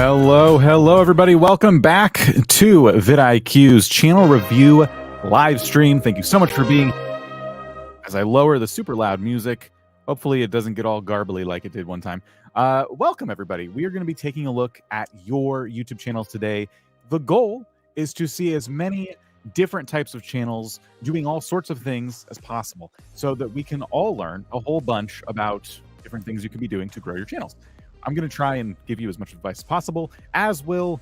Hello, everybody. Welcome back to vidIQ's channel review live stream. Thank you so much for being. As I lower the super loud music, hopefully it doesn't get all garbly like it did one time. Welcome, everybody. We are going to be taking a look at your YouTube channels today. The goal is to see as many different types of channels doing all sorts of things as possible so that we can all learn a whole bunch about different things you can be doing to grow your channels. I'm going to try and give you as much advice as possible, as will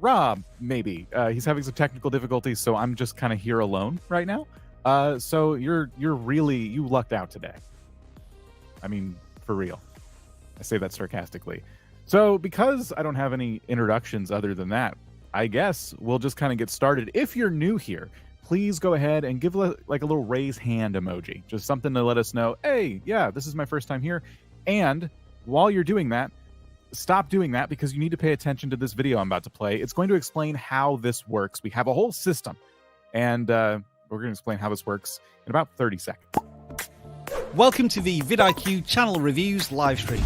Rob, maybe. He's having some technical difficulties, so I'm just kind of here alone right now. So you lucked out today. I mean, for real. I say that sarcastically. So because I don't have any introductions other than that, I guess we'll just kind of get started. If you're new here, please go ahead and give like a little raise hand emoji, just something to let us know, hey, yeah, this is my first time here. And while you're doing that, stop doing that because you need to pay attention to this video I'm about to play. It's going to explain how this works. We have a whole system, and we're going to explain how this works in about 30 seconds. Welcome to the vidIQ channel reviews live stream.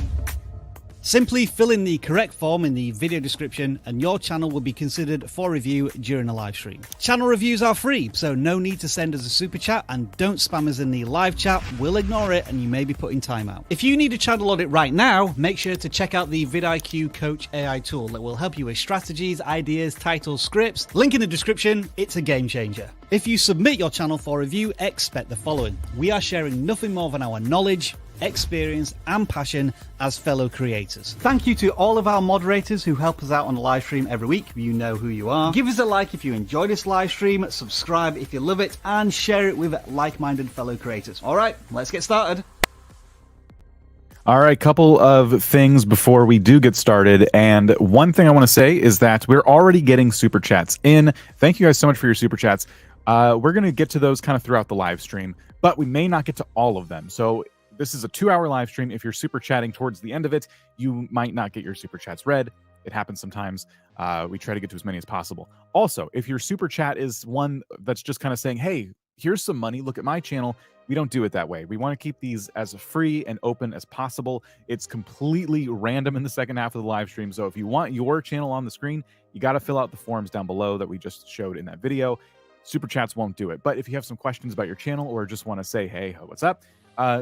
Simply fill in the correct form in the video description and your channel will be considered for review during a live stream. Channel reviews are free, so no need to send us a super chat, and don't spam us in the live chat. We'll ignore it and you may be put in timeout. If you need a channel audit right now, make sure to check out the vidIQ Coach AI tool that will help you with strategies, ideas, titles, scripts. Link in the description. It's a game changer. If you submit your channel for review, expect the following. We are sharing nothing more than our knowledge, experience and passion as fellow creators. Thank you to all of our moderators who help us out on the live stream every week. You know who you are. Give us a like if you enjoy this live stream, subscribe if you love it, and share it with like-minded fellow creators. All right, let's get started. All right, couple of things before we do get started. And one thing I want to say is that we're already getting super chats in. Thank you guys so much for your super chats. We're going to get to those kind of throughout the live stream, but we may not get to all of them. So this is a 2-hour live stream. If you're super chatting towards the end of it, you might not get your super chats read. It happens sometimes. We try to get to as many as possible. Also, if your super chat is one that's just kind of saying, hey, here's some money, look at my channel, we don't do it that way. We want to keep these as free and open as possible. It's completely random in the second half of the live stream. So if you want your channel on the screen, you got to fill out the forms down below that we just showed in that video. Super chats won't do it. But if you have some questions about your channel or just want to say, hey, what's up?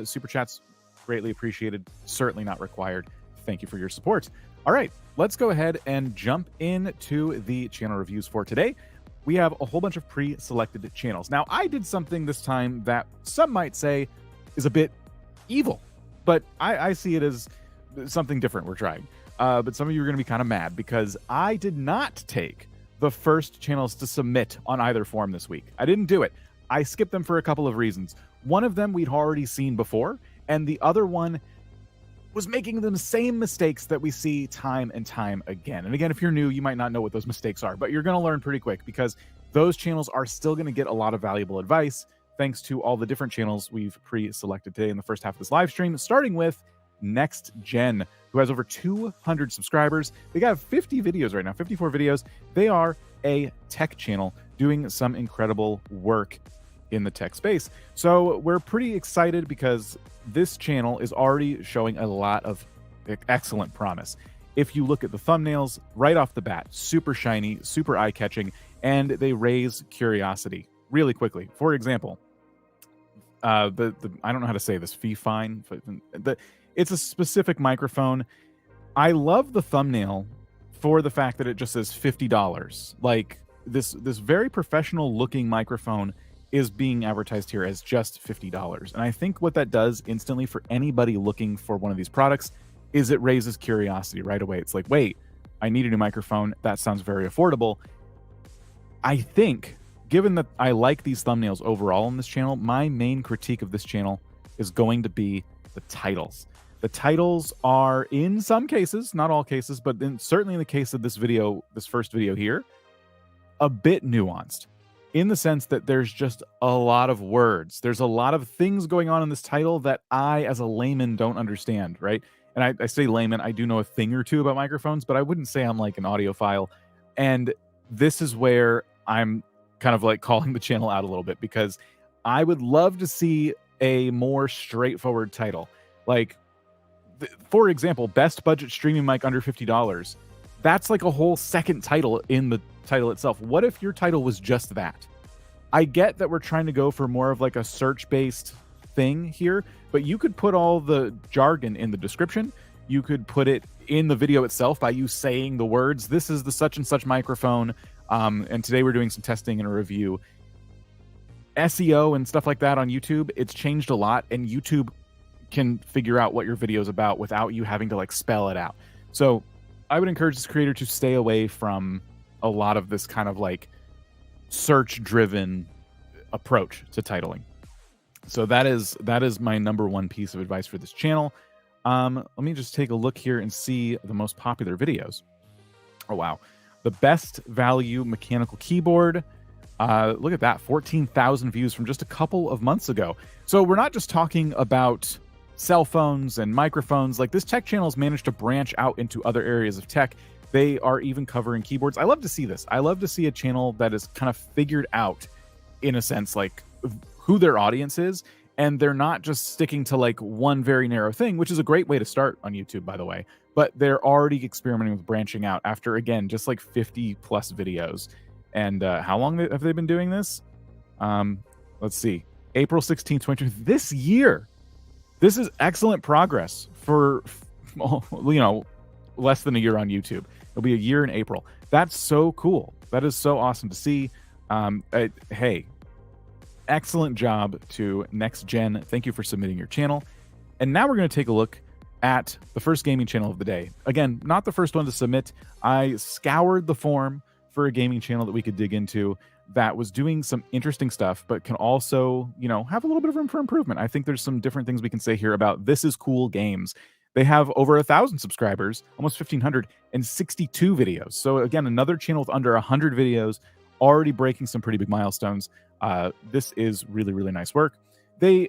Super chats greatly appreciated, certainly not required. Thank you for your support. All right, let's go ahead and jump into the channel reviews for today. We have a whole bunch of pre-selected channels. Now, I did something this time that some might say is a bit evil, but I see it as something different we're trying. But some of you are going to be kind of mad because I did not take the first channels to submit on either form this week. I didn't do it. I skipped them for a couple of reasons. One of them we'd already seen before, and the other one was making the same mistakes that we see time and time again. And again, if you're new, you might not know what those mistakes are, but you're going to learn pretty quick because those channels are still going to get a lot of valuable advice thanks to all the different channels we've pre-selected today in the first half of this live stream, starting with nexgen, who has over 200 subscribers. They got 50 videos right now, 54 videos. They are a tech channel doing some incredible work in the tech space. So we're pretty excited because this channel is already showing a lot of excellent promise. If you look at the thumbnails right off the bat, super shiny, super eye-catching, and they raise curiosity really quickly. For example, I don't know how to say this, Fine, it's a specific microphone. I love the thumbnail for the fact that it just says $50. Like this very professional looking microphone is being advertised here as just $50. And I think what that does instantly for anybody looking for one of these products is it raises curiosity right away. It's like, wait, I need a new microphone. That sounds very affordable. I think, given that I like these thumbnails overall on this channel, my main critique of this channel is going to be the titles. The titles are, in some cases, not all cases, but certainly in the case of this video, this first video here, a bit nuanced, in the sense that there's just a lot of words. There's a lot of things going on in this title that I, as a layman, don't understand, right? And I say layman, I do know a thing or two about microphones, but I wouldn't say I'm like an audiophile. And this is where I'm kind of like calling the channel out a little bit, because I would love to see a more straightforward title. Like, for example, best budget streaming mic under $50. That's like a whole second title in the title itself. What if your title was just that? I get that we're trying to go for more of like a search-based thing here, but you could put all the jargon in the description. You could put it in the video itself by you saying the words, this is the such and such microphone, and today we're doing some testing and a review. SEO and stuff like that on YouTube, it's changed a lot, and YouTube can figure out what your video is about without you having to like spell it out. So I would encourage this creator to stay away from a lot of this kind of like search-driven approach to titling. So that is my number one piece of advice for this channel. Let me just take a look here and see the most popular videos. Oh, wow. The best value mechanical keyboard. Look at that, 14,000 views from just a couple of months ago. So we're not just talking about cell phones and microphones. Like, this tech channel has managed to branch out into other areas of tech. They are even covering keyboards. I love to see this. I love to see a channel that is kind of figured out, in a sense, like who their audience is, and they're not just sticking to like one very narrow thing, which is a great way to start on YouTube, by the way, but they're already experimenting with branching out after, again, just like 50 plus videos. And how long have they been doing this? Let's see, April 16th, 2020, this year. This is excellent progress for, you know, less than a year on YouTube. It'll be a year in April. That's so cool. That is so awesome to see. Hey, excellent job to nexgen. Thank you for submitting your channel. And now we're going to take a look at the first gaming channel of the day. Again, not the first one to submit. I scoured the form for a gaming channel that we could dig into that was doing some interesting stuff, but can also, you know, have a little bit of room for improvement. I think there's some different things we can say here about ThisiscoolGAMES. They have over 1,000 subscribers, almost 1,500, and 62 videos. So again, another channel with under 100 videos, already breaking some pretty big milestones. This is really, really nice work. They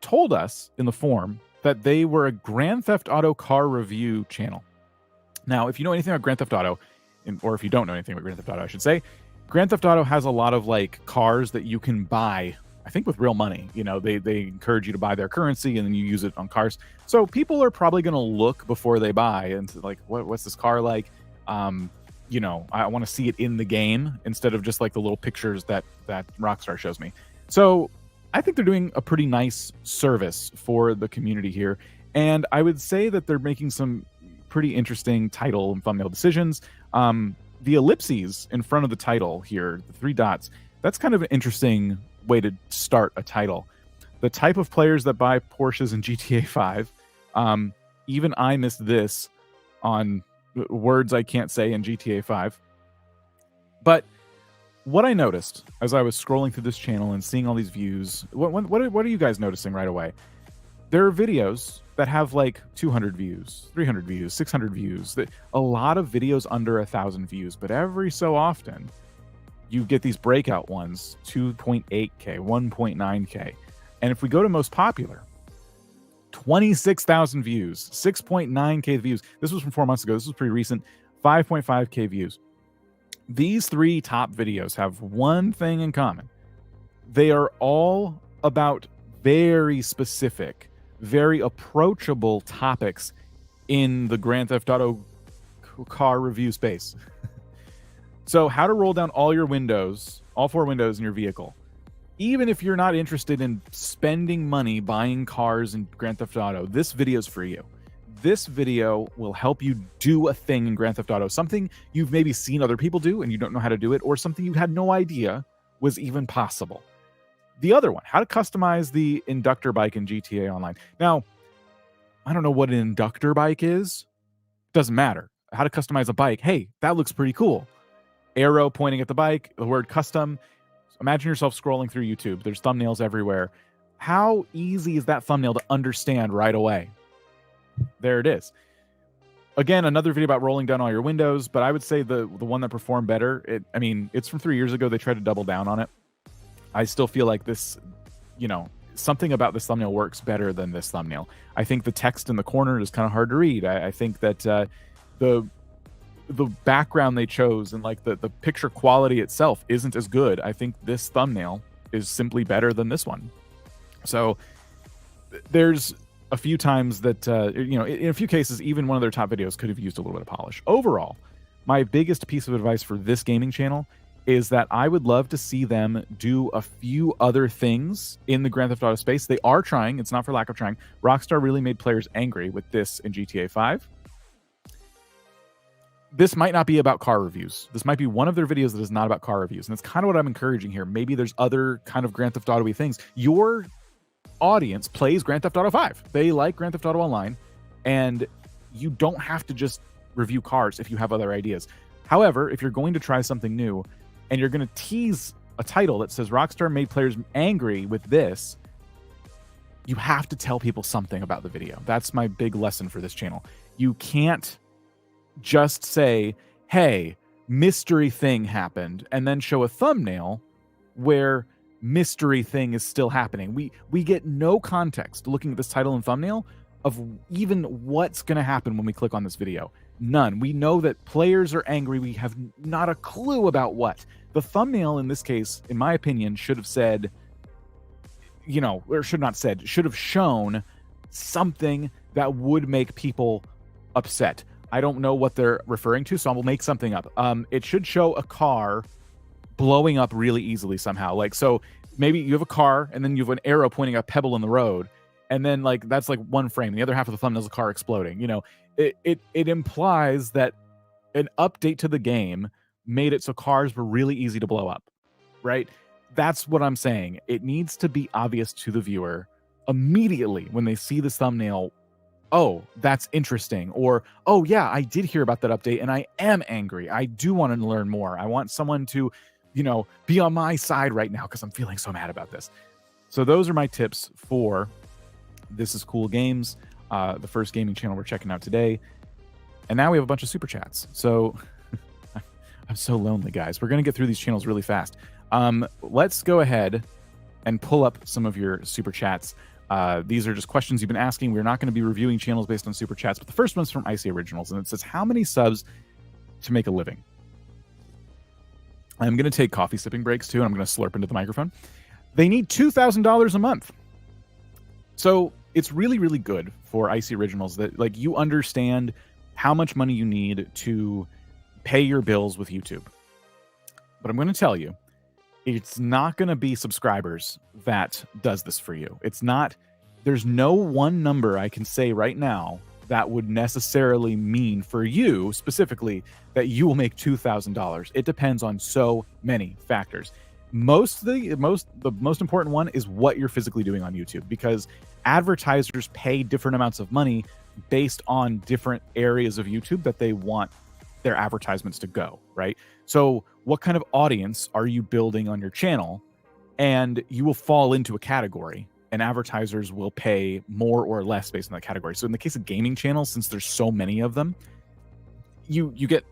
told us in the form that they were a Grand Theft Auto car review channel. Now, if you know anything about Grand Theft Auto, or if you don't know anything about Grand Theft Auto, I should say, Grand Theft Auto has a lot of like cars that you can buy, I think with real money. You know, they encourage you to buy their currency and then you use it on cars. So people are probably going to look before they buy and like, what's this car like? You know, I want to see it in the game instead of just like the little pictures that Rockstar shows me. So I think they're doing a pretty nice service for the community here. And I would say that they're making some pretty interesting title and thumbnail decisions. The ellipses in front of the title here, the 3 dots, that's kind of an interesting way to start a title. The type of players that buy Porsches in GTA 5, even I missed this on words I can't say in GTA 5. But what I noticed as I was scrolling through this channel and seeing all these views, what are you guys noticing right away? There are videos that have like 200 views, 300 views, 600 views, a lot of videos under 1,000 views, but every so often you get these breakout ones, 2.8K, 1.9K. And if we go to most popular, 26,000 views, 6.9K views. This was from 4 months ago. This was pretty recent. 5.5K views. These 3 top videos have one thing in common. They are all about very specific, very approachable topics in the Grand Theft Auto car review space. So how to roll down all your windows, all 4 windows in your vehicle. Even if you're not interested in spending money buying cars in Grand Theft Auto, this video is for you. This video will help you do a thing in Grand Theft Auto, something you've maybe seen other people do and you don't know how to do it, or something you had no idea was even possible. The other one, how to customize the inductor bike in GTA Online. Now, I don't know what an inductor bike is. Doesn't matter. How to customize a bike. Hey, that looks pretty cool. Arrow pointing at the bike, the word custom. Imagine yourself scrolling through YouTube. There's thumbnails everywhere. How easy is that thumbnail to understand right away? There it is. Again, another video about rolling down all your windows, but I would say the one that performed better, I mean, it's from 3 years ago. They tried to double down on it. I still feel like this, you know, something about this thumbnail works better than this thumbnail. I think the text in the corner is kind of hard to read. I think that the background they chose and like the picture quality itself isn't as good. I think this thumbnail is simply better than this one. So there's a few times that, in a few cases, even one of their top videos could have used a little bit of polish. Overall, my biggest piece of advice for this gaming channel is that I would love to see them do a few other things in the Grand Theft Auto space. They are trying. It's not for lack of trying. Rockstar really made players angry with this in GTA 5. This might not be about car reviews. This might be one of their videos that is not about car reviews. And that's kind of what I'm encouraging here. Maybe there's other kind of Grand Theft Auto-y things. Your audience plays Grand Theft Auto 5. They like Grand Theft Auto Online, and you don't have to just review cars if you have other ideas. However, if you're going to try something new and you're going to tease a title that says Rockstar made players angry with this, you have to tell people something about the video. That's my big lesson for this channel. You can't just say, hey, mystery thing happened, and then show a thumbnail where mystery thing is still happening. We get no context looking at this title and thumbnail of even what's going to happen when we click on this video. None. We know that players are angry. We have not a clue about what. The thumbnail in this case, in my opinion, should have said, should have shown something that would make people upset. I don't know what they're referring to, so I will make something up. It should show a car blowing up really easily somehow. Like, so maybe you have a car and then you have an arrow pointing a pebble in the road, and then like that's like one frame. The other half of the thumbnail is a car exploding. It implies that an update to the game made it so cars were really easy to blow up, right? That's what I'm saying. It needs to be obvious to the viewer immediately when they see this thumbnail. Oh, that's interesting. Or, oh yeah, I did hear about that update and I am angry. I do want to learn more. I want someone to, be on my side right now because I'm feeling so mad about this. So those are my tips for This Is Cool Games, the first gaming channel we're checking out today. And now we have a bunch of super chats. So I'm so lonely, guys. We're going to get through these channels really fast. Let's go ahead and pull up some of your super chats. These are just questions you've been asking. We're not going to be reviewing channels based on super chats, but the first one's from Icy Originals, and it says, how many subs to make a living? I'm going to take coffee sipping breaks too, and I'm going to slurp into the microphone. They need $2,000 a month. So it's really, really good for Icy Originals that like you understand how much money you need to pay your bills with YouTube. But I'm going to tell you, it's not going to be subscribers that does this for you. It's not, there's no one number I can say right now that would necessarily mean for you specifically that you will make $2,000. It depends on so many factors. The most important one is what you're physically doing on YouTube, because advertisers pay different amounts of money based on different areas of YouTube that they want their advertisements to go, right? So what kind of audience are you building on your channel? And you will fall into a category, and advertisers will pay more or less based on that category. So in the case of gaming channels, since there's so many of them, you get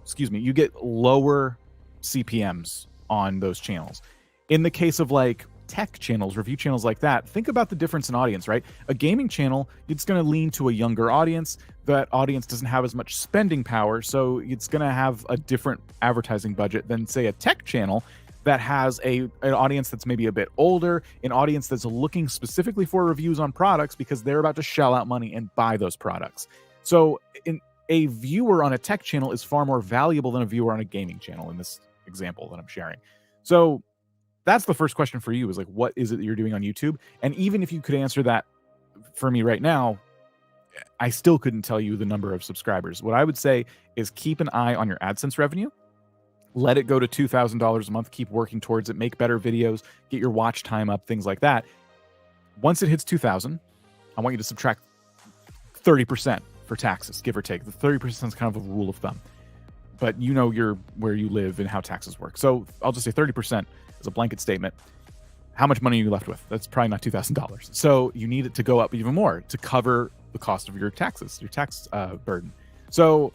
lower CPMs on those channels. In the case of like tech channels, review channels like that, think about the difference in audience, right? A gaming channel, it's going to lean to a younger audience. That audience doesn't have as much spending power, so it's going to have a different advertising budget than, say, a tech channel that has an audience that's maybe a bit older, an audience that's looking specifically for reviews on products because they're about to shell out money and buy those products. So a viewer on a tech channel is far more valuable than a viewer on a gaming channel in this example that I'm sharing. So that's the first question for you, is like, what is it that you're doing on YouTube? And even if you could answer that for me right now, I still couldn't tell you the number of subscribers. What I would say is keep an eye on your AdSense revenue. Let it go to $2,000 a month. Keep working towards it. Make better videos. Get your watch time up, things like that. Once it hits 2,000, I want you to subtract 30% for taxes, give or take. The 30% is kind of a rule of thumb. But you know where you live and how taxes work. So I'll just say 30% as a blanket statement. How much money are you left with? That's probably not $2,000. So you need it to go up even more to cover the cost of your taxes, your tax burden. So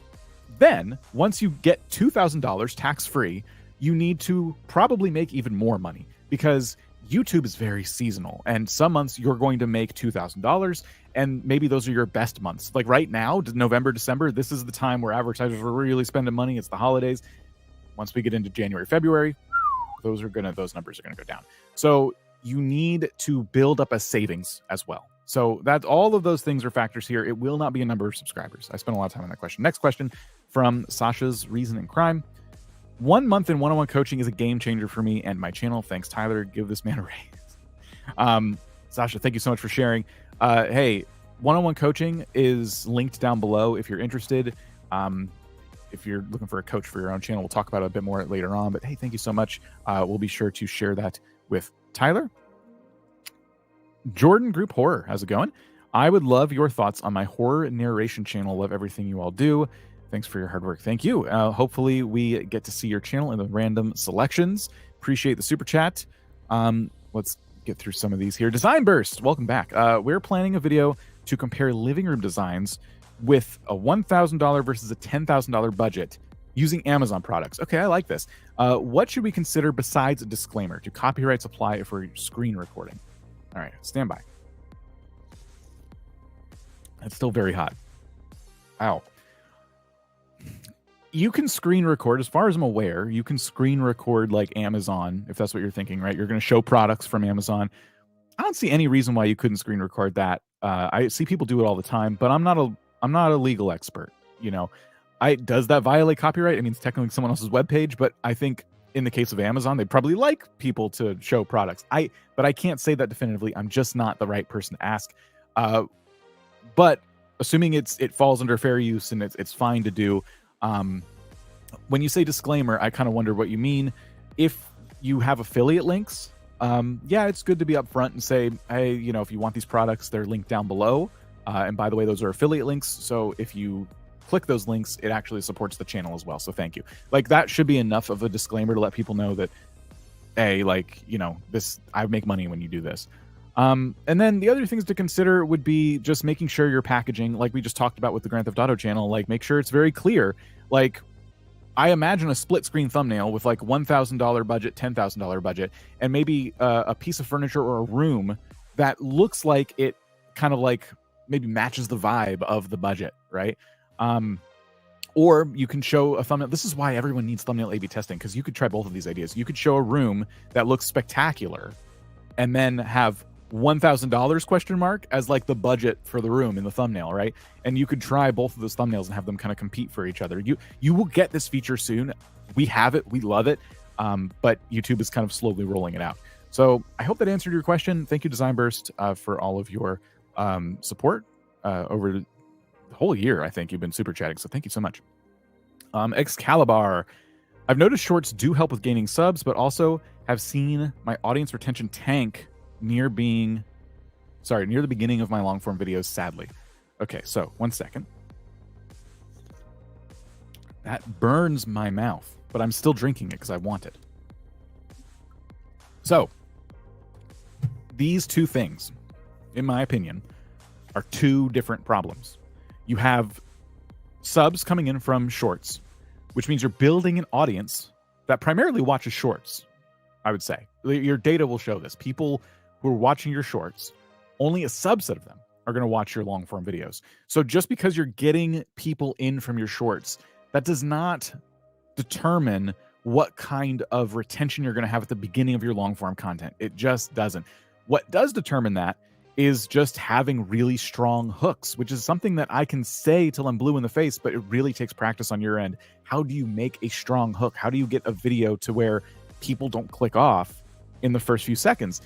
then once you get $2,000 tax-free, you need to probably make even more money, because YouTube is very seasonal, and some months you're going to make $2,000, and maybe those are your best months. Like right now, November, December, this is the time where advertisers are really spending money. It's the holidays. Once we get into January, February, those numbers are gonna go down. So you need to build up a savings as well. So that all of those things are factors here. It will not be a number of subscribers. I spent a lot of time on that question. Next question from Sasha's Reason and Crime. 1 month in one-on-one coaching is a game changer for me and my channel. Thanks, Tyler. Give this man a raise. Sasha, thank you so much for sharing. Hey, one-on-one coaching is linked down below if you're interested. If you're looking for a coach for your own channel, we'll talk about it a bit more later on. But hey, thank you so much. We'll be sure to share that with Tyler. Jordan Group Horror, how's it going? I would love your thoughts on my horror narration channel. Love everything you all do. Thanks for your hard work. Thank you. Hopefully we get to see your channel in the random selections. Appreciate the super chat. Let's get through some of these here. Design Burst, welcome back. We're planning a video to compare living room designs with a $1,000 versus a $10,000 budget using Amazon products. Okay, I like this. What should we consider besides a disclaimer? Do copyrights apply if we're screen recording? All right, stand by. It's still very hot. Ow. You can screen record, as far as I'm aware, you can screen record like Amazon, if that's what you're thinking, right? You're going to show products from Amazon. I don't see any reason why you couldn't screen record that. I see people do it all the time, but I'm not a legal expert. You know, does that violate copyright? I mean, it's technically someone else's webpage, but I think in the case of Amazon, they'd probably like people to show products. But I can't say that definitively. I'm just not the right person to ask. But assuming it falls under fair use and it's fine to do. When you say disclaimer, I kind of wonder what you mean. If you have affiliate links, yeah, it's good to be upfront and say, hey, you know, if you want these products, they're linked down below. And by the way, those are affiliate links. So if you click those links, it actually supports the channel as well. So thank you. Like, that should be enough of a disclaimer to let people know that, hey, like, you know, I make money when you do this. And then the other things to consider would be just making sure your packaging, like we just talked about with the Grand Theft Auto channel, like make sure it's very clear. Like, I imagine a split screen thumbnail with like $1,000 budget, $10,000 budget, and maybe a piece of furniture or a room that looks like it kind of like maybe matches the vibe of the budget, right? Or you can show a thumbnail. This is why everyone needs thumbnail A/B testing, because you could try both of these ideas. You could show a room that looks spectacular and then have $1,000 question mark as like the budget for the room in the thumbnail, right? And you could try both of those thumbnails and have them kind of compete for each other. You will get this feature soon. We have it, we love it, but YouTube is kind of slowly rolling it out. So I hope that answered your question. Thank you, Design Burst, for all of your support over the whole year. I think you've been super chatting, so thank you so much. Excalibur, I've noticed shorts do help with gaining subs, but also have seen my audience retention tank near the beginning of my long form videos, sadly. Okay, so 1 second. That burns my mouth, but I'm still drinking it because I want it. So these two things, in my opinion, are two different problems. You have subs coming in from shorts, which means you're building an audience that primarily watches shorts, I would say. Your data will show this. People who are watching your shorts, only a subset of them are going to watch your long form videos. So just because you're getting people in from your shorts, that does not determine what kind of retention you're going to have at the beginning of your long form content. It just doesn't. What does determine that is just having really strong hooks, which is something that I can say till I'm blue in the face, but it really takes practice on your end. How do you make a strong hook? How do you get a video to where people don't click off in the first few seconds?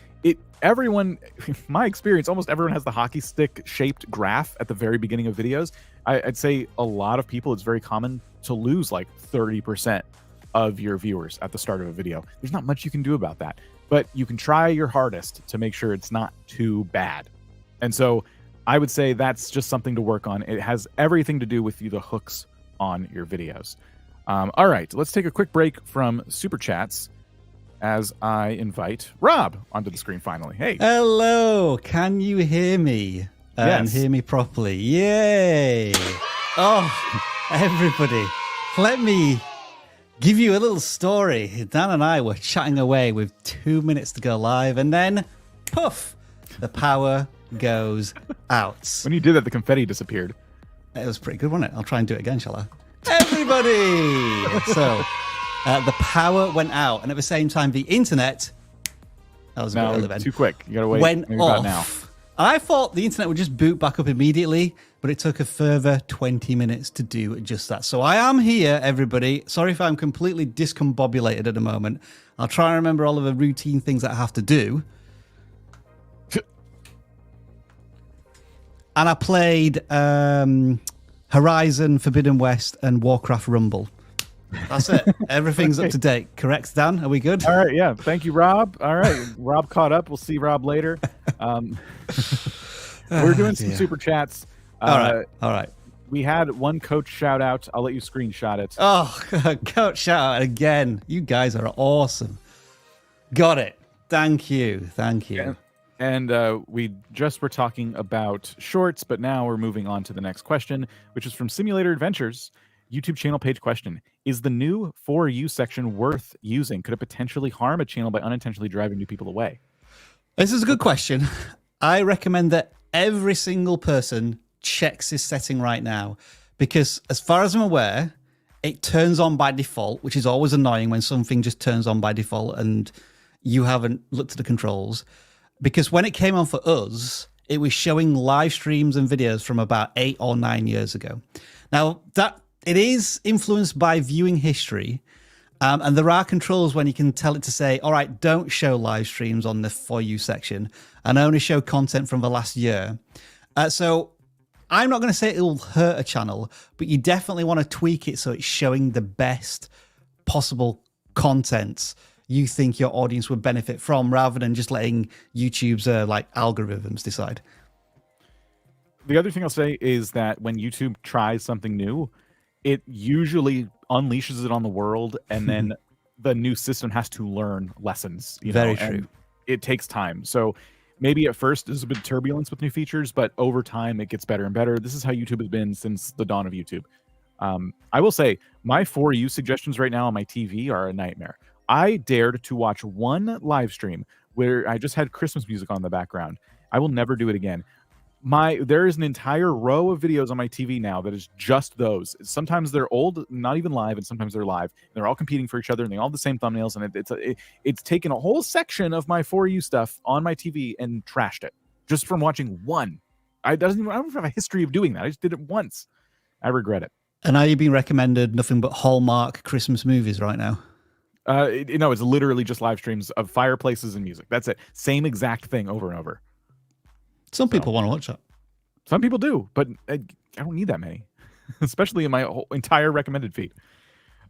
Everyone, in my experience, almost everyone has the hockey stick shaped graph at the very beginning of videos. I'd say a lot of people, it's very common to lose like 30% of your viewers at the start of a video. There's not much you can do about that, but you can try your hardest to make sure it's not too bad. And so I would say that's just something to work on. It has everything to do with the hooks on your videos. All right, let's take a quick break from Super Chats as I invite Rob onto the screen finally. Hey. Hello. Can you hear me? Yes. And hear me properly? Yay. Oh, everybody. Let me give you a little story. Dan and I were chatting away with 2 minutes to go live, and then, poof, the power goes out. When you did that, the confetti disappeared. It was pretty good, wasn't it? I'll try and do it again, shall I? Everybody! So, the power went out, and at the same time, the internet That was a bit early then. Too quick. You gotta wait. Went Maybe off. about now. I thought the internet would just boot back up immediately, but it took a further 20 minutes to do just that. So I am here, everybody. Sorry if I'm completely discombobulated at the moment. I'll try and remember all of the routine things that I have to do. And I played Horizon Forbidden West and Warcraft Rumble. That's it. Everything's up to date. Correct, Dan? Are we good? All right. Yeah. Thank you, Rob. All right. Rob caught up. We'll see Rob later. We're doing some super chats. All right. We had one coach shout out. I'll let you screenshot it. Oh, coach shout out again. You guys are awesome. Got it. Thank you. Thank you. And we just were talking about shorts, but now we're moving on to the next question, which is from Simulator Adventures. YouTube channel page question. Is the new For You section worth using? Could it potentially harm a channel by unintentionally driving new people away? This is a good question. I recommend that every single person checks this setting right now, because as far as I'm aware, it turns on by default, which is always annoying when something just turns on by default and you haven't looked at the controls. Because when it came on for us, it was showing live streams and videos from about 8 or 9 years ago. Now, that it is influenced by viewing history, and there are controls when you can tell it to say, all right, don't show live streams on the For You section and only show content from the last year. So I'm not going to say it will hurt a channel, but you definitely want to tweak it so it's showing the best possible content you think your audience would benefit from, rather than just letting YouTube's like algorithms decide. The other thing I'll say is that when YouTube tries something new, it usually unleashes it on the world, and then the new system has to learn lessons. Very true. It takes time. So maybe at first there's a bit of turbulence with new features, but over time it gets better and better. This is how YouTube has been since the dawn of YouTube. I will say my For You suggestions right now on my TV are a nightmare. I dared to watch one live stream where I just had Christmas music on in the background. I will never do it again. There is an entire row of videos on my TV now that is just those. Sometimes they're old, not even live, and sometimes they're live. They're all competing for each other, and they all have the same thumbnails. And it's taken a whole section of my For You stuff on my TV and trashed it just from watching one. I don't have a history of doing that. I just did it once. I regret it. And are you being recommended nothing but Hallmark Christmas movies right now? It's literally just live streams of fireplaces and music. That's it. Same exact thing over and over. Some people want to watch that. Some people do, but I don't need that many, especially in my whole entire recommended feed.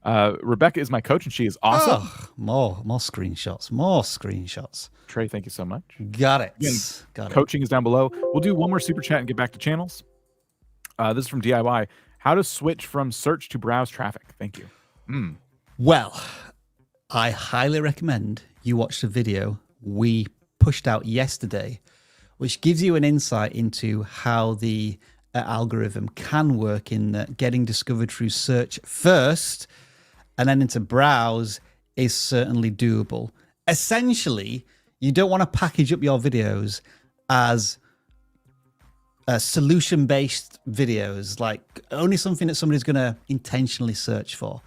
Rebecca is my coach, and she is awesome. Oh, more screenshots, more screenshots. Trey, thank you so much. Got it. Again, Got coaching is down below. We'll do one more super chat and get back to channels. This is from DIY. How to switch from search to browse traffic. Thank you. Well, I highly recommend you watch the video we pushed out yesterday, which gives you an insight into how the algorithm can work in getting discovered through search first and then into browse is certainly doable. Essentially, you don't want to package up your videos as solution-based videos, like only something that somebody's going to intentionally search for.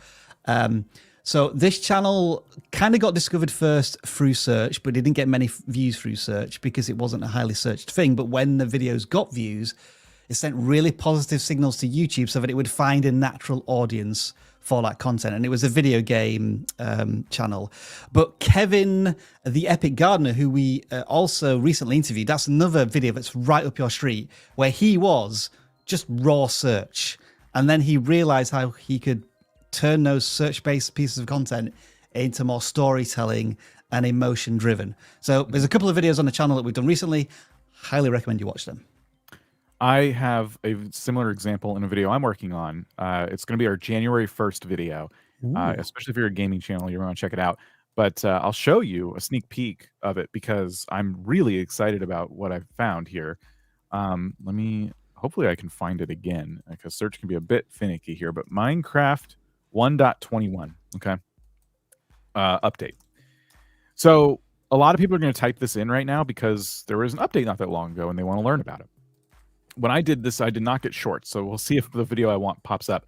So this channel kind of got discovered first through search, but it didn't get many views through search because it wasn't a highly searched thing. But when the videos got views, it sent really positive signals to YouTube so that it would find a natural audience for that content. And it was a video game channel. But Kevin, the Epic Gardener, who we also recently interviewed, that's another video that's right up your street, where he was just raw search. And then he realized how he could turn those search-based pieces of content into more storytelling and emotion-driven. So there's a couple of videos on the channel that we've done recently. Highly recommend you watch them. I have a similar example in a video I'm working on. It's going to be our January 1st video, especially if you're a gaming channel, you're going to check it out. But I'll show you a sneak peek of it because I'm really excited about what I've found here. Hopefully I can find it again because search can be a bit finicky here, but Minecraft 1.21, okay, update. So a lot of people are going to type this in right now because there was an update not that long ago and they want to learn about it. When I did this, I did not get shorts, so we'll see if the video I want pops up.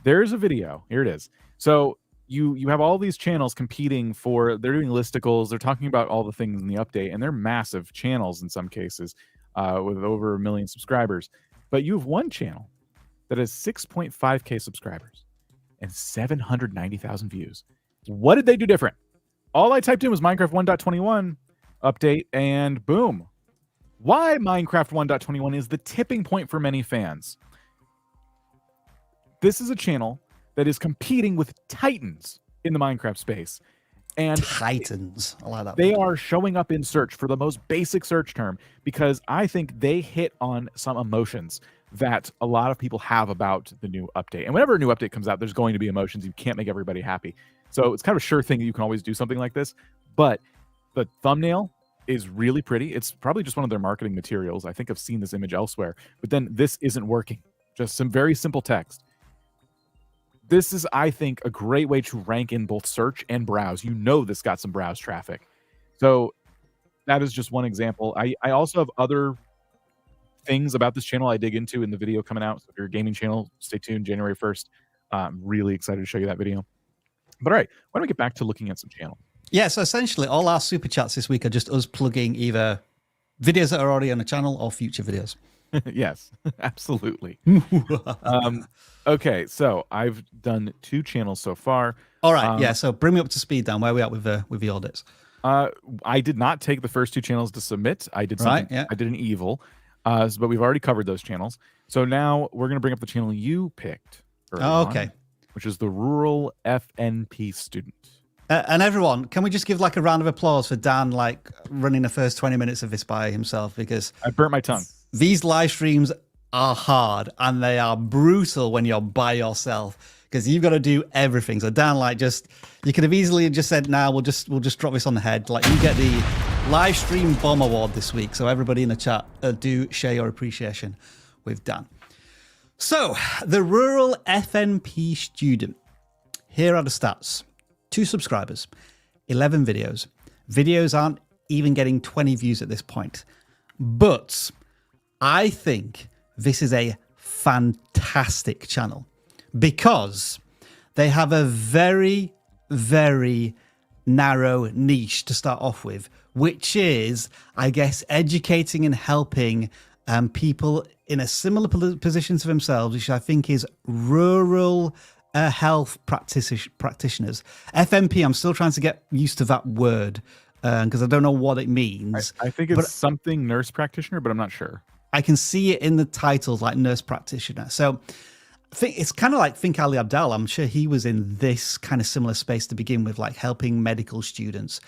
There's a video. Here it is. So you have all these channels competing for, they're doing listicles, they're talking about all the things in the update, and they're massive channels in some cases with over 1 million subscribers. But you have one channel that has 6.5K subscribers and 790,000 views. What did they do different? All I typed in was Minecraft 1.21 update, and boom. Why Minecraft 1.21 is the tipping point for many fans. This is a channel that is competing with titans in the Minecraft space. And titans. I like that. They are showing up in search for the most basic search term because I think they hit on some emotions that a lot of people have about the new update. And whenever a new update comes out, there's going to be emotions. You can't make everybody happy. So it's kind of a sure thing that you can always do something like this. But the thumbnail is really pretty. It's probably just one of their marketing materials. I think I've seen this image elsewhere. But then this isn't working. Just some very simple text. This is, I think, a great way to rank in both search and browse. You know this got some browse traffic. So that is just one example. I also have other things about this channel I dig into in the video coming out. So if you're a gaming channel, stay tuned January 1st. I'm really excited to show you that video. But all right, why don't we get back to looking at some channel? Yeah, so essentially all our super chats this week are just us plugging either videos that are already on the channel or future videos. Yes, absolutely. Okay, so I've done 2 channels so far. All right, yeah. So bring me up to speed, Dan. Where are we at with the audits? I did not take the first 2 channels to submit. I did something. Right, yeah. I did an evil, but we've already covered those channels. So now we're going to bring up the channel you picked. Okay. Which is the Rural FNP Student. And everyone, can we just give like a round of applause for Dan, like running the first 20 minutes of this by himself? Because I burnt my tongue. These live streams are hard and they are brutal when you're by yourself because you've got to do everything. So Dan, like, you could have easily just said, "Nah, we'll just drop this on the head." Like, you get the live stream bomb award this week. So everybody in the chat, do share your appreciation with Dan. So the Rural FNP Student. Here are the stats: 2 subscribers, 11 videos. Videos aren't even getting 20 views at this point, but I think this is a fantastic channel because they have a very, very narrow niche to start off with, which is, I guess, educating and helping people in a similar position to themselves, which I think is rural health practitioners. FNP, I'm still trying to get used to that word because I don't know what it means. I think it's something nurse practitioner, but I'm not sure. I can see it in the titles like nurse practitioner. So I think it's kind of like Think Ali Abdal. I'm sure he was in this kind of similar space to begin with, like helping medical students.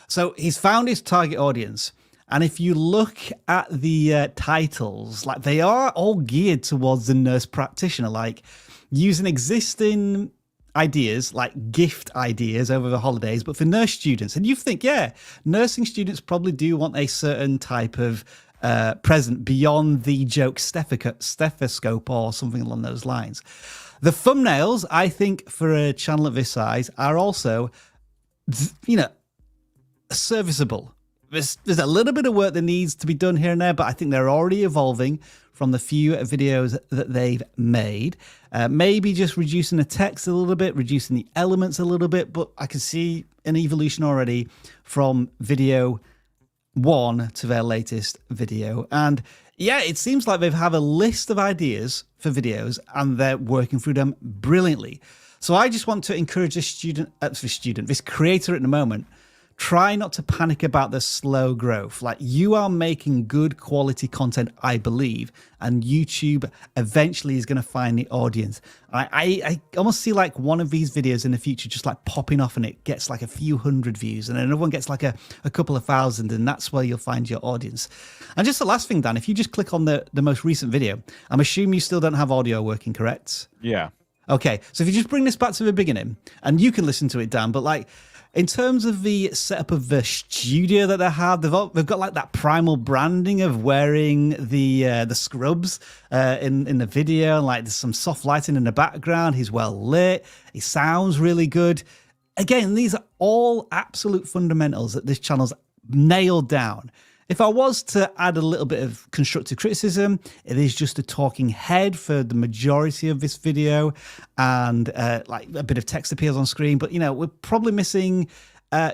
So he's found his target audience. And if you look at the titles, like they are all geared towards the nurse practitioner, like using existing ideas, like gift ideas over the holidays, but for nurse students. And you think, yeah, nursing students probably do want a certain type of present beyond the joke stethoscope or something along those lines. The thumbnails, I think, for a channel of this size are also, serviceable. There's a little bit of work that needs to be done here and there, but I think they're already evolving from the few videos that they've made. Maybe just reducing the text a little bit, reducing the elements a little bit, but I can see an evolution already from video 1 to their latest video. And yeah, it seems like they have a list of ideas for videos and they're working through them brilliantly. So I just want to encourage this creator at the moment, try not to panic about the slow growth. Like, you are making good quality content, I believe, and YouTube eventually is going to find the audience. I almost see like one of these videos in the future just like popping off and it gets like a few hundred views and another one gets like a couple of thousand, and that's where you'll find your audience. And just the last thing, Dan, if you just click on the most recent video, I'm assuming you still don't have audio working, correct? Yeah. Okay, so if you just bring this back to the beginning, and you can listen to it, Dan, but like, in terms of the setup of the studio that they have, they've got like that primal branding of wearing the scrubs in the video. Like, there's some soft lighting in the background. He's well lit. He sounds really good. Again, these are all absolute fundamentals that this channel's nailed down. If I was to add a little bit of constructive criticism, it is just a talking head for the majority of this video and like a bit of text appears on screen. But, you know, we're probably missing,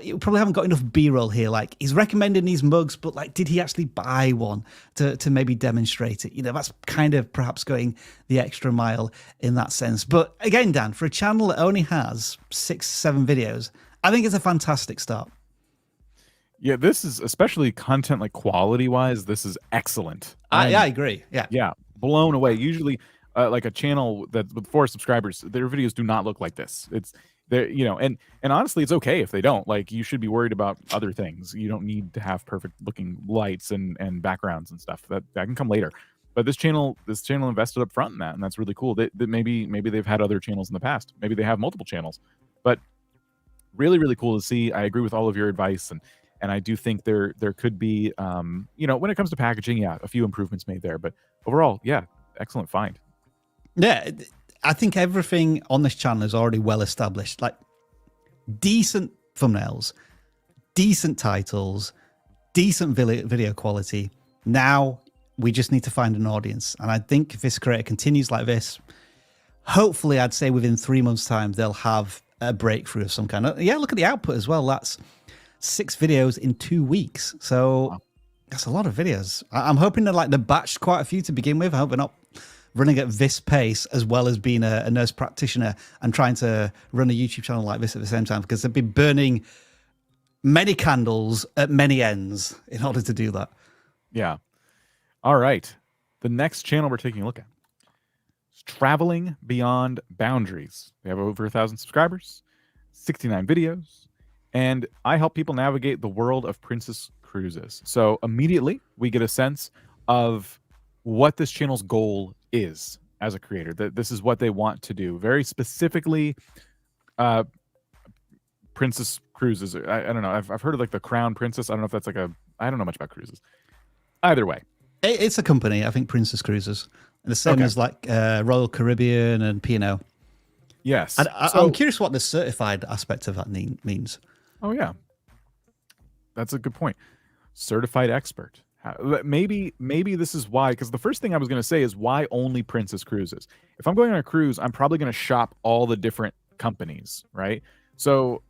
you probably haven't got enough B-roll here. Like, he's recommending these mugs, but like, did he actually buy one to maybe demonstrate it? You know, that's kind of perhaps going the extra mile in that sense. But again, Dan, for a channel that only has 6-7 videos, I think it's a fantastic start. Yeah, this is, especially content like quality wise, this is excellent. Yeah, I agree. Yeah, blown away. Usually like a channel that with 4 subscribers, their videos do not look like this. It's there, you know, and honestly, it's okay if they don't. Like, you should be worried about other things. You don't need to have perfect looking lights and backgrounds and stuff. That can come later. But this channel invested up front in that, and that's really cool. That maybe they've had other channels in the past. Maybe they have multiple channels, but really, really cool to see. I agree with all of your advice, and I do think there could be, you know, when it comes to packaging, yeah, a few improvements made there. But overall, yeah, excellent find. Yeah, I think everything on this channel is already well established. Like, decent thumbnails, decent titles, decent video quality. Now we just need to find an audience. And I think if this creator continues like this, hopefully I'd say within 3 months' time, they'll have a breakthrough of some kind. Yeah, look at the output as well. That's 6 videos in 2 weeks. So that's a lot of videos. I'm hoping that like the batch quite a few to begin with. I hope we're not running at this pace as well as being a nurse practitioner and trying to run a YouTube channel like this at the same time, because they've been burning many candles at many ends in order to do that. Yeah. All right. The next channel we're taking a look at is Traveling Beyond Boundaries. We have over 1,000 subscribers, 69 videos. And I help people navigate the world of Princess Cruises. So immediately we get a sense of what this channel's goal is as a creator. That this is what they want to do. Very specifically, Princess Cruises. I don't know. I've heard of like the Crown Princess. I don't know if that's like I don't know much about cruises. Either way, it's a company. I think Princess Cruises, the same as like Royal Caribbean and P&O. Yes. And I'm curious what the certified aspect of that means. Oh, yeah. That's a good point. Certified expert. Maybe this is why, because the first thing I was going to say is why only Princess Cruises? If I'm going on a cruise, I'm probably going to shop all the different companies, right? So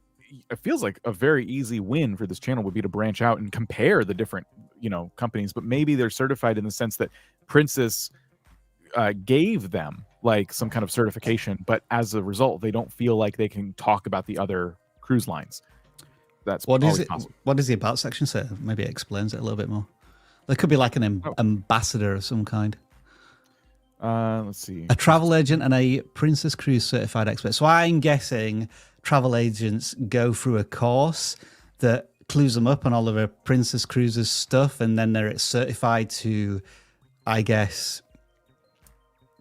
it feels like a very easy win for this channel would be to branch out and compare the different, you know, companies, but maybe they're certified in the sense that Princess gave them like some kind of certification, but as a result, they don't feel like they can talk about the other cruise lines. That's what is it? Possible. What does the about section say? Maybe it explains it a little bit more. There could be like an ambassador of some kind. Let's see. A travel agent and a Princess Cruise certified expert. So I'm guessing travel agents go through a course that clues them up on all of a Princess Cruises stuff, and then they're certified to, I guess,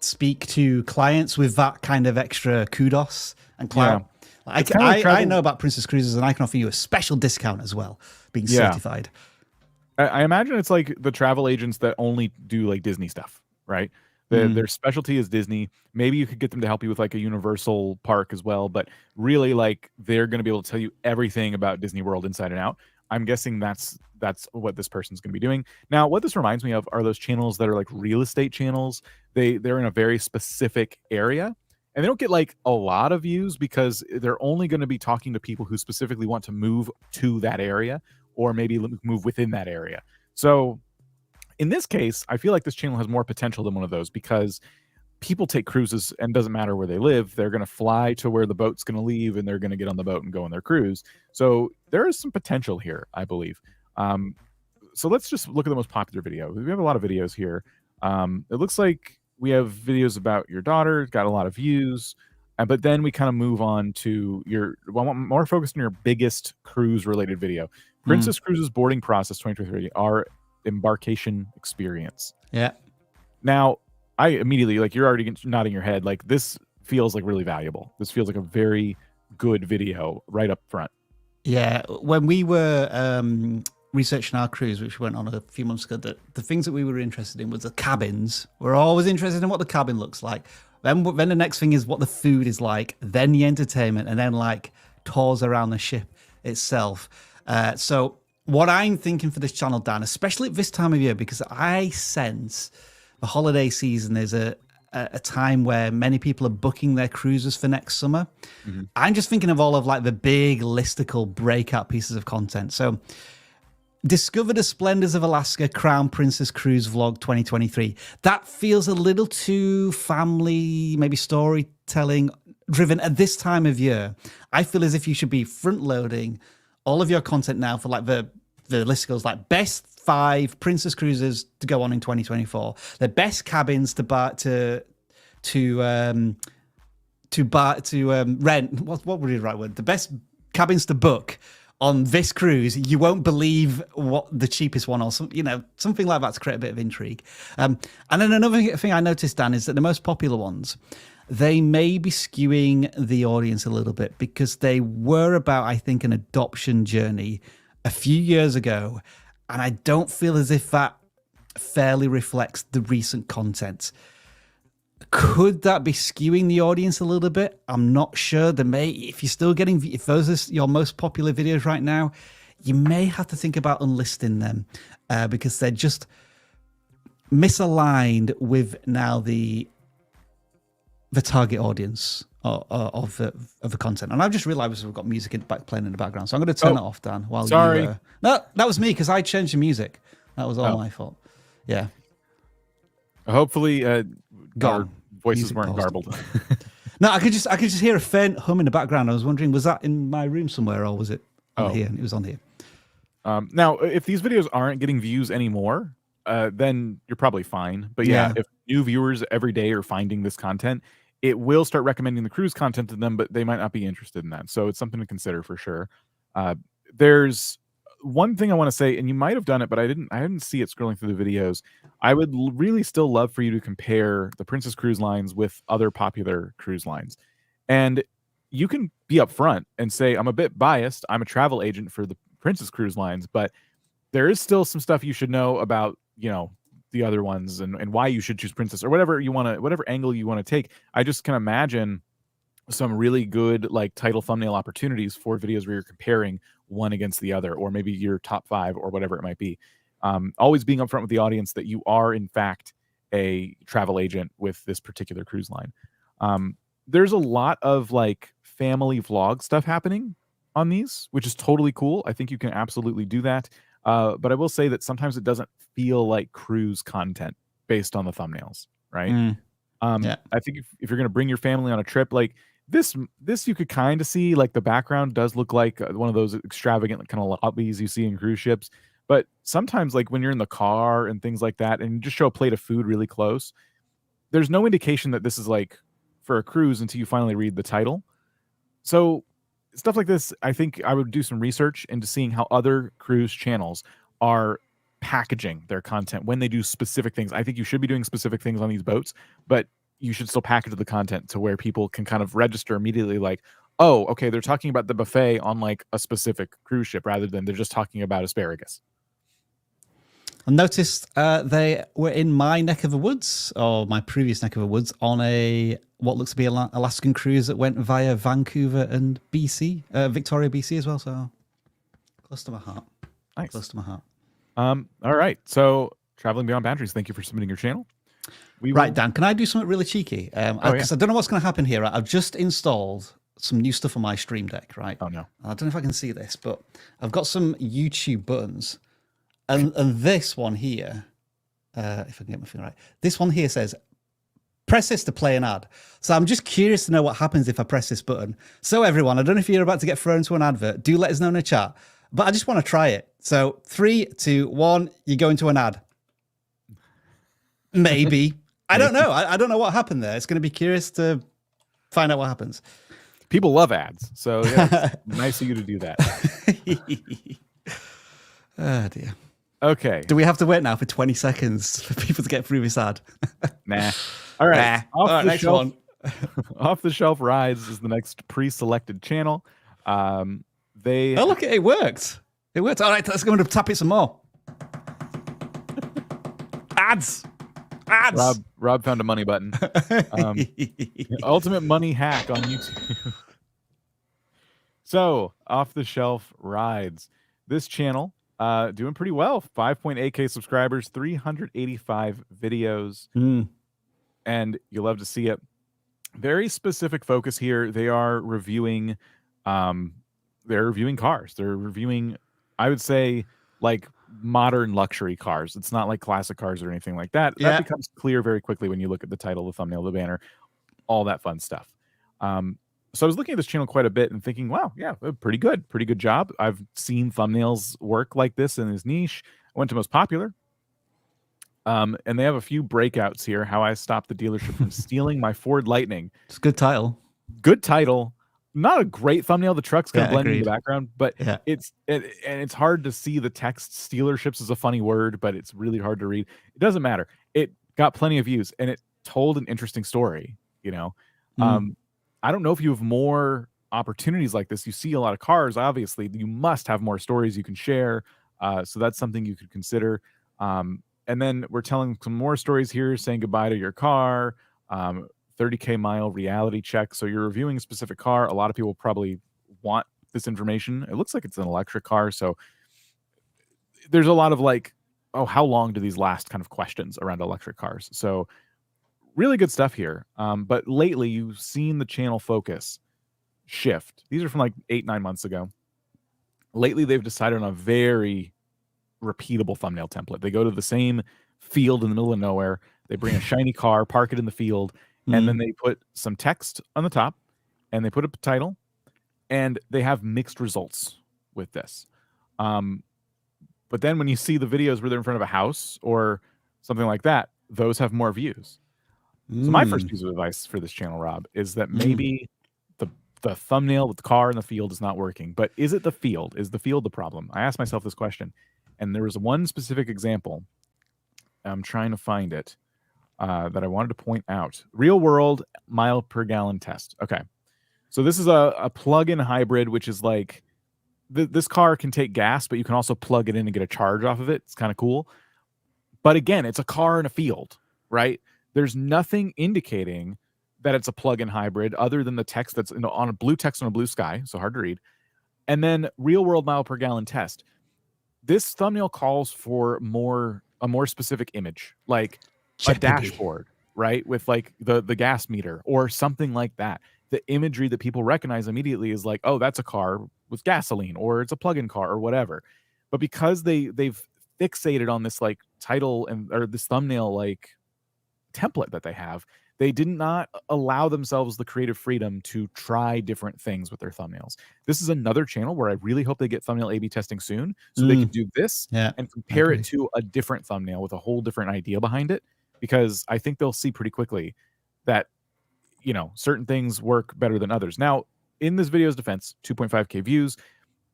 speak to clients with that kind of extra kudos and client. Yeah. I know about Princess Cruises, and I can offer you a special discount as well, being certified. I imagine it's like the travel agents that only do like Disney stuff, right? Their specialty is Disney. Maybe you could get them to help you with like a Universal park as well, but really like they're going to be able to tell you everything about Disney World inside and out. I'm guessing that's what this person's going to be doing. Now, what this reminds me of are those channels that are like real estate channels. They're in a very specific area, and they don't get like a lot of views because they're only going to be talking to people who specifically want to move to that area or maybe move within that area. So in this case, I feel like this channel has more potential than one of those because people take cruises and it doesn't matter where they live. They're going to fly to where the boat's going to leave and they're going to get on the boat and go on their cruise. So there is some potential here, I believe. So let's just look at the most popular video. We have a lot of videos here. It looks like we have videos about your daughter, got a lot of views, but then we kind of move on to more focused on your biggest cruise related video. Princess Cruises Boarding Process 2023, our embarkation experience. Yeah. Now, I immediately, like, you're already nodding your head. Like, this feels like really valuable. This feels like a very good video right up front. Yeah. When we were researching our cruise, which we went on a few months ago, the things that we were interested in was the cabins. We're always interested in what the cabin looks like. Then the next thing is what the food is like, then the entertainment, and then like tours around the ship itself. So what I'm thinking for this channel, Dan, especially at this time of year, because I sense the holiday season is a time where many people are booking their cruises for next summer. I'm just thinking of all of like the big listicle breakout pieces of content. So Discover the Splendors of Alaska Crown Princess Cruise Vlog 2023. That feels a little too family, maybe storytelling driven at this time of year. I feel as if you should be front loading all of your content now for like the listicles, like best 5 princess cruises to go on in 2024, the best cabins to rent. What would be the right word? The best cabins to book on this cruise. You won't believe what the cheapest one, or something like that, to create a bit of intrigue. And then another thing I noticed, Dan, is that the most popular ones, they may be skewing the audience a little bit because they were about, I think, an adoption journey a few years ago. And I don't feel as if that fairly reflects the recent content. Could that be skewing the audience a little bit? I'm not sure. If you're still getting, if those are your most popular videos right now, you may have to think about unlisting them because they're just misaligned with now the target audience of the content. And I've just realized we've got music playing in the background, so I'm going to turn it off, Dan. While sorry. No, that was me because I changed the music. That was all my fault. Yeah. Hopefully, our voices music weren't paused. garbled. No, I could just hear a faint hum in the background. I was wondering, was that in my room somewhere, or was it on here? And it was on here. Now, if these videos aren't getting views anymore, then you're probably fine. But yeah, if new viewers every day are finding this content, it will start recommending the cruise content to them, but they might not be interested in that. So it's something to consider for sure. There's one thing I want to say, and you might have done it, but I didn't see it scrolling through the videos. I would really still love for you to compare the Princess Cruise Lines with other popular cruise lines. And you can be upfront and say, I'm a bit biased. I'm a travel agent for the Princess Cruise Lines, but there is still some stuff you should know about, the other ones and why you should choose Princess, or whatever angle you want to take. I just can imagine some really good like title thumbnail opportunities for videos where you're comparing one against the other, or maybe your top 5 or whatever it might be. Always being upfront with the audience that you are in fact a travel agent with this particular cruise line. There's a lot of like family vlog stuff happening on these, which is totally cool. I think you can absolutely do that. But I will say that sometimes it doesn't feel like cruise content based on the thumbnails, right? I think if you're going to bring your family on a trip, like this you could kind of see, like the background does look like one of those extravagant kind of lobbies you see in cruise ships. But sometimes, like when you're in the car and things like that, and you just show a plate of food really close, there's no indication that this is like for a cruise until you finally read the title. So stuff like this, I think I would do some research into seeing how other cruise channels are packaging their content when they do specific things. I think you should be doing specific things on these boats, but you should still package the content to where people can kind of register immediately, like, oh, okay, they're talking about the buffet on like a specific cruise ship rather than they're just talking about asparagus. I noticed they were in my neck of the woods, or my previous neck of the woods, on what looks to be an Alaskan cruise that went via Vancouver and BC, Victoria, BC as well. So close to my heart. Nice. Close to my heart. All right. So Traveling Beyond Boundaries, thank you for submitting your channel. Right, Dan, can I do something really cheeky? Because I don't know what's going to happen here. I've just installed some new stuff on my Stream Deck, right? Oh, no. I don't know if I can see this, but I've got some YouTube buttons. And this one here, if I can get my finger right, this one here says, press this to play an ad. So I'm just curious to know what happens if I press this button. So everyone, I don't know if you're about to get thrown into an advert. Do let us know in the chat. But I just want to try it. So 3, 2, 1, you go into an ad. Maybe. I don't know. I don't know what happened there. It's going to be curious to find out what happens. People love ads. So yeah, it's nice of you to do that. Oh, dear. Okay. Do we have to wait now for 20 seconds for people to get through this ad? Nah. All right. Next one. Off the Shelf Rides is the next pre-selected channel. Oh, look, it worked. It worked. All right, let's go and tap it some more. Ads. Rob found a money button. Ultimate money hack on YouTube. So, Off the Shelf Rides. This channel Doing pretty well. 5.8K subscribers, 385 videos, and you love to see it. Very specific focus here. They are reviewing, cars. They're reviewing, I would say, like modern luxury cars. It's not like classic cars or anything like that. Yeah. That becomes clear very quickly when you look at the title, the thumbnail, the banner, all that fun stuff. So I was looking at this channel quite a bit and thinking, wow, yeah, pretty good job. I've seen thumbnails work like this in this niche. I went to most popular. And they have a few breakouts here. How I stopped the dealership from stealing my Ford Lightning. It's a good title. Good title. Not a great thumbnail. The truck's kind of blending in the background, but it's hard to see the text. Stealerships is a funny word, but it's really hard to read. It doesn't matter. It got plenty of views and it told an interesting story, you know. I don't know if you have more opportunities like this. You see a lot of cars, obviously. You must have more stories you can share. So that's something you could consider. And then we're telling some more stories here, saying goodbye to your car, 30K mile reality check. So you're reviewing a specific car. A lot of people probably want this information. It looks like it's an electric car. So there's a lot of like, oh, how long do these last kind of questions around electric cars? So really good stuff here. But lately you've seen the channel focus shift. These are from like 8-9 months ago. Lately they've decided on a very repeatable thumbnail template. They go to the same field in the middle of nowhere. They bring a shiny car, park it in the field, and then they put some text on the top and they put a title and they have mixed results with this. But then when you see the videos where they're in front of a house or something like that, those have more views. So my first piece of advice for this channel, Rob, is that maybe the thumbnail with the car in the field is not working. But is it the field? Is the field the problem? I asked myself this question. And there was one specific example. I'm trying to find it that I wanted to point out. Real world mile per gallon test. Okay. So this is a plug-in hybrid, which is like this car can take gas, but you can also plug it in and get a charge off of it. It's kind of cool. But again, it's a car in a field, right? There's nothing indicating that it's a plug-in hybrid other than the text that's on a blue text on a blue sky. So hard to read. And then real world mile per gallon test. This thumbnail calls for a more specific image, like a dashboard, right? With like the gas meter or something like that. The imagery that people recognize immediately is like, oh, that's a car with gasoline, or it's a plug-in car or whatever. But because they've fixated on this like title or this thumbnail like template that they have, they did not allow themselves the creative freedom to try different things with their thumbnails. This is another channel where I really hope they get thumbnail A/B testing soon, so they can do this and compare it to a different thumbnail with a whole different idea behind it, because I think they'll see pretty quickly that, you know, certain things work better than others. Now, in this video's defense, 2.5K views.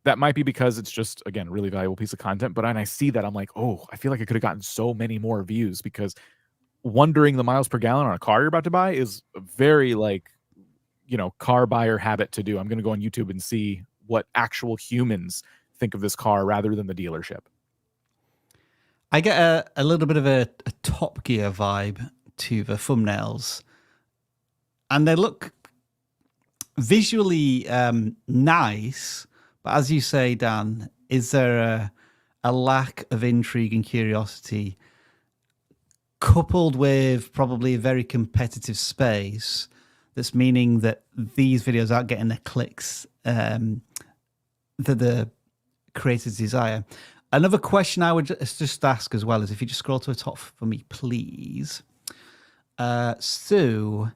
That might be because it's just, again, a really valuable piece of content. But when I see that, I'm like, oh, I feel like I could have gotten so many more views, because wondering the miles per gallon on a car you're about to buy is a very, like, you know, car buyer habit to do. I'm going to go on YouTube and see what actual humans think of this car rather than the dealership. I get a little bit of a Top Gear vibe to the thumbnails, and they look visually nice. But as you say, Dan, is there a lack of intrigue and curiosity, coupled with probably a very competitive space, that's meaning that these videos aren't getting the clicks that the creators desire? Another question I would just ask as well is, if you just scroll to the top for me, please. So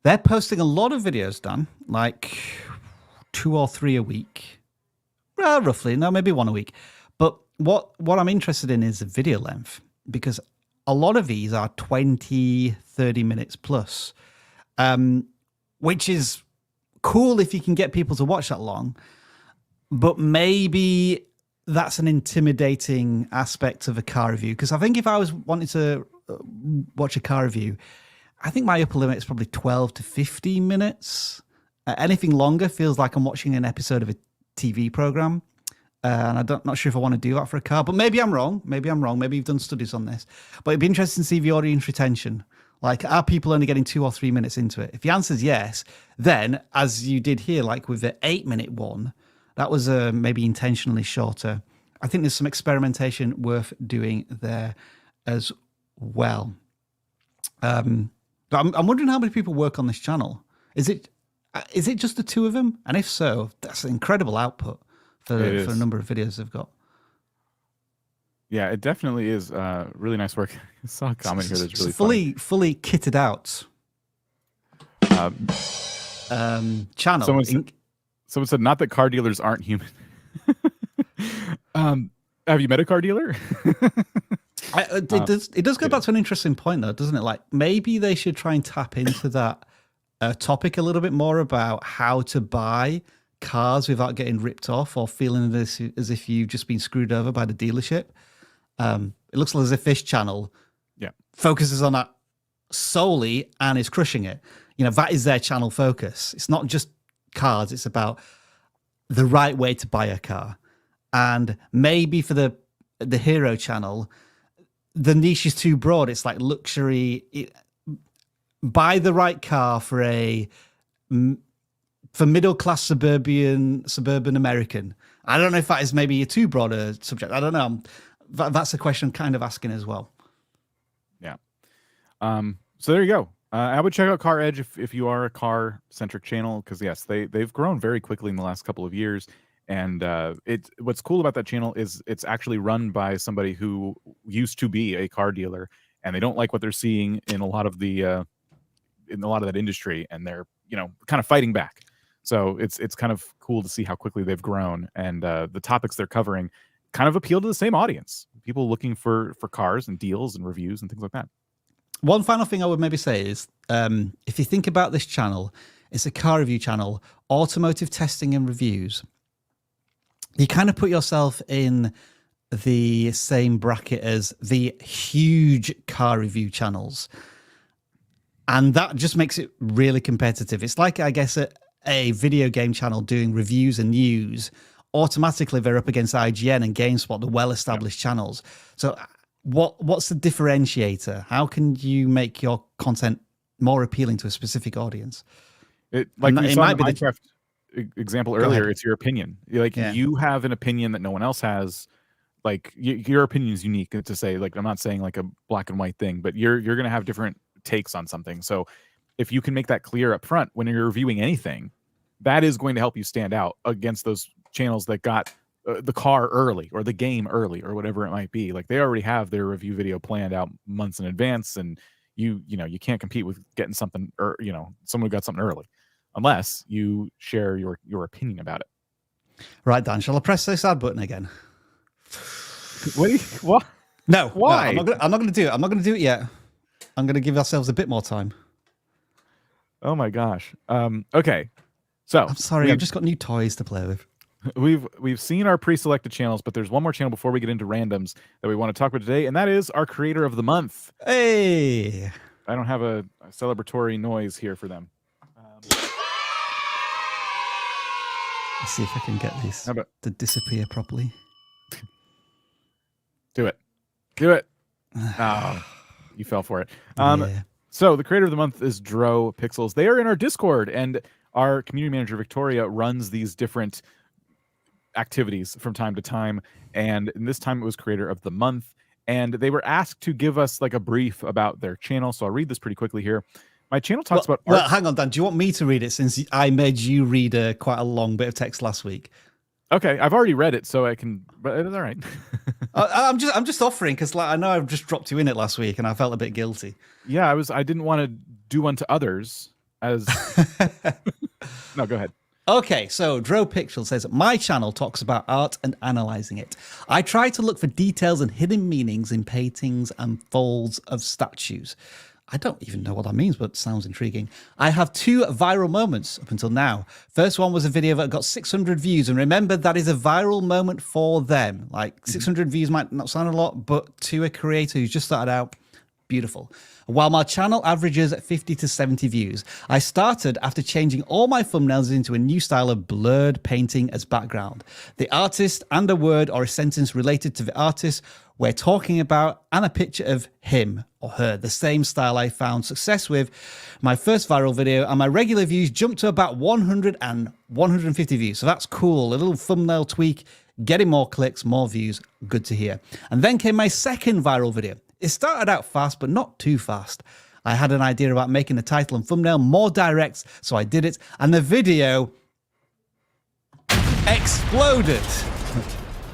they're posting a lot of videos, Dan, like 2 or 3 a week, roughly. No, maybe 1 a week. But what I'm interested in is the video length, because a lot of these are 20, 30 minutes plus, which is cool if you can get people to watch that long. But maybe that's an intimidating aspect of a car review, because I think if I was wanting to watch a car review, I think my upper limit is probably 12 to 15 minutes. Anything longer feels like I'm watching an episode of a TV program. And I'm not sure if I want to do that for a car, but maybe I'm wrong. Maybe you've done studies on this. But it'd be interesting to see the audience retention. Like, are people only getting 2 or 3 minutes into it? If the answer is yes, then, as you did here, like with the 8-minute one, that was maybe intentionally shorter. I think there's some experimentation worth doing there as well. But I'm wondering how many people work on this channel. Is it just the two of them? And if so, that's an incredible output for a number of videos they've got. Yeah, it definitely is really nice work. I saw a comment here that's really fully kitted out channel. Someone said, not that car dealers aren't human. Have you met a car dealer? It does go back to an interesting point, though, doesn't it? Like, maybe they should try and tap into that topic a little bit more about how to buy cars without getting ripped off or feeling as if you've just been screwed over by the dealership. It looks as if this channel focuses on that solely and is crushing it. You know, that is their channel focus. It's not just cars. It's about the right way to buy a car. And maybe for the Hero channel, the niche is too broad. It's like luxury. Buy the right car for middle-class suburban American. I don't know if that is maybe a too broad a subject. I don't know. That's a question I'm kind of asking as well. Yeah. So there you go. I would check out Car Edge if you are a car-centric channel, because yes, they've grown very quickly in the last couple of years. And what's cool about that channel is it's actually run by somebody who used to be a car dealer, and they don't like what they're seeing in a lot of that industry, and they're kind of fighting back. So it's kind of cool to see how quickly they've grown, and the topics they're covering kind of appeal to the same audience, people looking for cars and deals and reviews and things like that. One final thing I would maybe say is, if you think about this channel, it's a car review channel, automotive testing and reviews. You kind of put yourself in the same bracket as the huge car review channels. And that just makes it really competitive. It's like, I guess, a video game channel doing reviews and news. Automatically, they're up against IGN and GameSpot, the well-established channels. So what's the differentiator? How can you make your content more appealing to a specific audience? Like we saw in the Minecraft example earlier, it's your opinion. You have an opinion that no one else has. Like your opinion is unique. To say, like, I'm not saying like a black and white thing, but you're going to have different takes on something. So if you can make that clear up front when you're reviewing anything, that is going to help you stand out against those channels that got the car early or the game early or whatever it might be. Like, they already have their review video planned out months in advance, and you can't compete with getting something, or someone who got something early, unless you share your opinion about it. Right, Dan, shall I press this add button again? What? No, why? No, I'm not going to do it. I'm not going to do it yet. I'm going to give ourselves a bit more time. Oh my gosh. Okay. So I'm sorry, I've just got new toys to play with. We've seen our pre-selected channels, but there's one more channel before we get into randoms that we want to talk about today, and that is our creator of the month. Hey! I don't have a celebratory noise here for them. Let's see if I can get these to disappear properly. Do it. Oh, you fell for it. Yeah. So the creator of the month is Dro Pixels. They are in our Discord, and our community manager Victoria runs these different activities from time to time. And this time it was creator of the month, and they were asked to give us like a brief about their channel. So I'll read this pretty quickly here. My channel talks about art. Well, hang on, Dan. Do you want me to read it, since I made you read quite a long bit of text last week? Okay, I've already read it, so I can. But it's all right. I'm just offering, because I know I've just dropped you in it last week, and I felt a bit guilty. Yeah, I didn't want to do unto others as. No, go ahead. Okay, so Dro Pixel says, my channel talks about art and analyzing it. I try to look for details and hidden meanings in paintings and folds of statues. I don't even know what that means, but it sounds intriguing. I have 2 viral moments up until now. First one was a video that got 600 views, and remember, that is a viral moment for them. Like, 600 views might not sound a lot, but to a creator who's just started out, beautiful. While my channel averages 50 to 70 views, I started after changing all my thumbnails into a new style of blurred painting as background. The artist and a word or a sentence related to the artist we're talking about, and a picture of him or her, the same style I found success with my first viral video, and my regular views jumped to about 100 and 150 views. So that's cool. A little thumbnail tweak getting more clicks, more views, good to hear. And then came my second viral video. It started out fast, but not too fast. I had an idea about making the title and thumbnail more direct, so I did it, and the video exploded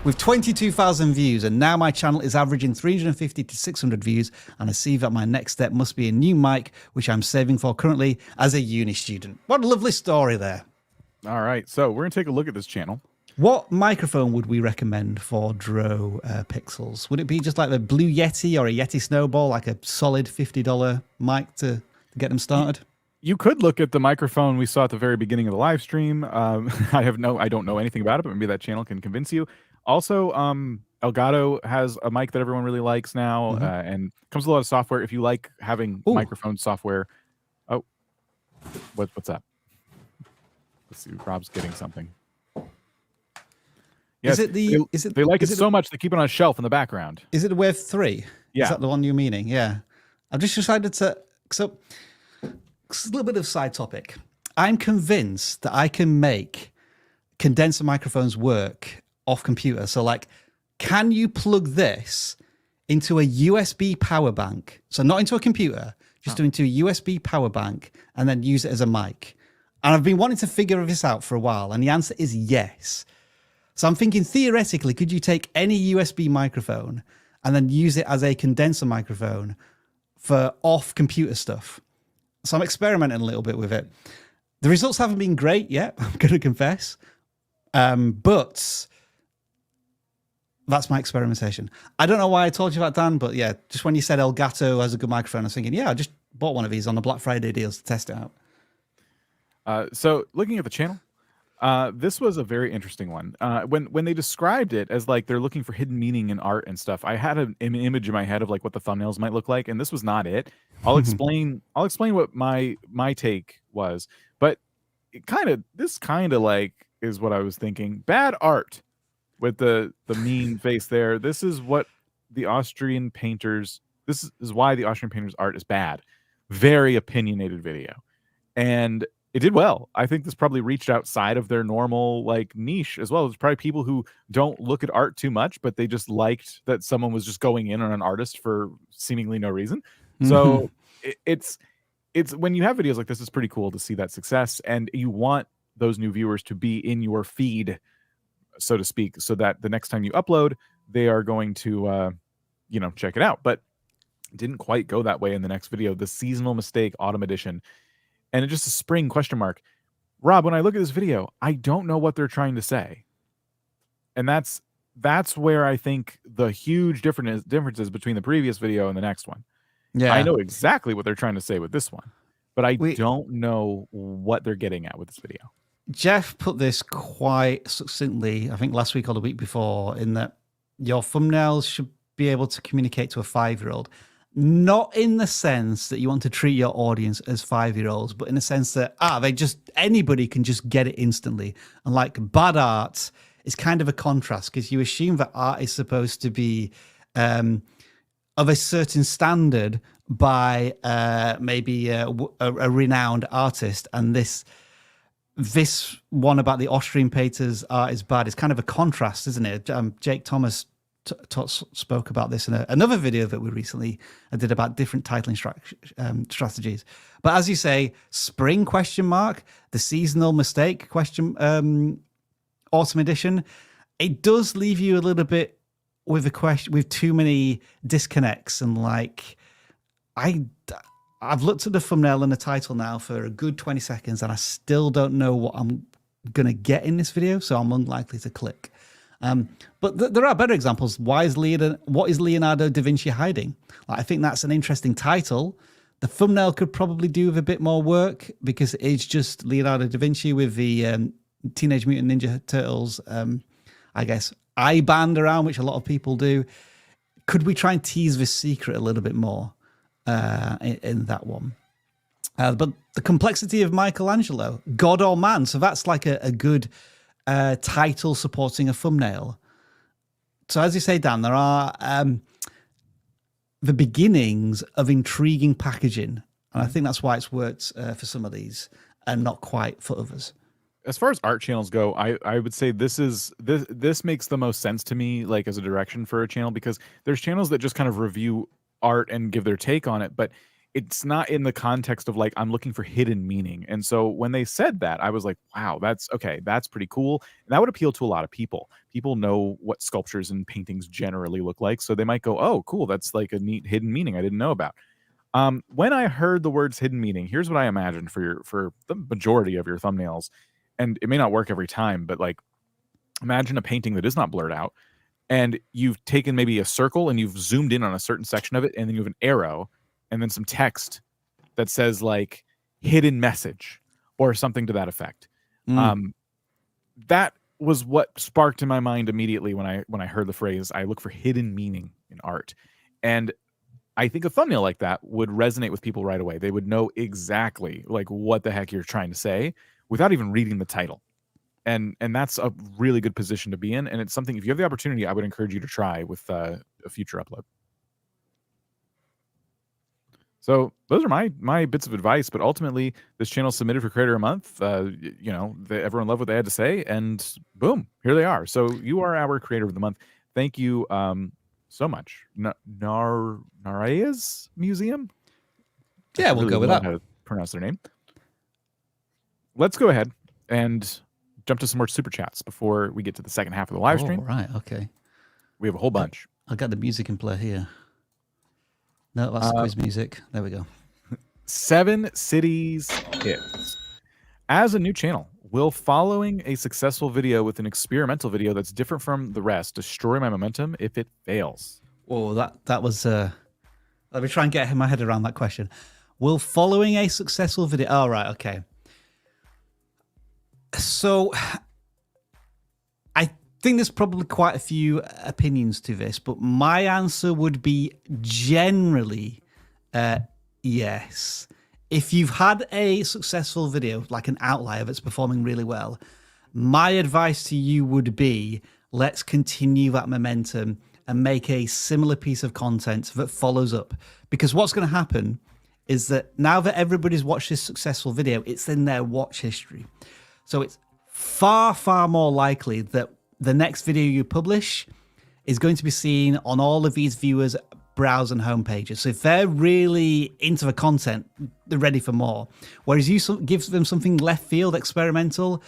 with 22,000 views, and now my channel is averaging 350 to 600 views, and I see that my next step must be a new mic, which I'm saving for currently as a uni student. What a lovely story there. All right, so we're going to take a look at this channel. What microphone would we recommend for Dro Pixels? Would it be just like the Blue Yeti or a Yeti Snowball, like a solid $50 mic to get them started? You could look at the microphone we saw at the very beginning of the live stream. I don't know anything about it, but maybe that channel can convince you. Also, Elgato has a mic that everyone really likes now, and comes with a lot of software. If you like having microphone software, what's that? Let's see, Rob's getting something. Yes, they like it so much they keep it on a shelf in the background. Is it the Wave 3? Yeah. Is that the one you're meaning? Yeah. I've just decided to... So, it's a little bit of a side topic. I'm convinced that I can make condenser microphones work off computer. So, like, can you plug this into a USB power bank? So not into a computer, just into a USB power bank and then use it as a mic. And I've been wanting to figure this out for a while, and the answer is yes. So I'm thinking, theoretically, could you take any USB microphone and then use it as a condenser microphone for off-computer stuff? So I'm experimenting a little bit with it. The results haven't been great yet, I'm going to confess. But that's my experimentation. I don't know why I told you that, Dan, but yeah, just when you said Elgato has a good microphone, I was thinking, yeah, I just bought one of these on the Black Friday deals to test it out. So looking at the channel, this was a very interesting one. When they described it as like they're looking for hidden meaning in art and stuff, I had an image in my head of like what the thumbnails might look like, and this was not it. I'll explain what my take was, but this kind of like is what I was thinking. Bad art with the mean face there. This is what the Austrian painters. This is why the Austrian painters' art is bad. Very opinionated video, and it did well. I think this probably reached outside of their normal like niche as well. There's probably people who don't look at art too much, but they just liked that someone was just going in on an artist for seemingly no reason. So it's when you have videos like this, it's pretty cool to see that success, and you want those new viewers to be in your feed, so to speak, so that the next time you upload, they are going to, check it out. But it didn't quite go that way in the next video, the seasonal mistake autumn edition. And it's just a spring question mark. Rob, when I look at this video, I don't know what they're trying to say. And that's where I think the huge differences between the previous video and the next one. Yeah, I know exactly what they're trying to say with this one, but I don't know what they're getting at with this video. Jeff put this quite succinctly, I think last week or the week before, in that your thumbnails should be able to communicate to a 5-year-old. Not in the sense that you want to treat your audience as 5-year-olds, but in the sense that anybody can just get it instantly. And like bad art is kind of a contrast, because you assume that art is supposed to be of a certain standard by maybe a renowned artist, and this one about the Austrian painters' art is bad. It's kind of a contrast, isn't it? Jake Thomas spoke about this in another video that we recently did about different titling strategies. But as you say, spring question mark, the seasonal mistake question, autumn edition, it does leave you a little bit with a question, with too many disconnects. And like, I've looked at the thumbnail and the title now for a good 20 seconds, and I still don't know what I'm going to get in this video, so I'm unlikely to click. But there are better examples. What is Leonardo da Vinci hiding? Like, I think that's an interesting title. The thumbnail could probably do with a bit more work, because it's just Leonardo da Vinci with the Teenage Mutant Ninja Turtles, I guess, eye band around, which a lot of people do. Could we try and tease this secret a little bit more in that one? But the complexity of Michelangelo, God or man. So that's like a good title supporting a thumbnail. So as you say, Dan, there are the beginnings of intriguing packaging. And I think that's why it's worked for some of these and not quite for others. as far as art channels go, I would say this makes the most sense to me, like as a direction for a channel, because there's channels that just kind of review art and give their take on it, but it's not in the context of like I'm looking for hidden meaning. And so when they said that, I was like, wow, that's okay, that's pretty cool. And that would appeal to a lot of people. People know what sculptures and paintings generally look like, so they might go, oh, cool, that's like a neat hidden meaning I didn't know about. When I heard the words hidden meaning, here's what I imagined for the majority of your thumbnails, and it may not work every time, but like imagine a painting that is not blurred out, and you've taken maybe a circle and you've zoomed in on a certain section of it, and then you have an arrow and then some text that says like hidden message or something to that effect. That was what sparked in my mind immediately when I heard the phrase, I look for hidden meaning in art. And I think a thumbnail like that would resonate with people right away. They would know exactly like what the heck you're trying to say without even reading the title. And that's a really good position to be in. And it's something, if you have the opportunity, I would encourage you to try with a future upload. So those are my bits of advice, but ultimately this channel submitted for Creator a Month. You know, everyone loved what they had to say, and boom, here they are. So you are our Creator of the Month. Thank you so much. Nuraya's Museum? Yeah, we'll go with that. How to pronounce their name. Let's go ahead and jump to some more super chats before we get to the second half of the live stream. Right, okay. We have a whole bunch. I've got the music in play here. No, that's the quiz music. There we go. 7 Cities Hits. As a new channel, will following a successful video with an experimental video that's different from the rest destroy my momentum if it fails? Oh, that was... let me try and get my head around that question. Will following a successful video... Oh, right, okay. So, I think there's probably quite a few opinions to this, but my answer would be generally yes. If you've had a successful video, like an outlier that's performing really well, my advice to you would be, let's continue that momentum and make a similar piece of content that follows up. Because what's going to happen is that now that everybody's watched this successful video, it's in their watch history. So it's far, far more likely that the next video you publish is going to be seen on all of these viewers' browse and home pages. So if they're really into the content, they're ready for more. Whereas you give them something left field, experimental,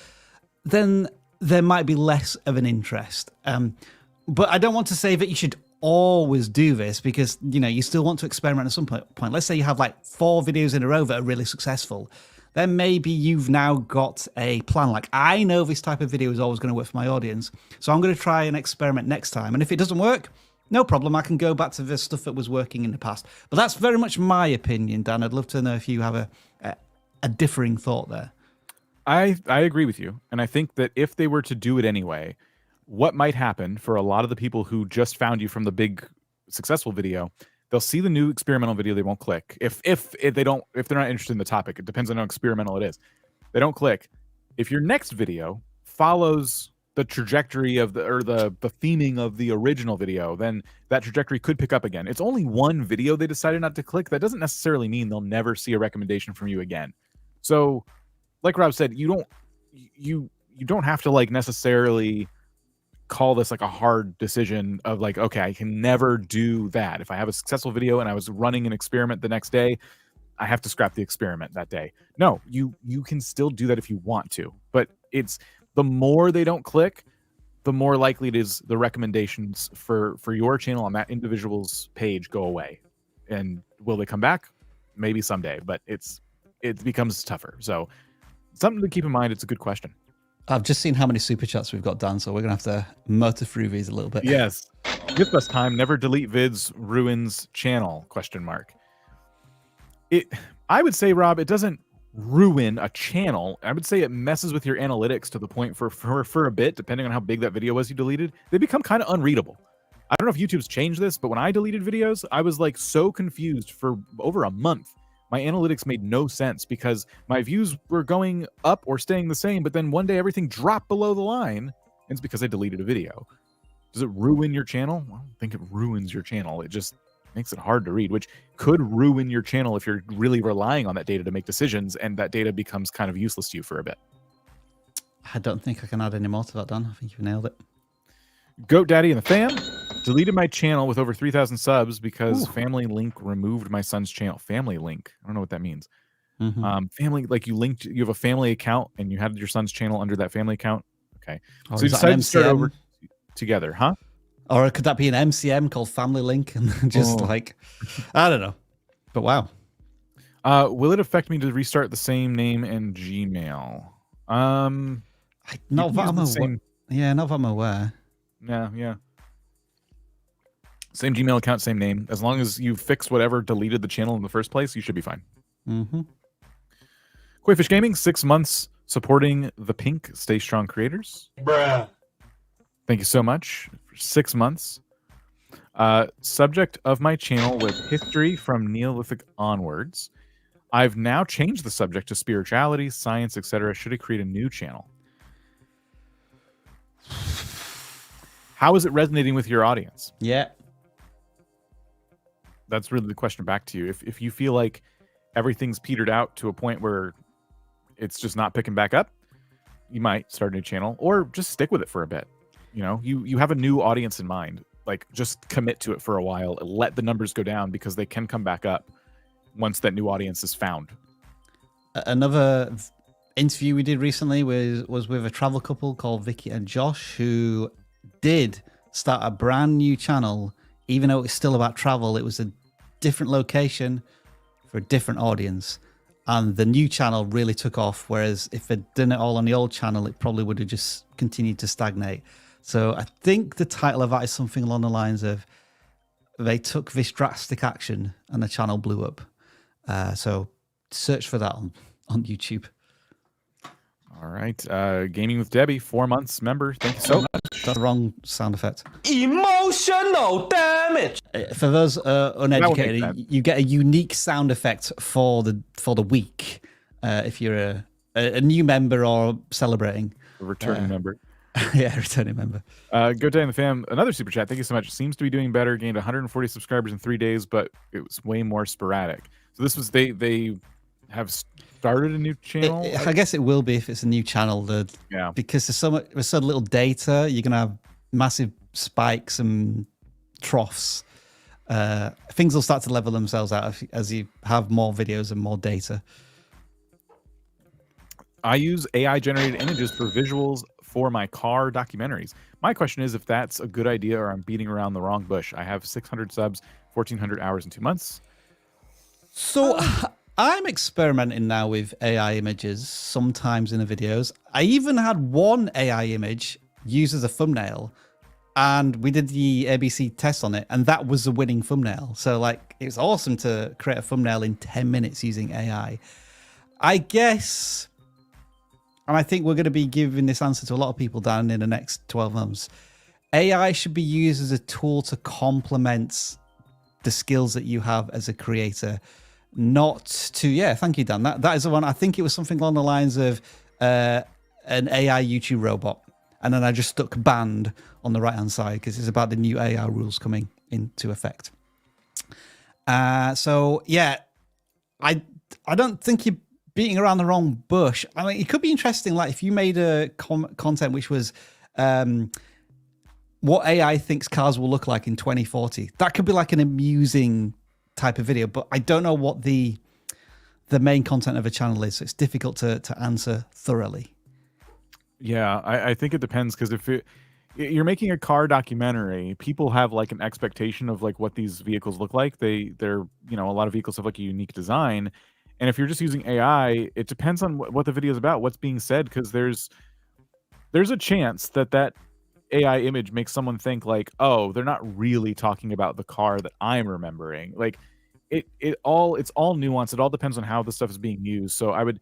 then there might be less of an interest. But I don't want to say that you should always do this, because you know you still want to experiment at some point. Let's say you have like 4 videos in a row that are really successful. Then maybe you've now got a plan. Like, I know this type of video is always going to work for my audience, so I'm going to try and experiment next time. And if it doesn't work, no problem. I can go back to the stuff that was working in the past. But that's very much my opinion, Dan. I'd love to know if you have a differing thought there. I agree with you. And I think that if they were to do it anyway, what might happen for a lot of the people who just found you from the big successful video, they'll see the new experimental video, they won't click. If they're not interested in the topic, it depends on how experimental it is. They don't click. If your next video follows the trajectory of the theming of the original video, then that trajectory could pick up again. It's only one video they decided not to click. That doesn't necessarily mean they'll never see a recommendation from you again. So, like Rob said, you don't have to like necessarily call this like a hard decision of like, okay, I can never do that. If I have a successful video and I was running an experiment the next day, I have to scrap the experiment that day. No, you can still do that if you want to, but it's the more they don't click, the more likely it is the recommendations for your channel on that individual's page go away. And will they come back? Maybe someday, but it becomes tougher. So something to keep in mind. It's a good question. I've just seen how many super chats we've got, Dan, so we're going to have to motor through these a little bit. Yes. Give us time. Never delete vids, ruins channel, ? I would say, Rob, it doesn't ruin a channel. I would say it messes with your analytics to the point for a bit, depending on how big that video was you deleted. They become kind of unreadable. I don't know if YouTube's changed this, but when I deleted videos, I was like so confused for over a month. My analytics made no sense because my views were going up or staying the same, but then one day everything dropped below the line, and it's because I deleted a video. Does it ruin your channel? I don't think it ruins your channel. It just makes it hard to read, which could ruin your channel if you're really relying on that data to make decisions, and that data becomes kind of useless to you for a bit. I don't think I can add any more to that, Dan. I think you nailed it. Goat Daddy and the fam deleted my channel with over 3,000 subs because Ooh. Family Link removed my son's channel. Family Link. I don't know what that means. Mm-hmm. Like you have a family account and you had your son's channel under that family account. Okay. Or So you decided to start over together, huh? Or could that be an MCM called Family Link and just like, I don't know. But wow. Will it affect me to restart the same name and Gmail? Not that I'm aware. Yeah, not that I'm aware. Yeah. Same Gmail account, same name. As long as you fix whatever deleted the channel in the first place, you should be fine. Mm-hmm. Koifish Gaming, 6 months supporting the Pink Stay Strong creators. Bruh. Thank you so much for 6 months. Subject of my channel with history from Neolithic onwards. I've now changed the subject to spirituality, science, etc. Should I create a new channel? How is it resonating with your audience? Yeah. That's really the question back to you. If you feel like everything's petered out to a point where it's just not picking back up, you might start a new channel or just stick with it for a bit. You know, you have a new audience in mind. Like, just commit to it for a while and let the numbers go down because they can come back up once that new audience is found. Another interview we did recently was with a travel couple called Vicky and Josh, who did start a brand new channel. Even though it's still about travel, it was a different location for a different audience. And the new channel really took off. Whereas if they'd done it all on the old channel, it probably would have just continued to stagnate. So I think the title of that is something along the lines of they took this drastic action and the channel blew up. So search for that on YouTube. All right. Gaming with Debbie, 4 months member. Thank you so much. That's the wrong sound effect. Emotional damage. For those uneducated, you get a unique sound effect for the week if you're a new member or celebrating. A returning member. Yeah, returning member. Go Day and the fam. Another super chat. Thank you so much. Seems to be doing better. Gained 140 subscribers in 3 days, but it was way more sporadic. So this was they have started a new channel. I guess it will be if it's a new channel. Yeah. Because there's so little data, you're gonna have massive spikes and troughs. Things will start to level themselves out as you have more videos and more data. I use AI generated images for visuals for my car documentaries. My question is if that's a good idea or I'm beating around the wrong bush. I have 600 subs, 1,400 hours in 2 months. So I'm experimenting now with AI images sometimes in the videos. I even had one AI image used as a thumbnail, and we did the ABC test on it, and that was the winning thumbnail. So like, it's awesome to create a thumbnail in 10 minutes using AI. I guess, and I think we're going to be giving this answer to a lot of people, Dan, in the next 12 months. AI should be used as a tool to complement the skills that you have as a creator, not to, yeah, thank you, Dan. That is the one. I think it was something along the lines of an AI YouTube robot. And then I just stuck banned on the right-hand side because it's about the new AI rules coming into effect. So, yeah, I don't think you're beating around the wrong bush. I mean, it could be interesting, like if you made a content which was what AI thinks cars will look like in 2040. That could be like an amusing type of video, but I don't know what the main content of a channel is, so it's difficult to answer thoroughly. Yeah, I think it depends, because if you're making a car documentary, people have like an expectation of like what these vehicles look like. They're you know, a lot of vehicles have like a unique design, and if you're just using AI, it depends on what the video is about, what's being said, because there's a chance that AI image makes someone think like, oh, they're not really talking about the car that I'm remembering. Like it's all nuanced. It all depends on how the stuff is being used. So I would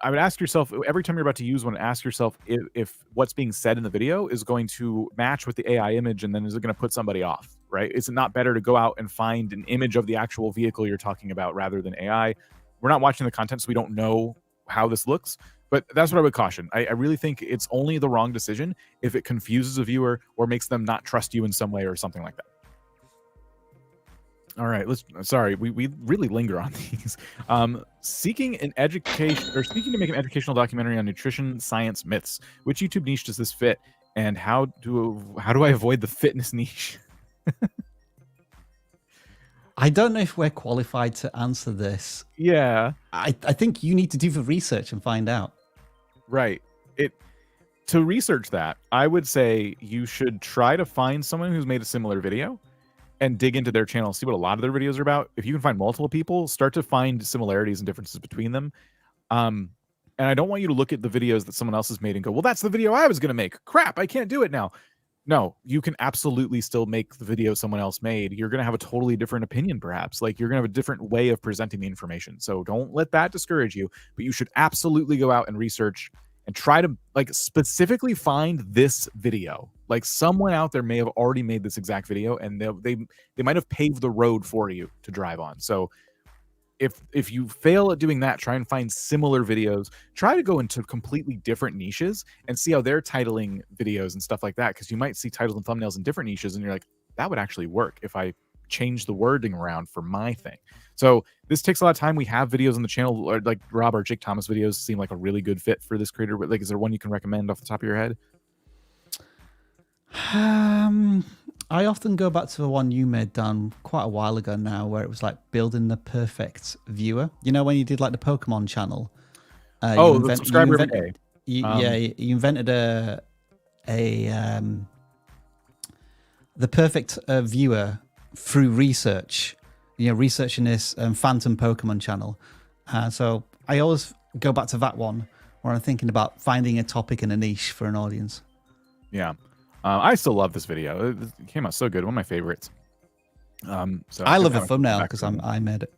ask yourself every time you're about to use one, ask yourself if what's being said in the video is going to match with the AI image, and then is it going to put somebody off, right? Is it not better to go out and find an image of the actual vehicle you're talking about rather than AI? We're not watching the content, so we don't know how this looks, but that's what I would caution. I really think it's only the wrong decision if it confuses a viewer or makes them not trust you in some way or something like that. All right, sorry, we really linger on these. Seeking an education or seeking to make an educational documentary on nutrition science myths. Which YouTube niche does this fit, and how do I avoid the fitness niche? I don't know if we're qualified to answer this. Yeah, I think you need to do the research and find out. right. To research that, I would say you should try to find someone who's made a similar video and dig into their channel, see what a lot of their videos are about. If you can find multiple people, start to find similarities and differences between them. And I don't want you to look at the videos that someone else has made and go, well, that's the video I was going to make. Crap, I can't do it now. No, you can absolutely still make the video someone else made. You're going to have a totally different opinion, perhaps. Like, you're going to have a different way of presenting the information. So don't let that discourage you, but you should absolutely go out and research and try to like specifically find this video. Like, someone out there may have already made this exact video, and they might have paved the road for you to drive on. So if you fail at doing that, try and find similar videos. Try to go into completely different niches and see how they're titling videos and stuff like that, because you might see titles and thumbnails in different niches, and you're like, that would actually work if I change the wording around for my thing. So this takes a lot of time. We have videos on the channel, like Rob or Jake Thomas videos seem like a really good fit for this creator. Like, is there one you can recommend off the top of your head? I often go back to the one you made, Dan, quite a while ago now, where it was like building the perfect viewer. You know, when you did like the Pokemon channel. The subscriber every day. You invented the perfect viewer through research. You know, researching this Phantom Pokemon channel. So I always go back to that one where I'm thinking about finding a topic and a niche for an audience. Yeah. I still love this video. It came out so good. One of my favorites. So I love the thumbnail because I made it.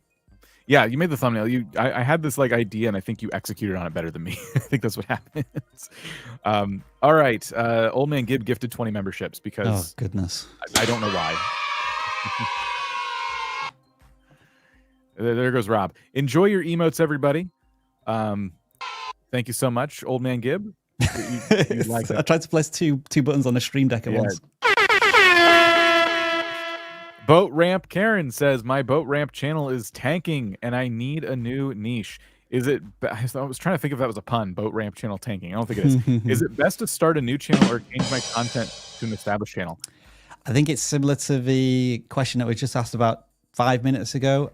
Yeah, you made the thumbnail. I had this like idea, and I think you executed on it better than me. I think that's what happens. All right. Old Man Gib gifted 20 memberships because oh goodness, I don't know why. There goes Rob. Enjoy your emotes, everybody. Thank you so much, Old Man Gib. You like I tried to place two buttons on the stream deck at once. Boat Ramp Karen says, my boat ramp channel is tanking and I need a new niche. Is it, I was trying to think if that was a pun, boat ramp channel tanking. I don't think it is. Is it best to start a new channel or change my content to an established channel? I think it's similar to the question that we just asked about 5 minutes ago.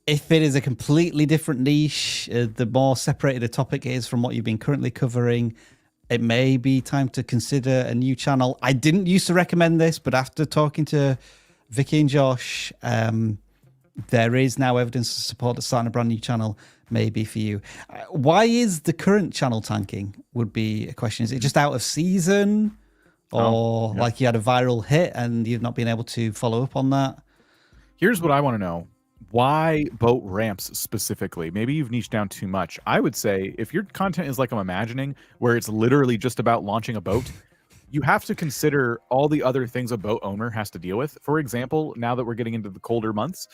If it is a completely different niche, the more separated a topic is from what you've been currently covering, it may be time to consider a new channel. I didn't used to recommend this, but after talking to Vicky and Josh, there is now evidence to support that starting a brand new channel may be for you. Why is the current channel tanking would be a question. Is it just out of season? Or like you had a viral hit and you've not been able to follow up on that? Here's what I want to know. Why boat ramps specifically? Maybe you've niched down too much. I would say if your content is like I'm imagining, where it's literally just about launching a boat, you have to consider all the other things a boat owner has to deal with. For example, now that we're getting into the colder months,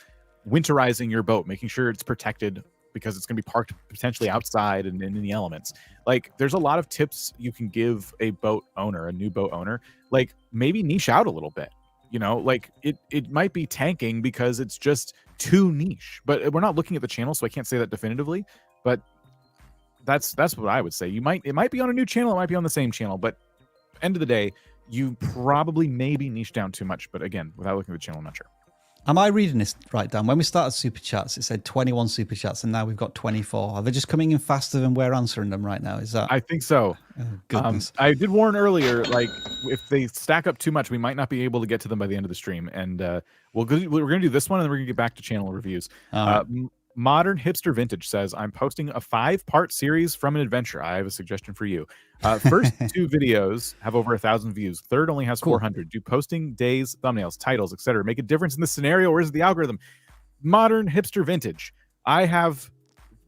winterizing your boat, making sure it's protected because it's going to be parked potentially outside and in the elements. Like, there's a lot of tips you can give a boat owner, a new boat owner. Like, maybe niche out a little bit. You know, like it might be tanking because it's just too niche, but we're not looking at the channel, so I can't say that definitively, but that's what I would say. It might be on a new channel, it might be on the same channel, but end of the day, you probably maybe niche down too much. But again, without looking at the channel, I'm not sure. Am I reading this right, Dan? When we started Super Chats, it said 21 Super Chats, and now we've got 24. Are they just coming in faster than we're answering them right now? Is that? I think so. Oh, goodness. I did warn earlier, like, if they stack up too much, we might not be able to get to them by the end of the stream. And we're going to do this one, and then we're going to get back to channel reviews. Modern Hipster Vintage says, I'm posting a 5-part series from an adventure. I have a suggestion for you. First 2 videos have over 1,000 views. Third only has 400. Do posting days, thumbnails, titles, etc. make a difference in the scenario, or is it the algorithm? Modern Hipster Vintage, I have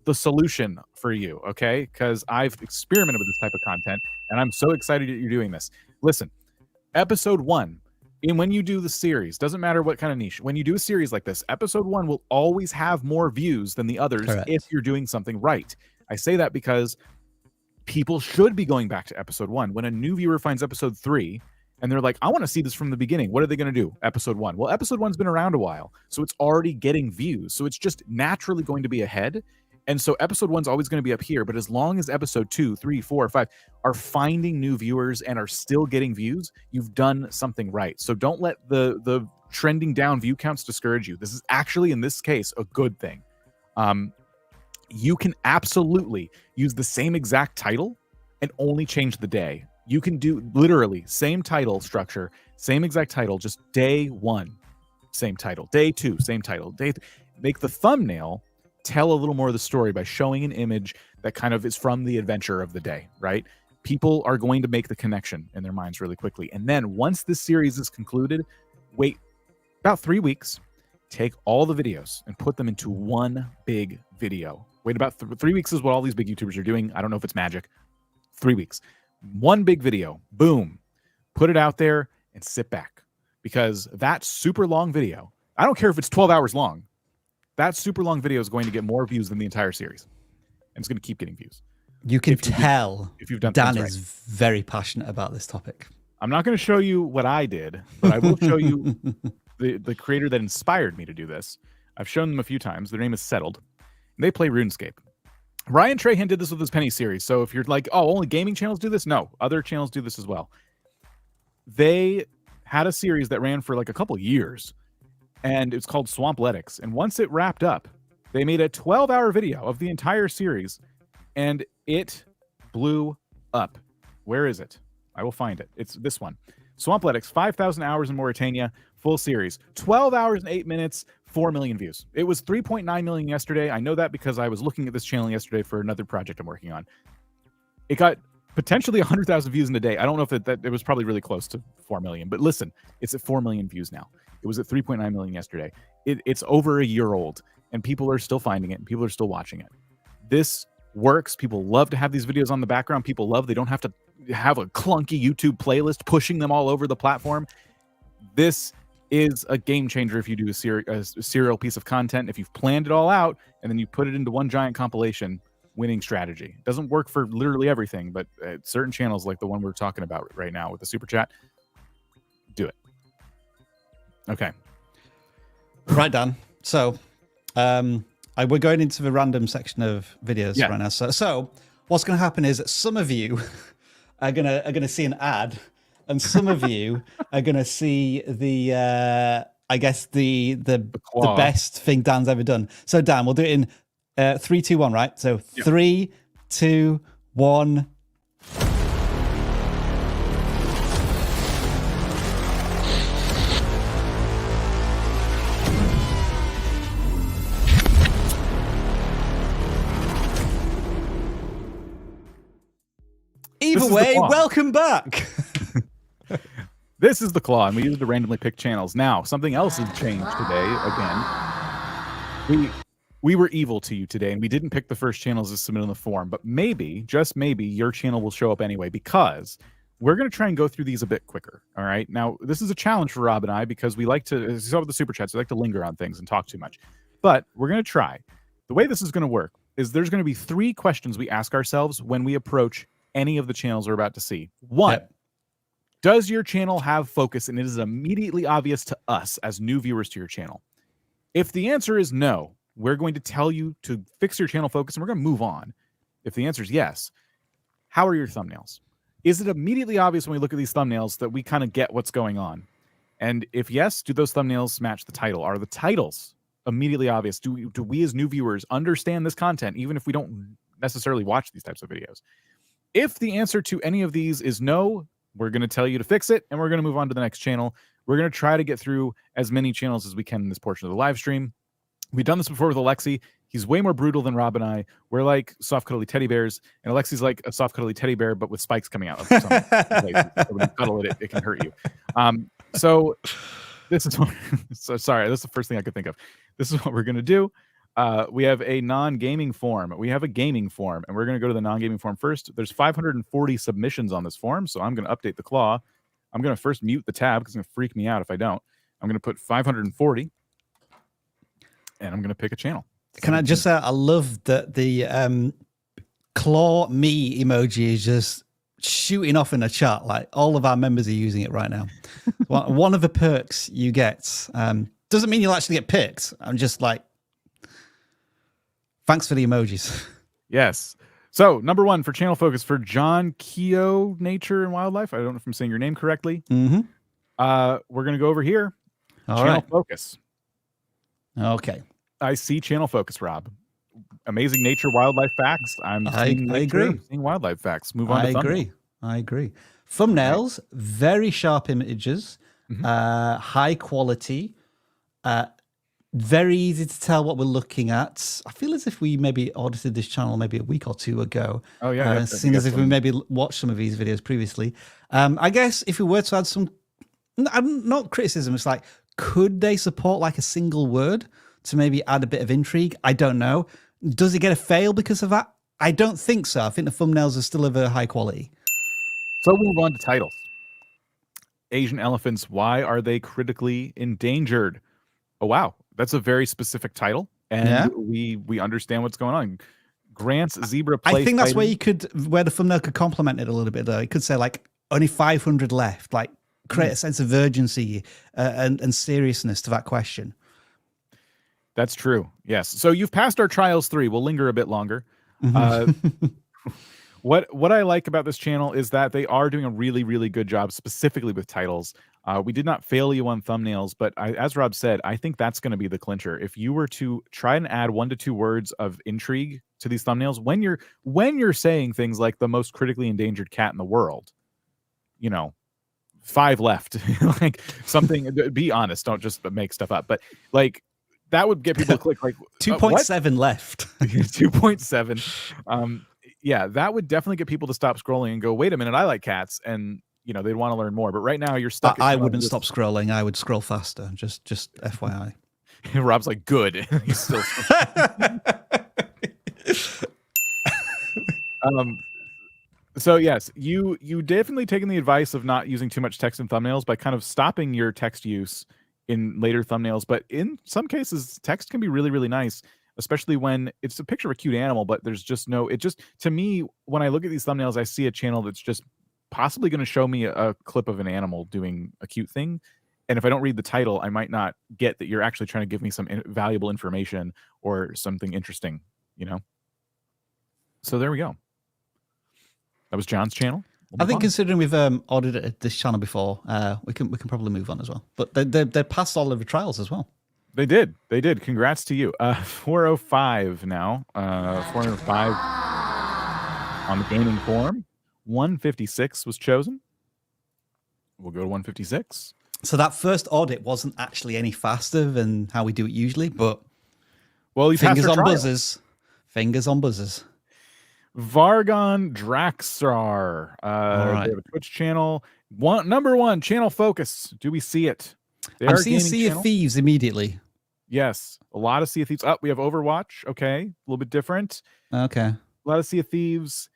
the solution for you, okay? Because I've experimented with this type of content, and I'm so excited that you're doing this. Listen, episode 1, and when you do the series, doesn't matter what kind of niche, when you do a series like this, episode 1 will always have more views than the others. Correct. If you're doing something right. I say that because people should be going back to episode 1. When a new viewer finds episode 3 and they're like, I want to see this from the beginning. What are they going to do? Episode 1. Well, episode 1's been around a while, so it's already getting views. So it's just naturally going to be ahead. And so episode 1's always going to be up here. But as long as episode 2, 3, 4, 5 are finding new viewers and are still getting views, you've done something right. So don't let the trending down view counts discourage you. This is actually, in this case, a good thing. You can absolutely use the same exact title and only change the day. You can do literally same title structure, same exact title, just day 1, same title, day 2, same title, make the thumbnail tell a little more of the story by showing an image that kind of is from the adventure of the day, right? People are going to make the connection in their minds really quickly. And then once this series is concluded, wait about 3 weeks, take all the videos and put them into one big video. Wait about 3 weeks is what all these big YouTubers are doing. I don't know if it's magic. 3 weeks. One big video, boom, put it out there and sit back, because that super long video, I don't care if it's 12 hours long, that super long video is going to get more views than the entire series, and it's going to keep getting views. You can tell if you've done Dan things is right. very passionate about this topic. I'm not going to show you what I did, but I will show you the creator that inspired me to do this. I've shown them a few times. Their name is Settled, and they play RuneScape. Ryan Trahan did this with his Penny series. So if you're like, oh, only gaming channels do this, no, other channels do this as well. They had a series that ran for like a couple years, and it's called Swampletics. And once it wrapped up, they made a 12-hour video of the entire series, and it blew up. Where is it? I will find it. It's this one. Swampletics, 5,000 hours in Mauritania, full series, 12 hours and 8 minutes, 4 million views. It was 3.9 million yesterday. I know that because I was looking at this channel yesterday for another project I'm working on. It got potentially 100,000 views in a day. I don't know if it was probably really close to 4 million, but listen, it's at 4 million views now. It was at 3.9 million yesterday. It's over a year old, and people are still finding it, and people are still watching it. This works. People love to have these videos on the background. People love they don't have to have a clunky YouTube playlist pushing them all over the platform. This is a game changer if you do a serial piece of content. If you've planned it all out and then you put it into one giant compilation, winning strategy. It doesn't work for literally everything, but certain channels like the one we're talking about right now with the super chat, do it. Okay. Right, Dan. So we're going into the random section of videos right now. So what's going to happen is that some of you are gonna see an ad, and some of you are gonna see the I guess the best thing Dan's ever done. So Dan, we'll do it in 3, 2, 1, right? So 3, 2, 1. Either way, welcome back. This is the CLAAAW, and we use it to randomly pick channels. Now, something else has changed today again. We were evil to you today, and we didn't pick the first channels to submit on the forum, but maybe, just maybe, your channel will show up anyway, because we're going to try and go through these a bit quicker, all right? Now, this is a challenge for Rob and I, because we like to, as you saw with the super chats, we like to linger on things and talk too much. But we're going to try. The way this is going to work is there's going to be 3 questions we ask ourselves when we approach any of the channels we're about to see. 1, does your channel have focus, and it is immediately obvious to us as new viewers to your channel? If the answer is no, we're going to tell you to fix your channel focus, and we're going to move on. If the answer is yes, how are your thumbnails? Is it immediately obvious when we look at these thumbnails that we kind of get what's going on? And if yes, do those thumbnails match the title? Are the titles immediately obvious? Do we as new viewers understand this content, even if we don't necessarily watch these types of videos? If the answer to any of these is no, we're going to tell you to fix it, and we're going to move on to the next channel. We're going to try to get through as many channels as we can in this portion of the live stream. We've done this before with Alexi. He's way more brutal than Rob and I. We're like soft, cuddly teddy bears, and Alexi's like a soft, cuddly teddy bear, but with spikes coming out of some places. So when you cuddle it, it can hurt you. So this is what, so sorry, that's the first thing I could think of. This is what we're going to do. We have a non-gaming form. We have a gaming form, and we're going to go to the non-gaming form first. There's 540 submissions on this form, so I'm going to update the CLAAAW. I'm going to first mute the tab because it's going to freak me out if I don't. I'm going to put 540, and I'm going to pick a channel. Can I just say, I love that the claw me emoji is just shooting off in the chat. Like all of our members are using it right now. One of the perks you get doesn't mean you'll actually get picked. I'm just like, thanks for the emojis. Yes. So number 1 for channel focus for John Keogh, Nature and Wildlife. I don't know if I'm saying your name correctly. Mm-hmm. We're going to go over here. All channel right. focus. Okay. I see channel focus, Rob. Amazing nature, wildlife facts. I agree. I'm seeing wildlife facts. Move on to thumbnail. I agree. Thumbnails, very sharp images, high quality, very easy to tell what we're looking at. I feel as if we maybe audited this channel maybe a week or two ago. Oh, yeah. Seeing as if we maybe watched some of these videos previously. I guess if we were to add some, not criticism, it's like, could they support like a single word to maybe add a bit of intrigue? I don't know. Does it get a fail because of that? I don't think so. I think the thumbnails are still of a high quality. So we'll move on to titles. Asian elephants, why are they critically endangered? Oh, wow. That's a very specific title. And we understand what's going on. Grant's zebra play I think that's fighting. where the thumbnail could complement it a little bit, though. It could say, like, only 500 left. Like, create a sense of urgency and seriousness to that question. That's true. Yes. So you've passed our trials 3. We'll linger a bit longer. What I like about this channel is that they are doing a really, really good job specifically with titles. We did not fail you on thumbnails, but as Rob said, I think that's going to be the clincher. If you were to try and add 1 to 2 words of intrigue to these thumbnails, when you're saying things like the most critically endangered cat in the world, 5 left, like something, be honest, don't just make stuff up. But like, that would get people to click like 2.7 left. 2.7. Yeah, that would definitely get people to stop scrolling and go, wait a minute, I like cats. And, they'd want to learn more. But right now you're stuck. I wouldn't stop scrolling. I would scroll faster. Just FYI. Rob's like, good. He's still. So yes, you definitely taken the advice of not using too much text in thumbnails by kind of stopping your text use in later thumbnails. But in some cases, text can be really, really nice, especially when it's a picture of a cute animal, but there's just to me, when I look at these thumbnails, I see a channel that's just possibly going to show me a clip of an animal doing a cute thing. And if I don't read the title, I might not get that you're actually trying to give me some valuable information or something interesting, So there we go. That was John's channel. I think considering we've audited this channel before, we can probably move on as well. But they passed all of the trials as well. They did. Congrats to you. 405 now. 405 on the gaming forum. 156 was chosen. We'll go to 156. So that first audit wasn't actually any faster than how we do it usually, but you fingers on buzzers. Fingers on buzzers. Vargon Draxar. Right. They have a Twitch channel. Number 1, channel focus. Do we see it? I'm seeing Sea of Thieves immediately. Yes, a lot of Sea of Thieves. We have Overwatch. Okay, a little bit different. Okay. A lot of Sea of Thieves.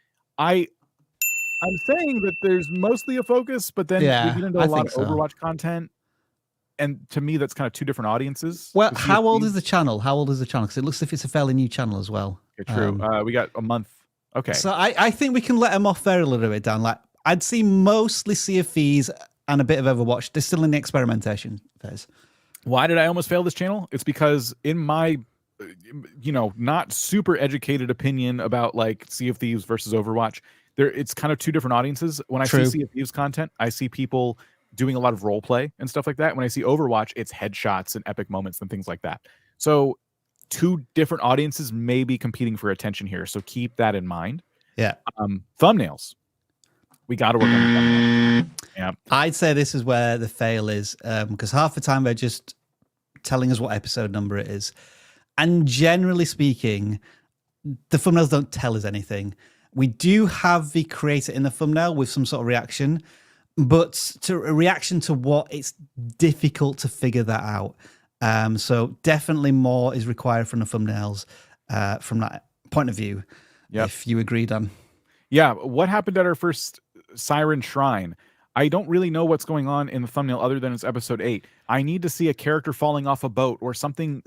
I'm saying that there's mostly a focus, but then we get into a lot of Overwatch content. And to me, that's kind of 2 different audiences. Well, how old is the channel? Because it looks as if it's a fairly new channel as well. Okay, true. We got a month. Okay. So I think we can let them off there a little bit, Dan. Like, I'd see mostly Sea of Thieves and a bit of Overwatch. They're still in the experimentation phase. Why did I almost fail this channel? It's because in my, not super educated opinion about like Sea of Thieves versus Overwatch, it's kind of 2 different audiences. When I see Sea of Thieves content, I see people doing a lot of role play and stuff like that. When I see Overwatch, it's headshots and epic moments and things like that. So 2 different audiences may be competing for attention here. So keep that in mind. Yeah. Thumbnails. We got to work on the thumbnails. Yeah. I'd say this is where the fail is, because half the time they're just telling us what episode number it is. And generally speaking, the thumbnails don't tell us anything. We do have the creator in the thumbnail with some sort of reaction, but a reaction to what, it's difficult to figure that out. So definitely more is required from the thumbnails from that point of view. Yep. If you agree, Dan. Yeah. What happened at our first Siren Shrine? I don't really know what's going on in the thumbnail other than it's episode 8. I need to see a character falling off a boat or something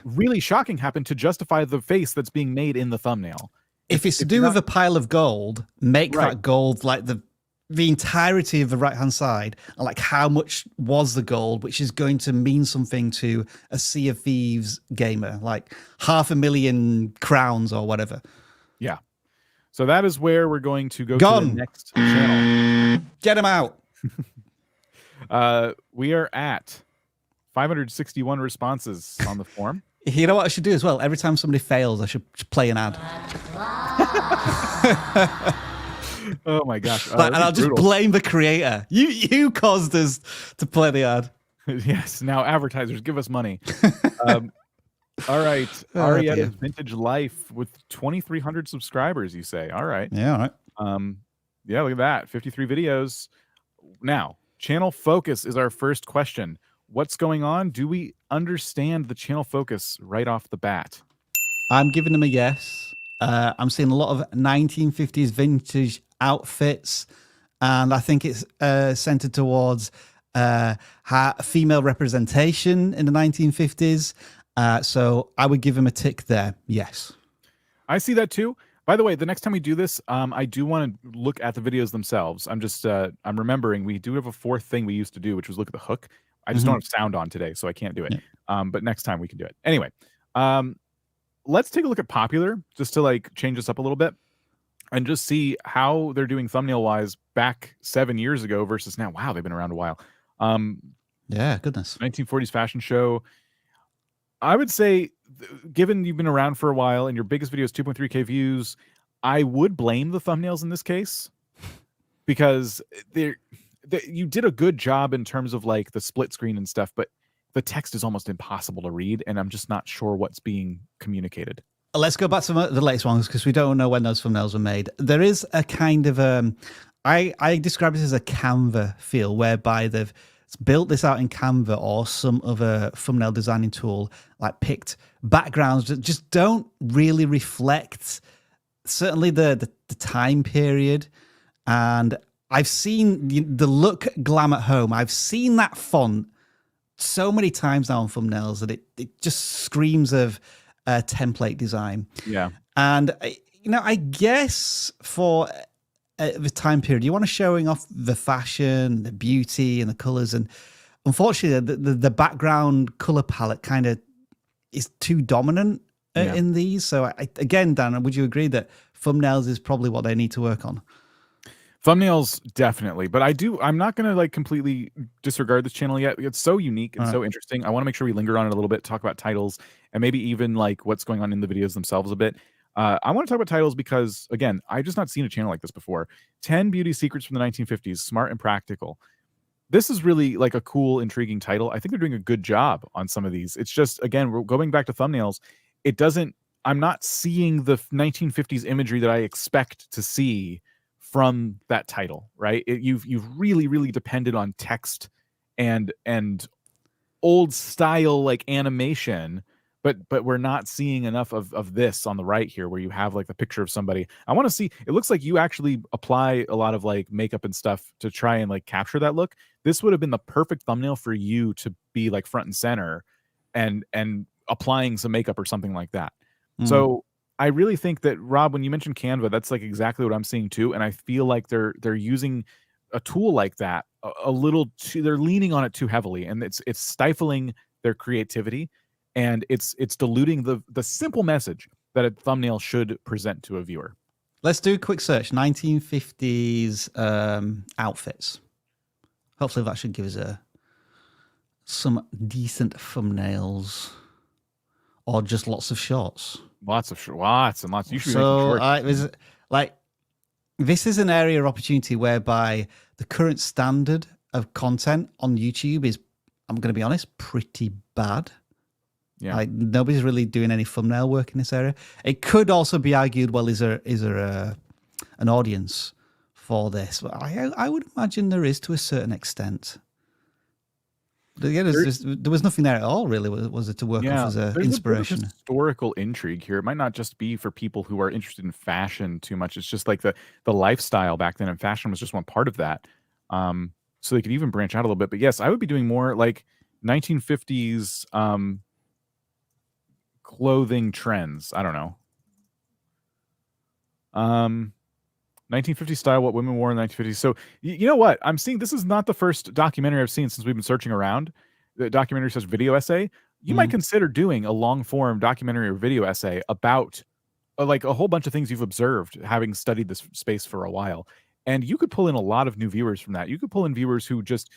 really shocking happen to justify the face that's being made in the thumbnail. if it's to do with a pile of gold, make that gold like the entirety of the right-hand side, and like how much was the gold, which is going to mean something to a Sea of Thieves gamer, like 500,000 crowns or whatever. Yeah. So that is where we're going to go to the next channel. Get him out. We are at 561 responses on the form. You know what I should do as well? Every time somebody fails, I should play an ad. Oh my gosh. And I'll just blame the creator. You caused us to play the ad. Yes. Now advertisers, give us money. All right. Arietta's Vintage Life with 2,300 subscribers, you say. All right. Yeah, all right. Yeah, look at that. 53 videos. Now, channel focus is our first question. What's going on? Do we understand the channel focus right off the bat? I'm giving them a yes. I'm seeing a lot of 1950s vintage outfits, and I think it's centered towards female representation in the 1950s. So I would give him a tick there. Yes. I see that too. By the way, the next time we do this, I do want to look at the videos themselves. I'm just, I'm remembering we do have a fourth thing we used to do, which was look at the hook. I just don't have sound on today, so I can't do it. Yeah. But next time we can do it. Anyway, let's take a look at popular just to like change this up a little bit and just see how they're doing thumbnail wise back 7 years ago versus now. Wow, they've been around a while. Yeah, goodness. 1940s fashion show. I would say, given you've been around for a while and your biggest video is 2.3K views, I would blame the thumbnails in this case because you did a good job in terms of like the split screen and stuff, but the text is almost impossible to read, and I'm just not sure what's being communicated. Let's go back to the latest ones because we don't know when those thumbnails were made. There is a kind of I describe it as a Canva feel, whereby they've built this out in Canva or some other thumbnail designing tool, like picked backgrounds that just don't really reflect certainly the time period. And I've seen the look glam at home. I've seen that font so many times now on thumbnails that it just screams of template design. Yeah. And, you know, I guess for the time period, you want to showing off the fashion, the beauty and the colors. And unfortunately, the background color palette kind of is too dominant in these. So again, Dan, would you agree that thumbnails is probably what they need to work on? Thumbnails, definitely. But I'm not going to like completely disregard this channel yet. It's so unique and so interesting. I want to make sure we linger on it a little bit, talk about titles, and maybe even like what's going on in the videos themselves a bit. I want to talk about titles because, again, I've just not seen a channel like this before. 10 Beauty Secrets from the 1950s, Smart and Practical. This is really like a cool, intriguing title. I think they're doing a good job on some of these. It's just, again, we're going back to thumbnails. I'm not seeing the 1950s imagery that I expect to see from that title, right? You've really, really depended on text and old style like animation, but we're not seeing enough of this on the right here where you have like the picture of somebody. I want to see, it looks like you actually apply a lot of like makeup and stuff to try and like capture that look. This would have been the perfect thumbnail for you to be like front and center and applying some makeup or something like that. So I really think that, Rob, when you mentioned Canva, that's like exactly what I'm seeing too. And I feel like they're using a tool like that a little too, they're leaning on it too heavily, and it's stifling their creativity, and it's diluting the simple message that a thumbnail should present to a viewer. Let's do a quick search. 1950s outfits. Hopefully that should give us some decent thumbnails, or just lots of shorts. Lots and lots. You should this is an area of opportunity whereby the current standard of content on YouTube is, I'm going to be honest, pretty bad. Yeah. Like nobody's really doing any thumbnail work in this area. It could also be argued, well, is there an audience for this? But I would imagine there is to a certain extent. But yeah, there was nothing there at all, really, was it, to work off as an inspiration? There's historical intrigue here. It might not just be for people who are interested in fashion too much. It's just like the lifestyle back then, and fashion was just one part of that. So they could even branch out a little bit. But yes, I would be doing more like 1950s clothing trends. I don't know. 1950 style, what women wore in the 1950s. So you know what? I'm seeing this is not the first documentary I've seen since we've been searching around. The documentary says video essay. You might consider doing a long form documentary or video essay about like a whole bunch of things you've observed having studied this space for a while. And you could pull in a lot of new viewers from that. You could pull in viewers who just,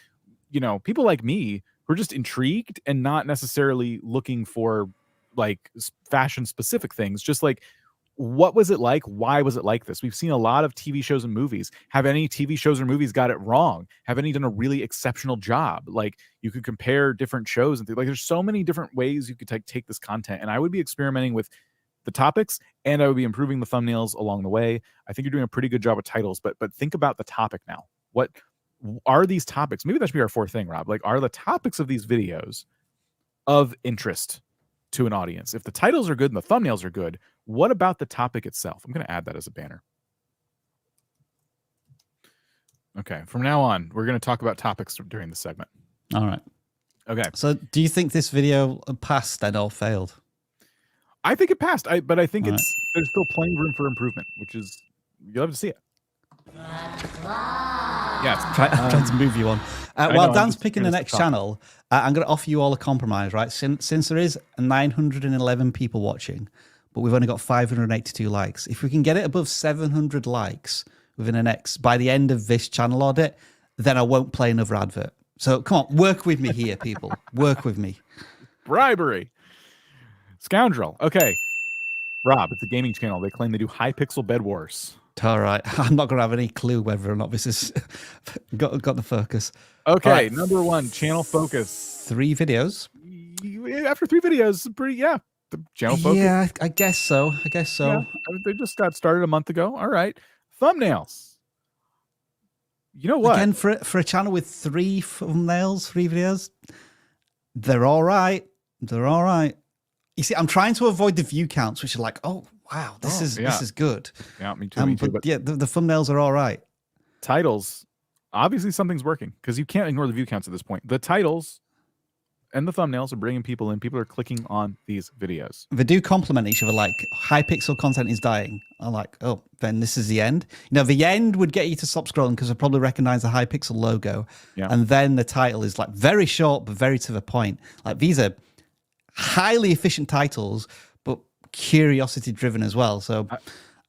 you know, people like me who are just intrigued and not necessarily looking for like fashion specific things, just like, what was it like? Why was it like this? We've seen a lot of TV shows and movies. Have any TV shows or movies got it wrong? Have any done a really exceptional job? Like, you could compare different shows and things. Like, there's so many different ways you could take this content. And I would be experimenting with the topics, and I would be improving the thumbnails along the way. I think you're doing a pretty good job with titles, but think about the topic now. What are these topics? Maybe that should be our fourth thing, Rob. Like, are the topics of these videos of interest to an audience? If the titles are good and the thumbnails are good, what about the topic itself? I'm going to add that as a banner. Okay, from now on, we're going to talk about topics during the segment. All right. Okay. So do you think this video passed then or failed? I think it passed, but I think there's still plenty of room for improvement, which is, you'll have to see it. Yeah, I'm trying to move you on. While Dan's picking the next channel, I'm going to offer you all a compromise, right? Since there is 911 people watching, but we've only got 582 likes. If we can get it above 700 likes within by the end of this channel audit, then I won't play another advert. So come on, work with me here, people. Work with me. Bribery. Scoundrel. Okay. Rob, it's a gaming channel. They claim they do high pixel bed wars. All right. I'm not going to have any clue whether or not this is got the focus. Okay. Right. Number one, channel focus. 3 videos. After 3 videos, the channel focus. Yeah, I guess so. Yeah, they just got started a month ago. All right. Thumbnails. You know what? Again, for a channel with 3 thumbnails, 3 videos, they're all right. They're all right. You see, I'm trying to avoid the view counts, which are like, oh wow, this is good. Yeah, me too. But yeah, the thumbnails are all right. Titles, obviously something's working because you can't ignore the view counts at this point. The titles and the thumbnails are bringing people in. People are clicking on these videos. They do complement each other. Like, high pixel content is dying. I'm like, oh, then this is the end. You know, the end would get you to stop scrolling because I probably recognize the high pixel logo. Yeah. And then the title is like very short but very to the point. Like, these are highly efficient titles, but curiosity driven as well. So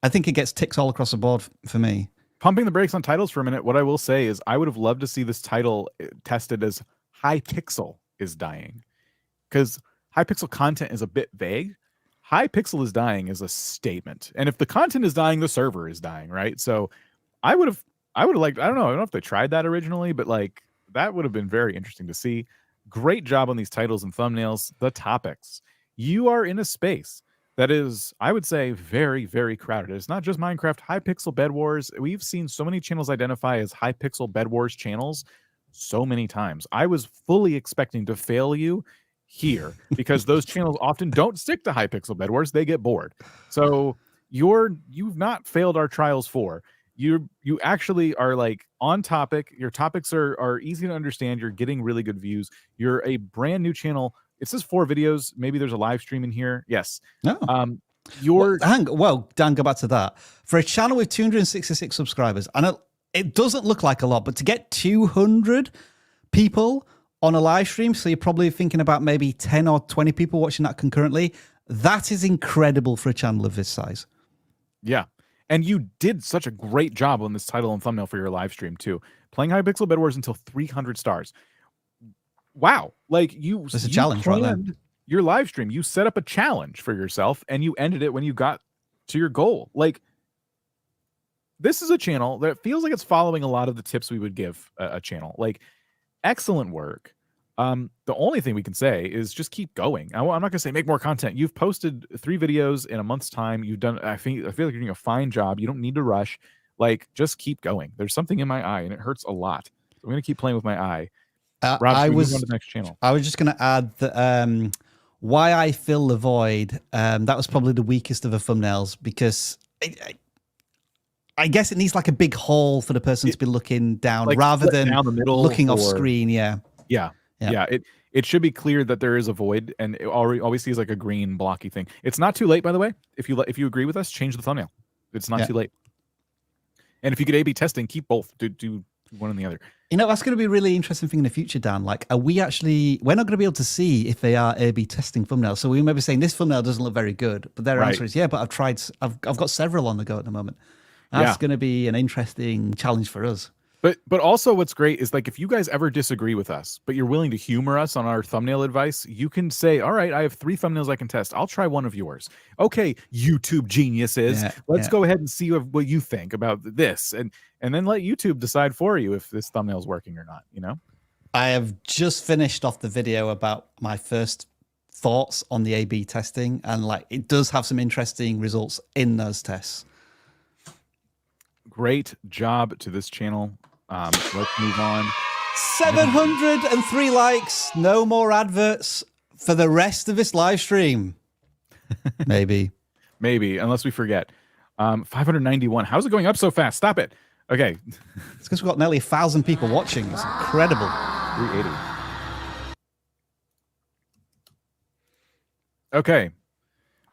I think it gets ticks all across the board for me. Pumping the brakes on titles for a minute. What I will say is I would have loved to see this title tested as high pixel is dying, because high pixel content is a bit vague. High pixel is dying is a statement. And if the content is dying, the server is dying, right? So I would have liked, I don't know if they tried that originally, but like that would have been very interesting to see. Great job on these titles and thumbnails. The topics. You are in a space that is, I would say, very, very crowded. It's not just Minecraft. High pixel bed wars. We've seen so many channels identify as high pixel bed wars channels so many times. I was fully expecting to fail you here because those channels often don't stick to high pixel bed wars. They get bored. So you've not failed our trials for. You actually are like on topic. Your topics are easy to understand. You're getting really good views. You're a brand new channel. It says 4 videos. Maybe there's a live stream in here. Yes. No. Dan, go back to that. For a channel with 266 subscribers, I know it doesn't look like a lot, but to get 200 people on a live stream, so you're probably thinking about maybe 10 or 20 people watching that concurrently, that is incredible for a channel of this size. Yeah. And you did such a great job on this title and thumbnail for your live stream too. Playing high pixel bed wars until 300 stars. Wow. Like it's a challenge right then. Your live stream, you set up a challenge for yourself and you ended it when you got to your goal. Like, this is a channel that feels like it's following a lot of the tips we would give a channel. Like, excellent work. The only thing we can say is just keep going. I'm not gonna say make more content. You've posted 3 videos in a month's time. You've done, I feel like you're doing a fine job. You don't need to rush. Like, just keep going. There's something in my eye and it hurts a lot. I'm gonna keep playing with my eye. Rob, I was on to the next channel. I was just gonna add that why I fill the void. That was probably the weakest of the thumbnails because I guess it needs like a big hole for the person to be looking down, like, rather than down the middle, looking off screen. Yeah. It should be clear that there is a void, and all we see is like a green blocky thing. It's not too late, by the way. If you agree with us, change the thumbnail. It's not too late. And if you get A/B testing, keep both. Do one and the other. You know, that's going to be a really interesting thing in the future, Dan. Like, we're not going to be able to see if they are A/B testing thumbnails. So we may be saying this thumbnail doesn't look very good, but their answer is, yeah, but I've got several on the go at the moment. That's going to be an interesting challenge for us. But also what's great is like if you guys ever disagree with us, but you're willing to humor us on our thumbnail advice, you can say, all right, I have 3 thumbnails I can test. I'll try one of yours. Okay, YouTube geniuses. Let's go ahead and see what you think about this. And then let YouTube decide for you if this thumbnail is working or not, you know? I have just finished off the video about my first thoughts on the A/B testing. And like, it does have some interesting results in those tests. Great job to this channel. Let's move on. 703 likes. No more adverts for the rest of this live stream. Maybe, unless we forget. 591. How's it going up so fast? Stop it. Okay. It's because we've got nearly 1,000 people watching. It's incredible. 380. Okay.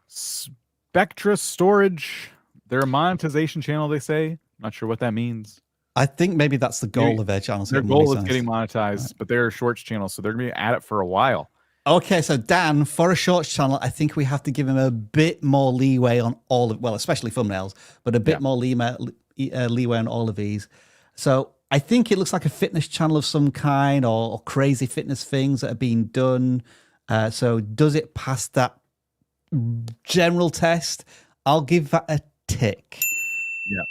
Spectra Storage. They're a monetization channel, they say. Not sure what that means. I think maybe that's the goal of their channel. Their goal is getting monetized, but they're a shorts channel, so they're going to be at it for a while. Okay, so Dan, for a shorts channel, I think we have to give him a bit more leeway on all of, well, especially thumbnails, but a bit more leeway on all of these. So I think it looks like a fitness channel of some kind, or crazy fitness things that are being done. So does it pass that general test? I'll give that a tick. Yeah.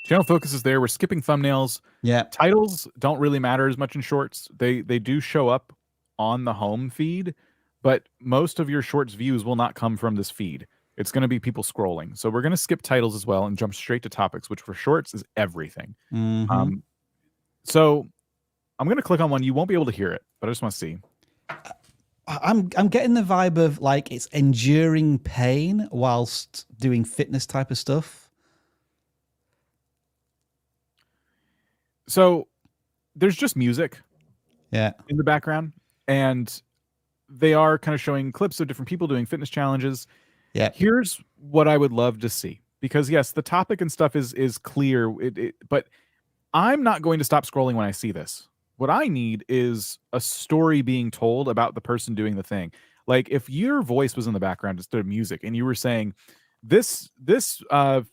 Channel focus is there. We're skipping thumbnails. Yeah. Titles don't really matter as much in shorts. They do show up on the home feed, but most of your shorts views will not come from this feed. It's going to be people scrolling. So we're going to skip titles as well and jump straight to topics, which for shorts is everything. So I'm going to click on one. You won't be able to hear it, but I just want to see. I'm getting the vibe of like it's enduring pain whilst doing fitness type of stuff. So there's just music in the background, and they are kind of showing clips of different people doing fitness challenges. Yeah. Here's what I would love to see, because yes, the topic and stuff is clear, but I'm not going to stop scrolling when I see this. What I need is a story being told about the person doing the thing. Like if your voice was in the background instead of music and you were saying this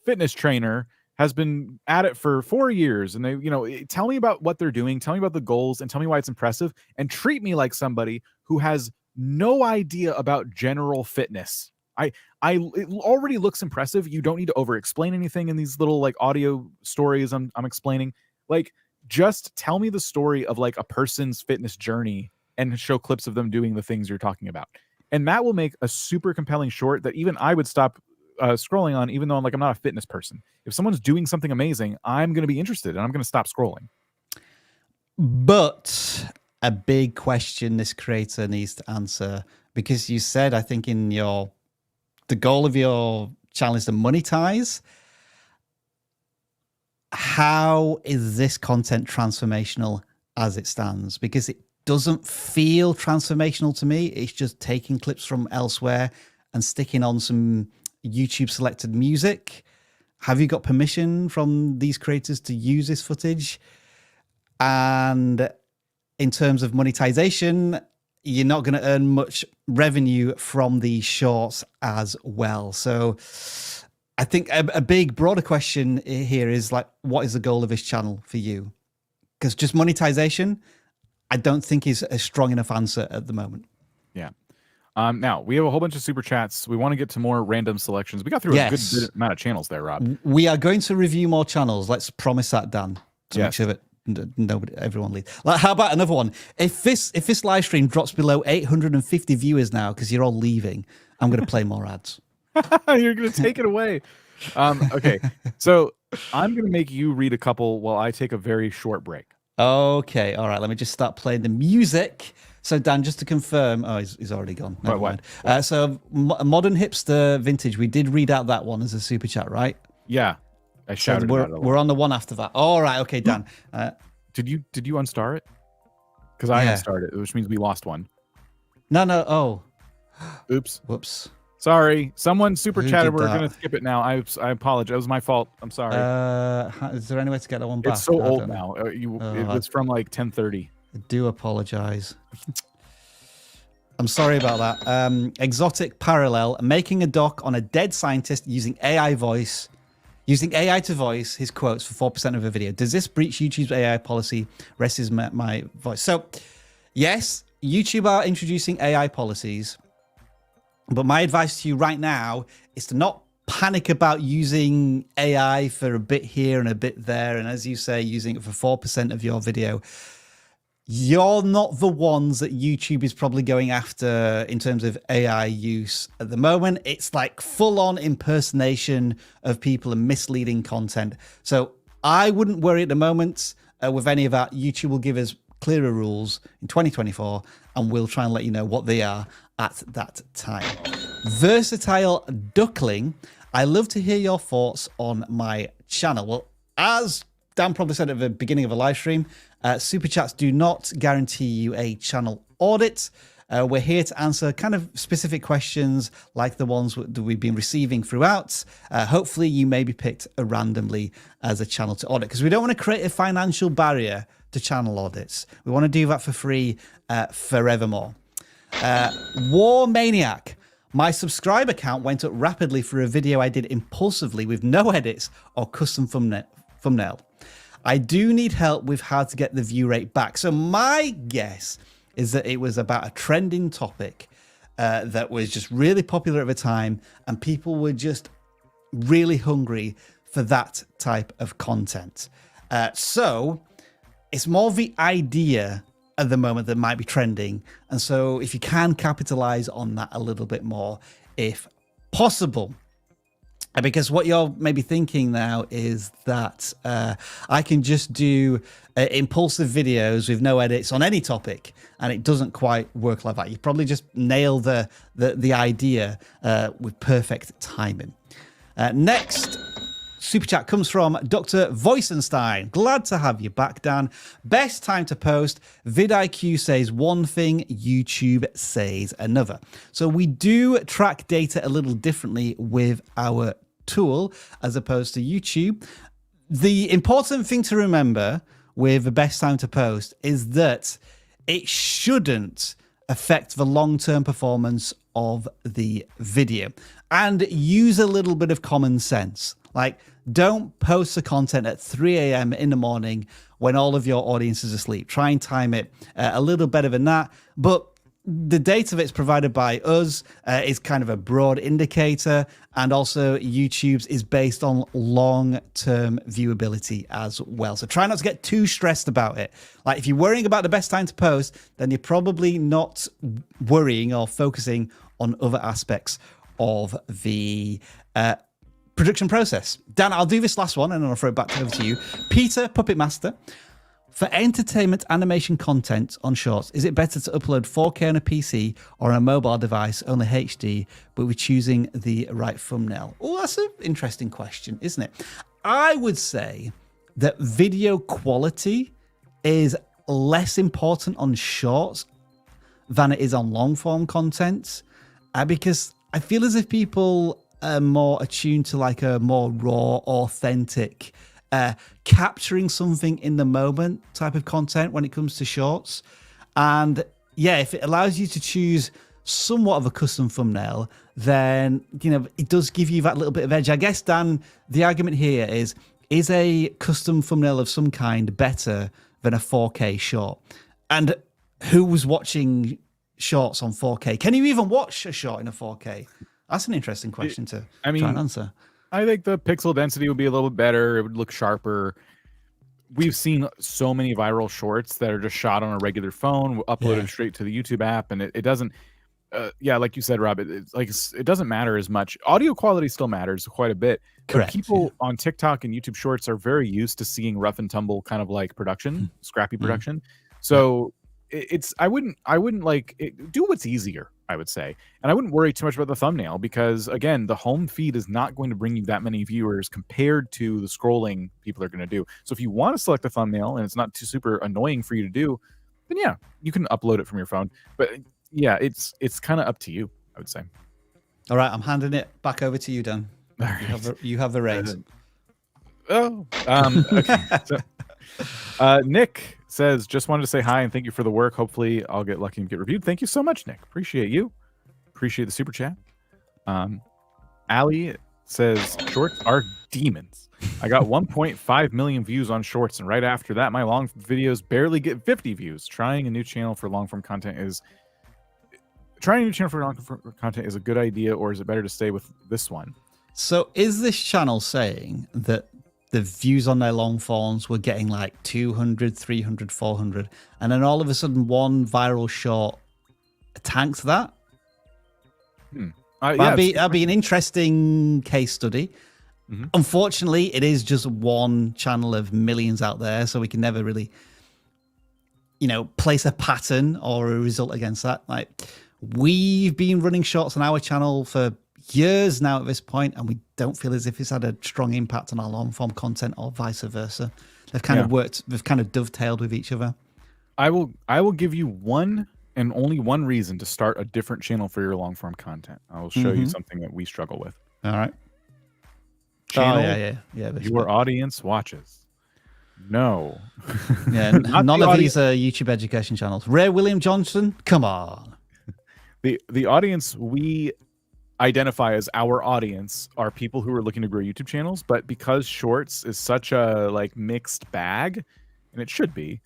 fitness trainer has been at it for 4 years, and they, tell me about what they're doing, tell me about the goals, and tell me why it's impressive, and treat me like somebody who has no idea about general fitness. It already looks impressive. You don't need to over explain anything in these little like audio stories I'm explaining. Like, just tell me the story of like a person's fitness journey and show clips of them doing the things you're talking about. And that will make a super compelling short that even I would stop scrolling on, even though I'm not a fitness person. If someone's doing something amazing, I'm going to be interested and I'm going to stop scrolling. But a big question this creator needs to answer, because you said, I think in the goal of your channel is to monetize. How is this content transformational as it stands? Because it doesn't feel transformational to me. It's just taking clips from elsewhere and sticking on some YouTube selected music. Have you got permission from these creators to use this footage? And in terms of monetization, you're not going to earn much revenue from these shorts as well. So I think a big broader question here is like, what is the goal of this channel for you? Because just monetization, I don't think is a strong enough answer at the moment. Yeah. Now we have a whole bunch of super chats. We want to get to more random selections. We got through a good amount of channels there, Rob. We are going to review more channels. Let's promise that, Dan, to make sure that everyone leaves. Like, how about another one? If this live stream drops below 850 viewers now because you're all leaving, I'm going to play more ads. You're going to take it away. Okay, so I'm going to make you read a couple while I take a very short break. Okay, all right. Let me just start playing the music. So Dan, just to confirm, he's already gone. Never mind. So Modern Hipster Vintage, we did read out that one as a super chat, right? Yeah, I shouted. So we're on the one after that. All right, okay, Dan. Did you unstar it? Because I unstarred it, which means we lost one. No. Oh, oops. whoops. Sorry, someone super Who chatted. did We're that? gonna skip it now. I apologize. It was my fault. I'm sorry. Is there any way to get that one back? It's so I old don't know. now. It was from like 10:30. I do apologize. I'm sorry about that. Exotic Parallel, making a doc on a dead scientist using AI to voice his quotes for 4% of a video. Does this breach YouTube's AI policy? Rest is my voice. So, yes, YouTube are introducing AI policies, but my advice to you right now is to not panic about using AI for a bit here and a bit there. And as you say, using it for 4% of your video. You're not the ones that YouTube is probably going after in terms of AI use at the moment. It's like full-on impersonation of people and misleading content. So I wouldn't worry at the moment with any of that. YouTube will give us clearer rules in 2024, and we'll try and let you know what they are at that time. Versatile Duckling, I love to hear your thoughts on my channel. Well, as Dan probably said at the beginning of a live stream, Super Chats do not guarantee you a channel audit. We're here to answer kind of specific questions like the ones that we've been receiving throughout. Hopefully you may be picked randomly as a channel to audit, because we don't want to create a financial barrier to channel audits. We want to do that for free forevermore. War Maniac. My subscriber count went up rapidly for a video I did impulsively with no edits or custom thumbnail. I do need help with how to get the view rate back. So my guess is that it was about a trending topic that was just really popular at the time, and people were just really hungry for that type of content. So it's more the idea at the moment that might be trending. And so if you can capitalize on that a little bit more, if possible. Because what you're maybe thinking now is that I can just do impulsive videos with no edits on any topic, and it doesn't quite work like that. You probably just nail the idea with perfect timing. Next super chat comes from Dr. Voicenstein. Glad to have you back, Dan. Best time to post. vidIQ says one thing, YouTube says another. So we do track data a little differently with our tool as opposed to YouTube. The important thing to remember with the best time to post is that it shouldn't affect the long-term performance of the video, and use a little bit of common sense. Like, don't post the content at 3 a.m. in the morning when all of your audience is asleep. Try and time it a little better than that. But the data that's provided by us is kind of a broad indicator, and also YouTube's is based on long-term viewability as well. So try not to get too stressed about it. Like, if you're worrying about the best time to post, then you're probably not worrying or focusing on other aspects of the production process. Dan, I'll do this last one and then I'll throw it back over to you. Peter Puppet Master. For entertainment animation content on Shorts, is it better to upload 4K on a PC or on a mobile device, only HD, but we're choosing the right thumbnail? Oh, that's an interesting question, isn't it? I would say that video quality is less important on Shorts than it is on long form content, because I feel as if people are more attuned to like a more raw, authentic, capturing something in the moment type of content when it comes to Shorts. And yeah, if it allows you to choose somewhat of a custom thumbnail, then, you know, it does give you that little bit of edge. I guess, Dan, the argument here is a custom thumbnail of some kind better than a 4K short? And who's watching Shorts on 4K? Can you even watch a short in a 4K? That's an interesting question to try and answer. I think the pixel density would be a little bit better. It would look sharper. We've seen so many viral shorts that are just shot on a regular phone, uploaded straight to the YouTube app, and it doesn't. Yeah, like you said, Rob, it doesn't matter as much. Audio quality still matters quite a bit. Correct. But people on TikTok and YouTube Shorts are very used to seeing rough and tumble kind of like production, scrappy production. So I wouldn't like do what's easier, I would say. And I wouldn't worry too much about the thumbnail, because again, the home feed is not going to bring you that many viewers compared to the scrolling people are going to do. So if you want to select a thumbnail and it's not too super annoying for you to do, then yeah, you can upload it from your phone. But yeah, it's kind of up to you, I would say. All right, I'm handing it back over to you, Dan. Right. You have the reins. Okay. So, Nick says, just wanted to say hi and thank you for the work. Hopefully I'll get lucky and get reviewed. Thank you so much, Nick. Appreciate you. Appreciate the super chat. Ali says, shorts are demons. I got 1.5 million views on shorts, and right after that, my long videos barely get 50 views. Trying a new channel for long form content is a good idea, or is it better to stay with this one? So is this channel saying that the views on their long forms were getting like 200, 300, 400, and then all of a sudden one viral short tanks that? That'd be an interesting case study. Mm-hmm. Unfortunately, it is just one channel of millions out there, so we can never really, place a pattern or a result against that. Like, we've been running shorts on our channel for years now at this point, and we don't feel as if it's had a strong impact on our long form content or vice versa. They've kind of dovetailed with each other. I will give you one and only one reason to start a different channel for your long form content. I will show you something that we struggle with. All right. Channel your audience watches. No. Yeah, none of these are YouTube education channels. Ray William Johnson, come on. The audience we identify as our audience are people who are looking to grow YouTube channels, but because shorts is such a mixed bag, and it should be,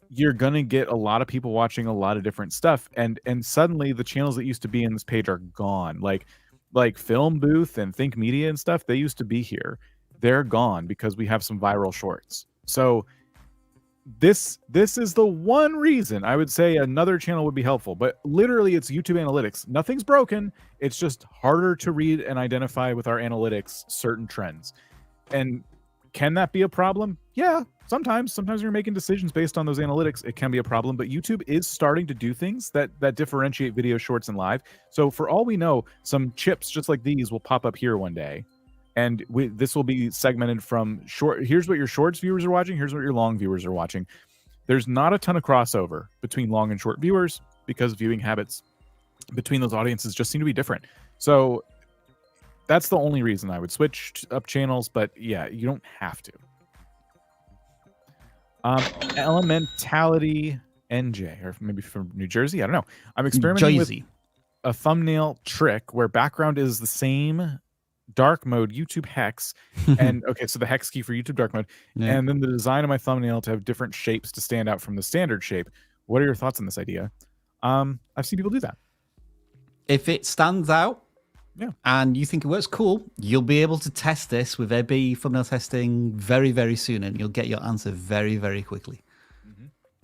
you're gonna get a lot of people watching a lot of different stuff, and suddenly the channels that used to be in this page are gone. Like Film Booth and Think Media and stuff, they used to be here. They're gone because we have some viral shorts. So this is the one reason I would say another channel would be helpful, but literally it's YouTube analytics. Nothing's broken. It's just harder to read and identify with our analytics certain trends. And can that be a problem? Yeah, sometimes when you're making decisions based on those analytics, it can be a problem, but YouTube is starting to do things that differentiate video, shorts, and live. So for all we know, some chips just like these will pop up here one day, and this will be segmented from short. Here's what your shorts viewers are watching. Here's what your long viewers are watching. There's not a ton of crossover between long and short viewers because viewing habits between those audiences just seem to be different. So that's the only reason I would switch up channels, but yeah, you don't have to. Elementality NJ, or maybe from New Jersey, I don't know. I'm experimenting with a thumbnail trick where background is the same dark mode YouTube hex, and okay, so the hex key for YouTube dark mode, and then the design of my thumbnail to have different shapes to stand out from the standard shape. What are your thoughts on this idea? I've seen people do that. If it stands out, and you think it works, cool, you'll be able to test this with AB thumbnail testing very, very soon, and you'll get your answer very, very quickly.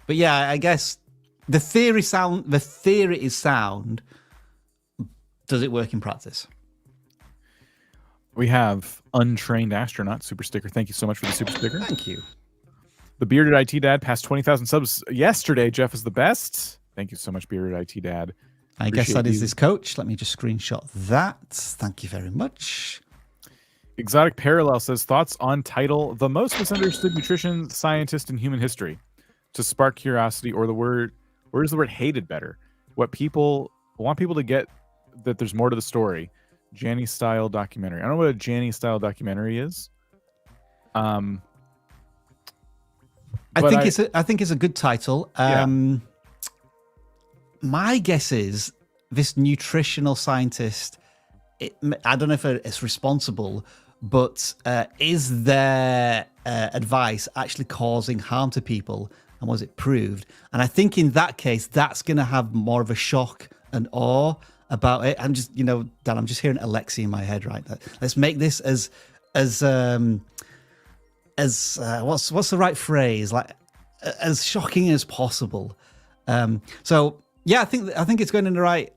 But yeah, I guess the theory is sound. Does it work in practice? We have Untrained Astronaut super sticker. Thank you so much for the super sticker. Thank you. The Bearded IT Dad passed 20,000 subs yesterday. Jeff is the best. Thank you so much, Bearded IT Dad. I guess that is this coach. Let me just screenshot that. Thank you very much. Exotic Parallel says, thoughts on title, The Most Misunderstood Nutrition Scientist in Human History. To spark curiosity, or where is the word hated better? What people want people to get, that there's more to the story. Janny style documentary. I don't know what a Janny style documentary is. I think it's a good title. My guess is this nutritional scientist, I don't know if it's responsible, but is their advice actually causing harm to people, and was it proved? And I think in that case, that's going to have more of a shock and awe about it. I'm just, Dan, I'm just hearing Alexi in my head, right? Let's make this as what's the right phrase? Like as shocking as possible. So yeah, I think it's going in the right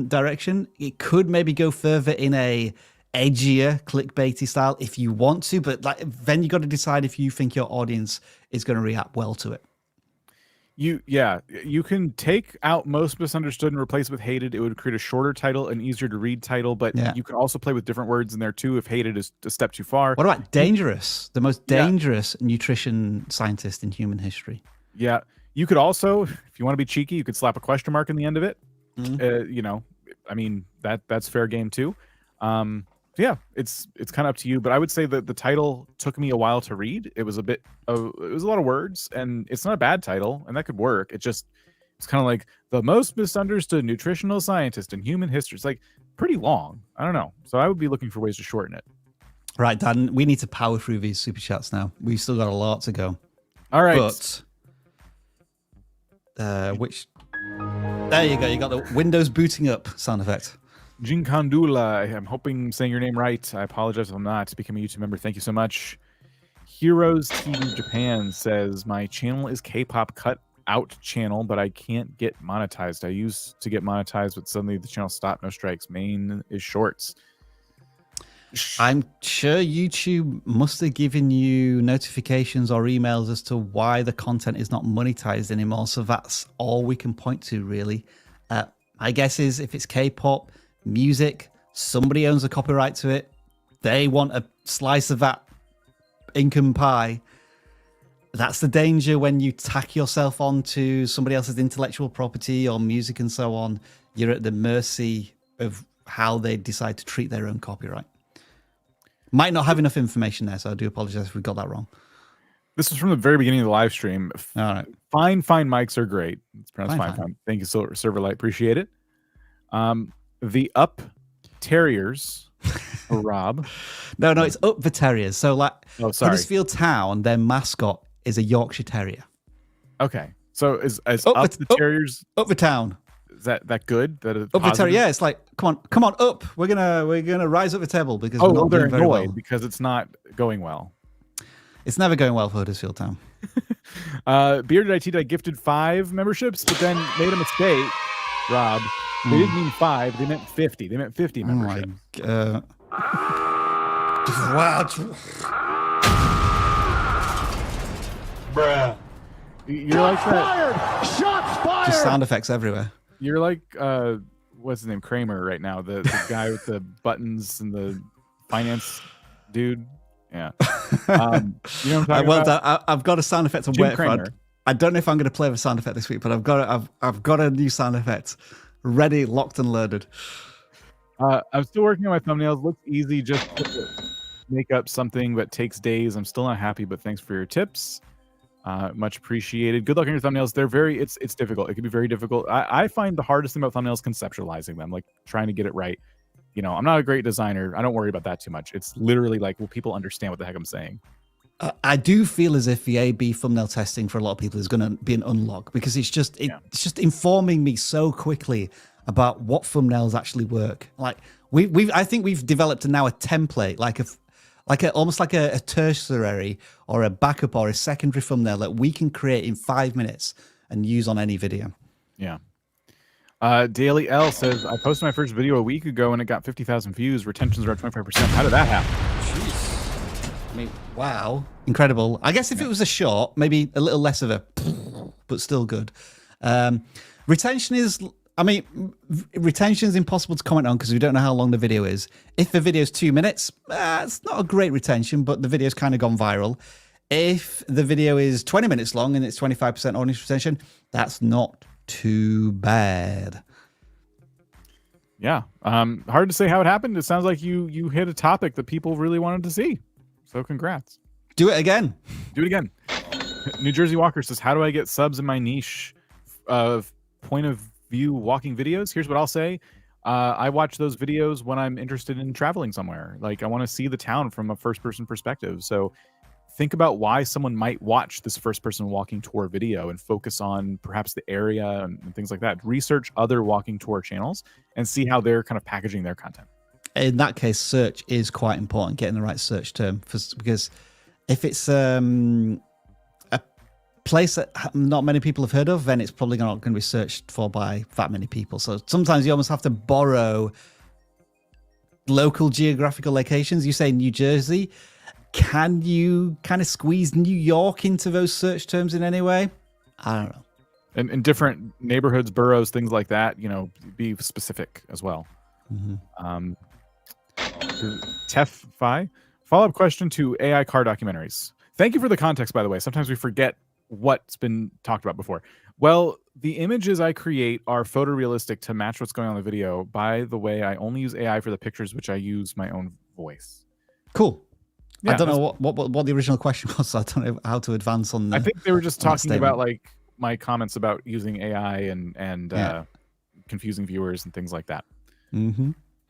direction. It could maybe go further in a edgier clickbaity style if you want to, but then you got to decide if you think your audience is going to react well to it. You can take out most misunderstood and replace it with hated. It would create a shorter title, an easier to read title, but you can also play with different words in there too if hated is a step too far. What about dangerous? The most dangerous nutrition scientist in human history. Yeah. You could also, if you want to be cheeky, you could slap a question mark in the end of it. I mean, that's fair game too. Yeah, it's kind of up to you, but I would say that the title took me a while to read. It was it was a lot of words, and it's not a bad title, and that could work. It's kind of like the most misunderstood nutritional scientist in human history. It's like pretty long. I don't know. So I would be looking for ways to shorten it. Right, Dan, we need to power through these super chats now. We've still got a lot to go. All right. But there you go. You got the Windows booting up sound effect. Jinkandula, I'm hoping I'm saying your name right. I apologize if I'm not. Becoming a YouTube member, thank you so much. Heroes TV Japan says, my channel is K-pop cut out channel, but I can't get monetized. I used to get monetized, but suddenly the channel stopped. No strikes. Main is shorts. I'm sure YouTube must have given you notifications or emails as to why the content is not monetized anymore. So that's all we can point to, really. My guess is if it's K-pop music, somebody owns a copyright to it. They want a slice of that income pie. That's the danger when you tack yourself onto somebody else's intellectual property or music and so on. You're at the mercy of how they decide to treat their own copyright. Might not have enough information there, so I do apologize if we got that wrong. This is from the very beginning of the live stream. All right. Fine mics are great. It's pronounced fine. Thank you, Silverlight. Appreciate it. The Up Terriers, Rob. No, it's Up the Terriers. So, like, Huddersfield Town, their mascot is a Yorkshire Terrier. Okay. So is Up the Terriers? Up the Town. Is that good? That is up the terrier, yeah. It's like, come on, up. We're gonna rise up the table because we're not doing very well. Because it's not going well. It's never going well for Huddersfield Town. Bearded IT gifted 5 memberships, but then made a mistake. Rob, they didn't mean 5; they meant 50. They meant 50 memberships. Oh wow! Bruh. You're like that. Shots fired! Just sound effects everywhere. You're like, what's his name? Kramer right now. The guy with the buttons and the finance dude. Yeah. You know what I'm talking about? I've got a sound effect on wait for. I don't know if I'm going to play the sound effect this week, but I've got a new sound effect ready, locked and loaded. I'm still working on my thumbnails. Looks easy, just to make up something that takes days. I'm still not happy, but thanks for your tips. Much appreciated. Good luck on your thumbnails. They're it's difficult. It can be very difficult. I find the hardest thing about thumbnails conceptualizing them, like trying to get it right. You know, I'm not a great designer. I don't worry about that too much. It's literally like, will people understand what the heck I'm saying? I do feel as if the A/B thumbnail testing for a lot of people is going to be an unlock, because it's just informing me so quickly about what thumbnails actually work. Like I think we've developed now a template, almost like a tertiary or a backup or a secondary thumbnail that we can create in 5 minutes and use on any video. Yeah. Daily L says, I posted my first video a week ago and it got 50,000 views. Retentions are at 25%. How did that happen? Jeez. I mean, wow. Incredible. I guess if it was a short, maybe a little less of a, but still good. Retention is impossible to comment on because we don't know how long the video is. If the video is 2 minutes, it's not a great retention, but the video's kind of gone viral. If the video is 20 minutes long and it's 25% audience retention, that's not too bad. Yeah. Hard to say how it happened. It sounds like you hit a topic that people really wanted to see. So congrats. Do it again. Do it again. New Jersey Walker says, how do I get subs in my niche of point of view walking videos? Here's what I'll say. I watch those videos when I'm interested in traveling somewhere. Like, I want to see the town from a first-person perspective. So think about why someone might watch this first-person walking tour video and focus on perhaps the area and things like that. Research other walking tour channels and see how they're kind of packaging their content. In that case, search is quite important, getting the right search term, because if it's a place that not many people have heard of, then it's probably not going to be searched for by that many people. So sometimes you almost have to borrow local geographical locations. You say New Jersey. Can you kind of squeeze New York into those search terms in any way? I don't know. And in different neighborhoods, boroughs, things like that, you know, be specific as well. Mm-hmm. Tef-Fi, follow-up question to AI car documentaries. Thank you for the context, by the way. Sometimes we forget what's been talked about before. Well, the images I create are photorealistic to match what's going on in the video. By the way, I only use AI for the pictures, which I use my own voice. Cool. Yeah, I don't know what the original question was. So I don't know how to advance on. I think they were just talking about like my comments about using AI and confusing viewers and things like that.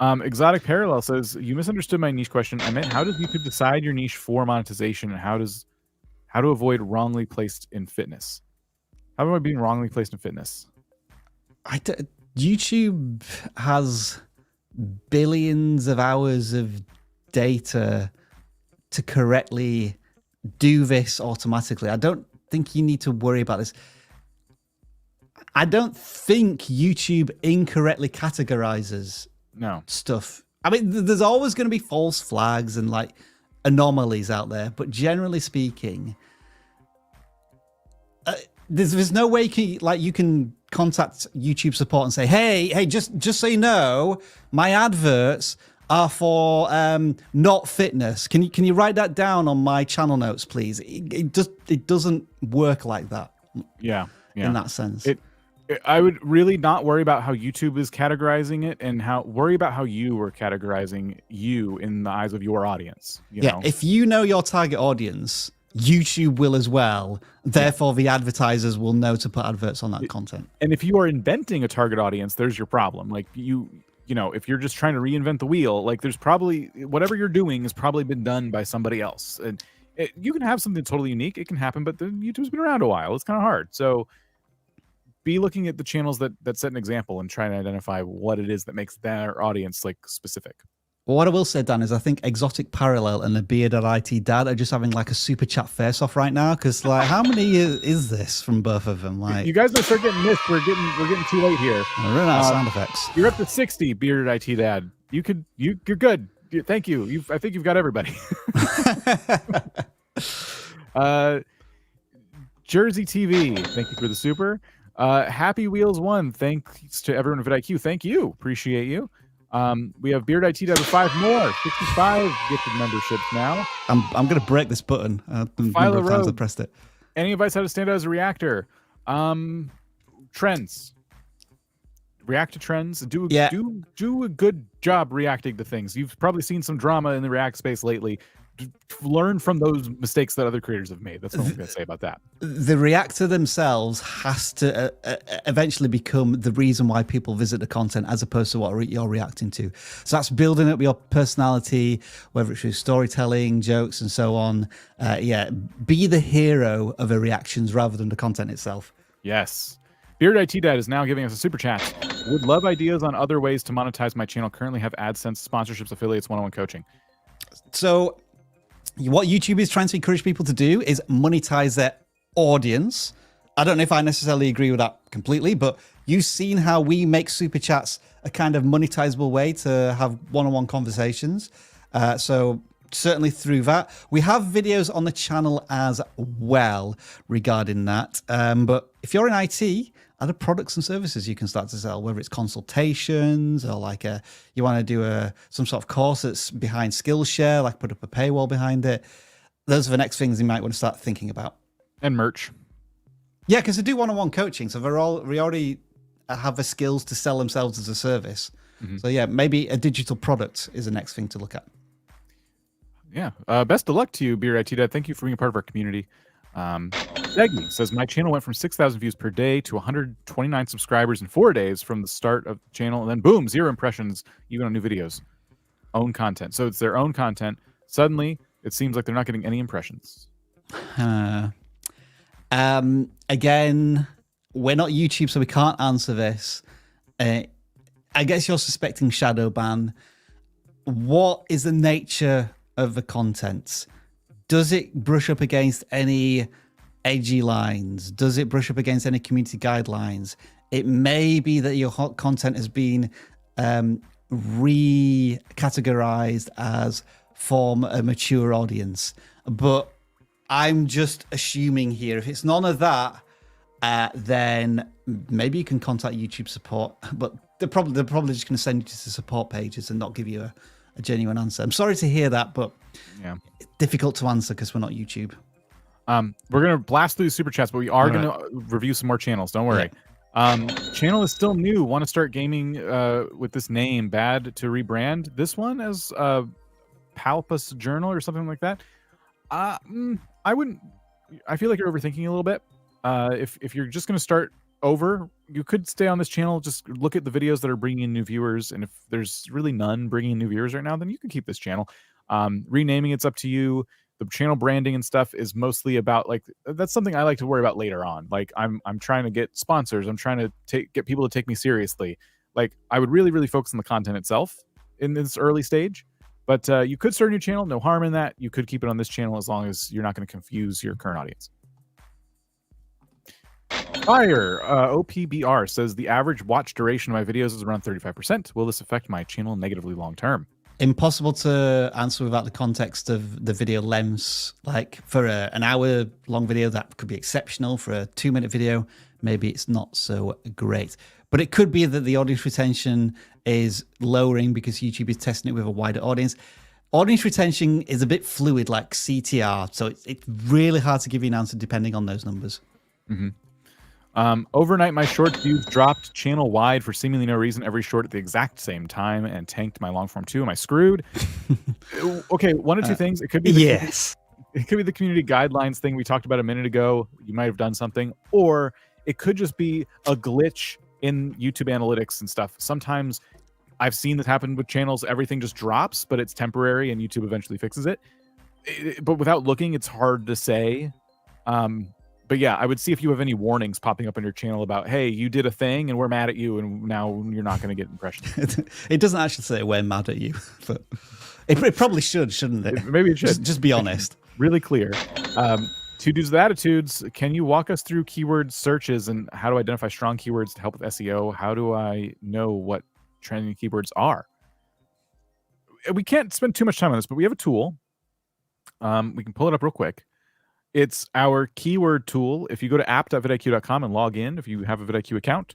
Exotic Parallel says, you misunderstood my niche question. I meant, how does YouTube decide your niche for monetization, and how to avoid wrongly placed in fitness? How am I being wrongly placed in fitness? YouTube has billions of hours of data to correctly do this automatically. I don't think you need to worry about this. I don't think YouTube incorrectly categorizes stuff. I mean, there's always going to be false flags and like anomalies out there, but generally speaking, there's no way you can contact YouTube support and say, hey, just so you know, my adverts are for not fitness. Can you write that down on my channel notes, please? It doesn't work like that. Yeah. In that sense. I would really not worry about how YouTube is categorizing it, and worry about how you are categorizing you in the eyes of your audience. You know? If you know your target audience, YouTube will as well. Therefore, the advertisers will know to put adverts on that content. And if you are inventing a target audience, there's your problem. Like you know, if you're just trying to reinvent the wheel, like there's probably whatever you're doing has probably been done by somebody else. And you can have something totally unique. It can happen, but YouTube's been around a while. It's kind of hard. So be looking at the channels that set an example and try to identify what it is that makes their audience like specific. Well, what I will say, Dan, is I think Exotic Parallel and the Beard.IT Dad are just having like a super chat face-off right now, because like, how many is this from both of them? Like, you guys might start getting missed. We're getting too late here. We're running out of sound effects. You're up to 60, Beard.IT Dad. You're good. Thank you. I think you've got everybody. Jersey TV, thank you for the super. Happy Wheels 1, thanks to everyone at vidIQ. Thank you. Appreciate you. We have Beard.IT Dad with 5 more. 65 gifted memberships now. I'm going to break this button. The number of times I pressed it. Any advice how to stand out as a reactor? Trends. React to trends. Do a good job reacting to things. You've probably seen some drama in the React space lately. Learn from those mistakes that other creators have made. That's what I'm going to say about that. The reactor themselves has to eventually become the reason why people visit the content, as opposed to what you're reacting to. So that's building up your personality, whether it's through storytelling, jokes, and so on. Be the hero of the reactions rather than the content itself. Yes. Beard.IT Dad is now giving us a super chat. Would love ideas on other ways to monetize my channel. Currently have AdSense, sponsorships, affiliates, one-on-one coaching. So what YouTube is trying to encourage people to do is monetize their audience. I don't know if I necessarily agree with that completely, but you've seen how we make super chats a kind of monetizable way to have one-on-one conversations. So certainly through that. We have videos on the channel as well regarding that. But if you're in IT, other products and services you can start to sell, whether it's consultations or like you want to do some sort of course that's behind Skillshare, like put up a paywall behind it. Those are the next things you might want to start thinking about. And merch. Yeah, because they do one-on-one coaching, so we already have the skills to sell themselves as a service. So yeah, maybe a digital product is the next thing to look at. Yeah. Best of luck to you, Beard.IT Dad. Thank you for being a part of our community. Deggy says, my channel went from 6,000 views per day to 129 subscribers in 4 days from the start of the channel, and then boom, 0 impressions, even on new videos. Own content. So it's their own content. Suddenly, it seems like they're not getting any impressions. Again, we're not YouTube, so we can't answer this. I guess you're suspecting shadow ban. What is the nature of the content? Does it brush up against any edgy lines? Does it brush up against any community guidelines? It may be that your content has been recategorized as for a mature audience. But I'm just assuming here, if it's none of that, then maybe you can contact YouTube support. But they're probably just going to send you to the support pages and not give you a genuine answer. I'm sorry to hear that, but yeah, it's difficult to answer because we're not YouTube. We're gonna blast through the super chats, but we are gonna review some more channels. Don't worry. Channel is still new. Want to start gaming with this name? Bad to rebrand this one as Palpus Journal or something like that. I wouldn't. I feel like you're overthinking a little bit. If you're just gonna start over, you could stay on this channel. Just look at the videos that are bringing in new viewers, and if there's really none bringing in new viewers right now, then you can keep this channel. Renaming it's up to you. The channel branding and stuff is mostly about like that's something I like to worry about later on. Like I'm trying to get sponsors. I'm trying to get people to take me seriously. Like I would really focus on the content itself in this early stage. But you could start a new channel. No harm in that. You could keep it on this channel as long as you're not going to confuse your current audience. Fire OPBR says the average watch duration of my videos is around 35%. Will this affect my channel negatively long term? Impossible to answer without the context of the video lengths. Like for an hour long video, that could be exceptional. For a 2-minute video, maybe it's not so great. But it could be that the audience retention is lowering because YouTube is testing it with a wider audience. Audience retention is a bit fluid, like CTR. So it's really hard to give you an answer depending on those numbers. Overnight, my short views dropped channel wide for seemingly no reason. Every short at the exact same time and tanked my long form too. Am I screwed? Okay, one of two things. It could be it could be the community guidelines thing we talked about a minute ago. You might have done something, or it could just be a glitch in YouTube analytics and stuff. Sometimes I've seen this happen with channels. Everything just drops, but it's temporary, and YouTube eventually fixes it. But without looking, it's hard to say. But yeah, I would see if you have any warnings popping up on your channel about, hey, you did a thing and we're mad at you and now you're not going to get impressions. It doesn't actually say we're mad at you, but it probably should, shouldn't it? Maybe it should. Just be honest. Really clear. Two dudes with attitudes. Can you walk us through keyword searches and how to identify strong keywords to help with SEO? How do I know what trending keywords are? We can't spend too much time on this, but we have a tool. We can pull it up real quick. It's our keyword tool. If you go to app.vidiq.com and log in, if you have a vidIQ account,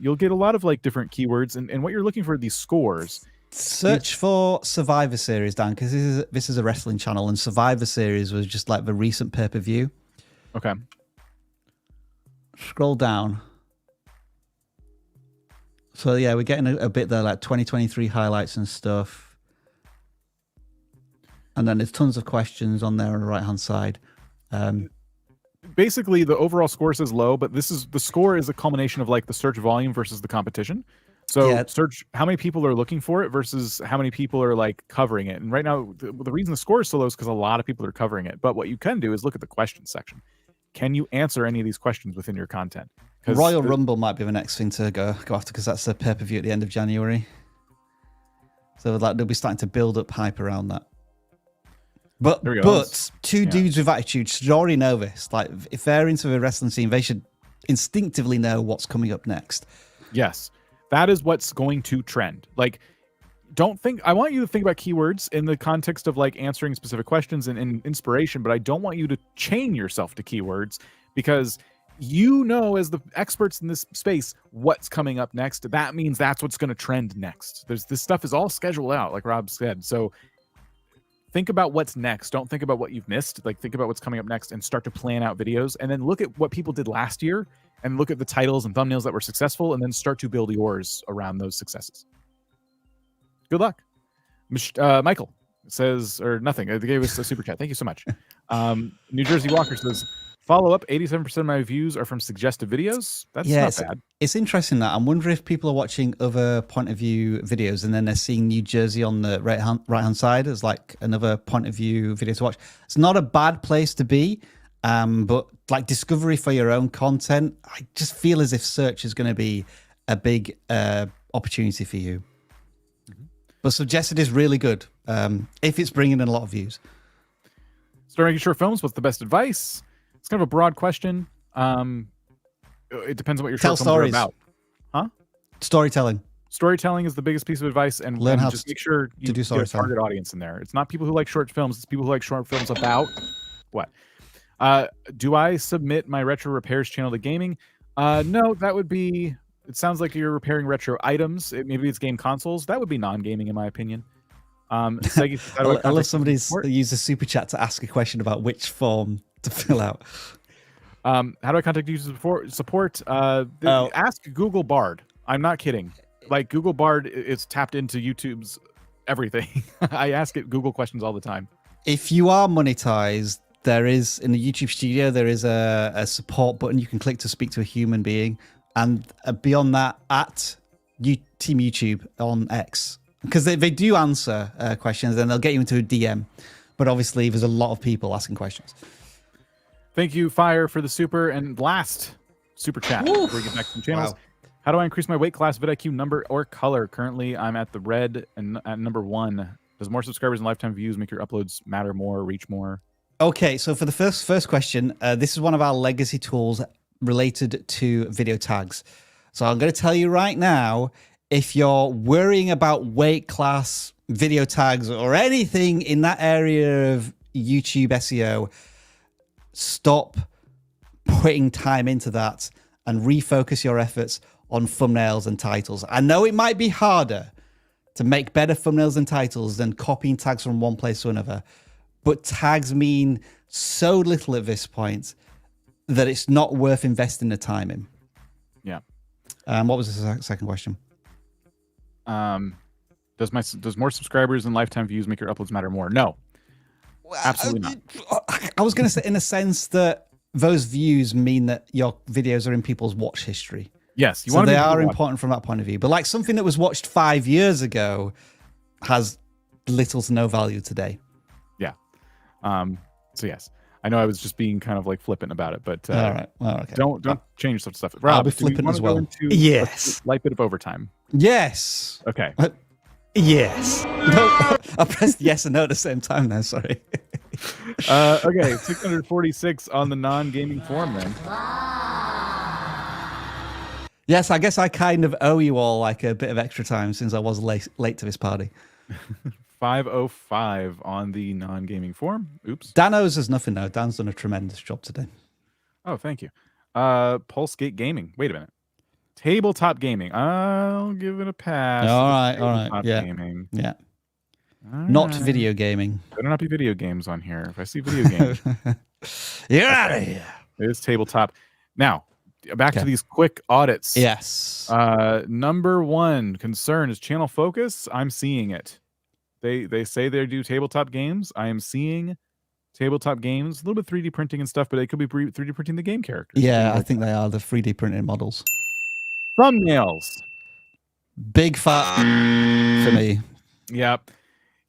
you'll get a lot of like different keywords. And what you're looking for are these scores. Search for Survivor Series, Dan, because this is a wrestling channel, and Survivor Series was just like the recent pay-per-view. Okay. Scroll down. So yeah, we're getting a bit there, like 2023 highlights and stuff. And then there's tons of questions on there on the right-hand side. Basically, the overall score says low, but the score is a culmination of like the search volume versus the competition. So yeah. Search how many people are looking for it versus how many people are like covering it. And right now, the reason the score is so low is because a lot of people are covering it. But what you can do is look at the question section. Can you answer any of these questions within your content? Royal Rumble might be the next thing to go after, because that's the pay-per-view at the end of January. So like they'll be starting to build up hype around that. But two dudes with attitude should already know this. Like, if they're into the wrestling scene, they should instinctively know what's coming up next. Yes, that is what's going to trend. Like, I want you to think about keywords in the context of like answering specific questions and inspiration, but I don't want you to chain yourself to keywords, because you know, as the experts in this space, what's coming up next. That means that's what's going to trend next. This stuff is all scheduled out, like Rob said. So think about what's next. Don't think about what you've missed. Like, think about what's coming up next and start to plan out videos, and then look at what people did last year and look at the titles and thumbnails that were successful, and then start to build yours around those successes. Good luck. Michael says, or nothing. They gave us a super chat. Thank you so much. New Jersey Walker says, follow up, 87% of my views are from suggested videos. That's not bad. It's interesting that I'm wondering if people are watching other point of view videos and then they're seeing New Jersey on the right hand side as like another point of view video to watch. It's not a bad place to be, but like discovery for your own content, I just feel as if search is going to be a big opportunity for you. But suggested is really good if it's bringing in a lot of views. Start making short films. What's the best advice? It's kind of a broad question. It depends on what your short films are about. Huh? Storytelling. Storytelling is the biggest piece of advice, and learn how just make sure you get a target audience in there. It's not people who like short films. It's people who like short films about what? Do I submit my retro repairs channel to gaming? No, that would be. It sounds like you're repairing retro items. Maybe it's game consoles. That would be non-gaming, in my opinion. I love somebody's used a super chat to ask a question about which form to fill out. How do I contact user support? Ask Google Bard. I'm not kidding. Like Google Bard is tapped into YouTube's everything. I ask it Google questions all the time. If you are monetized, there is in the YouTube studio, there is a support button you can click to speak to a human being. And beyond that, at Team YouTube on X. Because they do answer questions and they'll get you into a DM. But obviously, there's a lot of people asking questions. Thank you, Fire, for the super. And last super chat before we get back to the channels. Wow. How do I increase my weight class, vidIQ number, or color? Currently, I'm at the red and at number 1. Does more subscribers and lifetime views make your uploads matter more, reach more? Okay, so for the first question, this is one of our legacy tools related to video tags. So I'm going to tell you right now, if you're worrying about weight class, video tags, or anything in that area of YouTube SEO, stop putting time into that and refocus your efforts on thumbnails and titles. I know it might be harder to make better thumbnails and titles than copying tags from one place to another, but tags mean so little at this point that it's not worth investing the time in. Yeah. What was the second question? Does more subscribers and lifetime views make your uploads matter more? No. Absolutely not. I was going to say in a sense that those views mean that your videos are in people's watch history. Yes. So they are important from that point of view. But like something that was watched 5 years ago has little to no value today. Yeah. So yes. I know I was just being kind of like flippant about it, but all right. Well, okay. Don't change such stuff. Rob, I'll be flippant as well. Yes. Light bit of overtime. Yes. Okay. Yes. No, I pressed yes and no at the same time now. Sorry. Okay. 646 on the non-gaming forum then. Yes, I guess I kind of owe you all like a bit of extra time since I was late to this party. 5:05 on the non-gaming forum. Oops. Dan owes us nothing though. Dan's done a tremendous job today. Oh, thank you. Pulsegate Gaming. Wait a minute. Tabletop gaming. I'll give it a pass. All right. Yeah. Gaming. Yeah. Not video gaming. Better not be video games on here. If I see video games, you're out of here. It is tabletop. Now, back to these quick audits. Yes. Number 1 concern is channel focus. I'm seeing it. They say they do tabletop games. I am seeing tabletop games. A little bit 3D printing and stuff, but they could be 3D printing the game characters. Yeah, I think they are the 3D printed models. Thumbnails. Big fat for me. Yeah.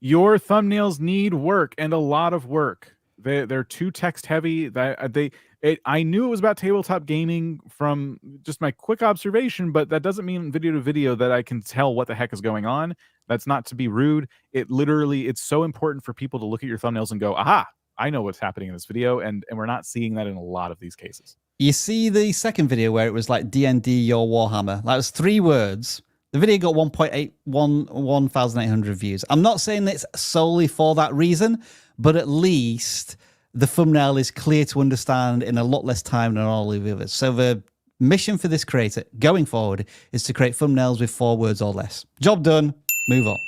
Your thumbnails need work and a lot of work. They're too text heavy. I knew it was about tabletop gaming from just my quick observation, but that doesn't mean video to video that I can tell what the heck is going on. That's not to be rude. It's so important for people to look at your thumbnails and go, aha, I know what's happening in this video. And we're not seeing that in a lot of these cases. You see the second video where it was like D&D your Warhammer. That was 3 words. The video got 1,800 views. I'm not saying it's solely for that reason, but at least the thumbnail is clear to understand in a lot less time than all of the others. So the mission for this creator going forward is to create thumbnails with 4 words or less. Job done. Move on.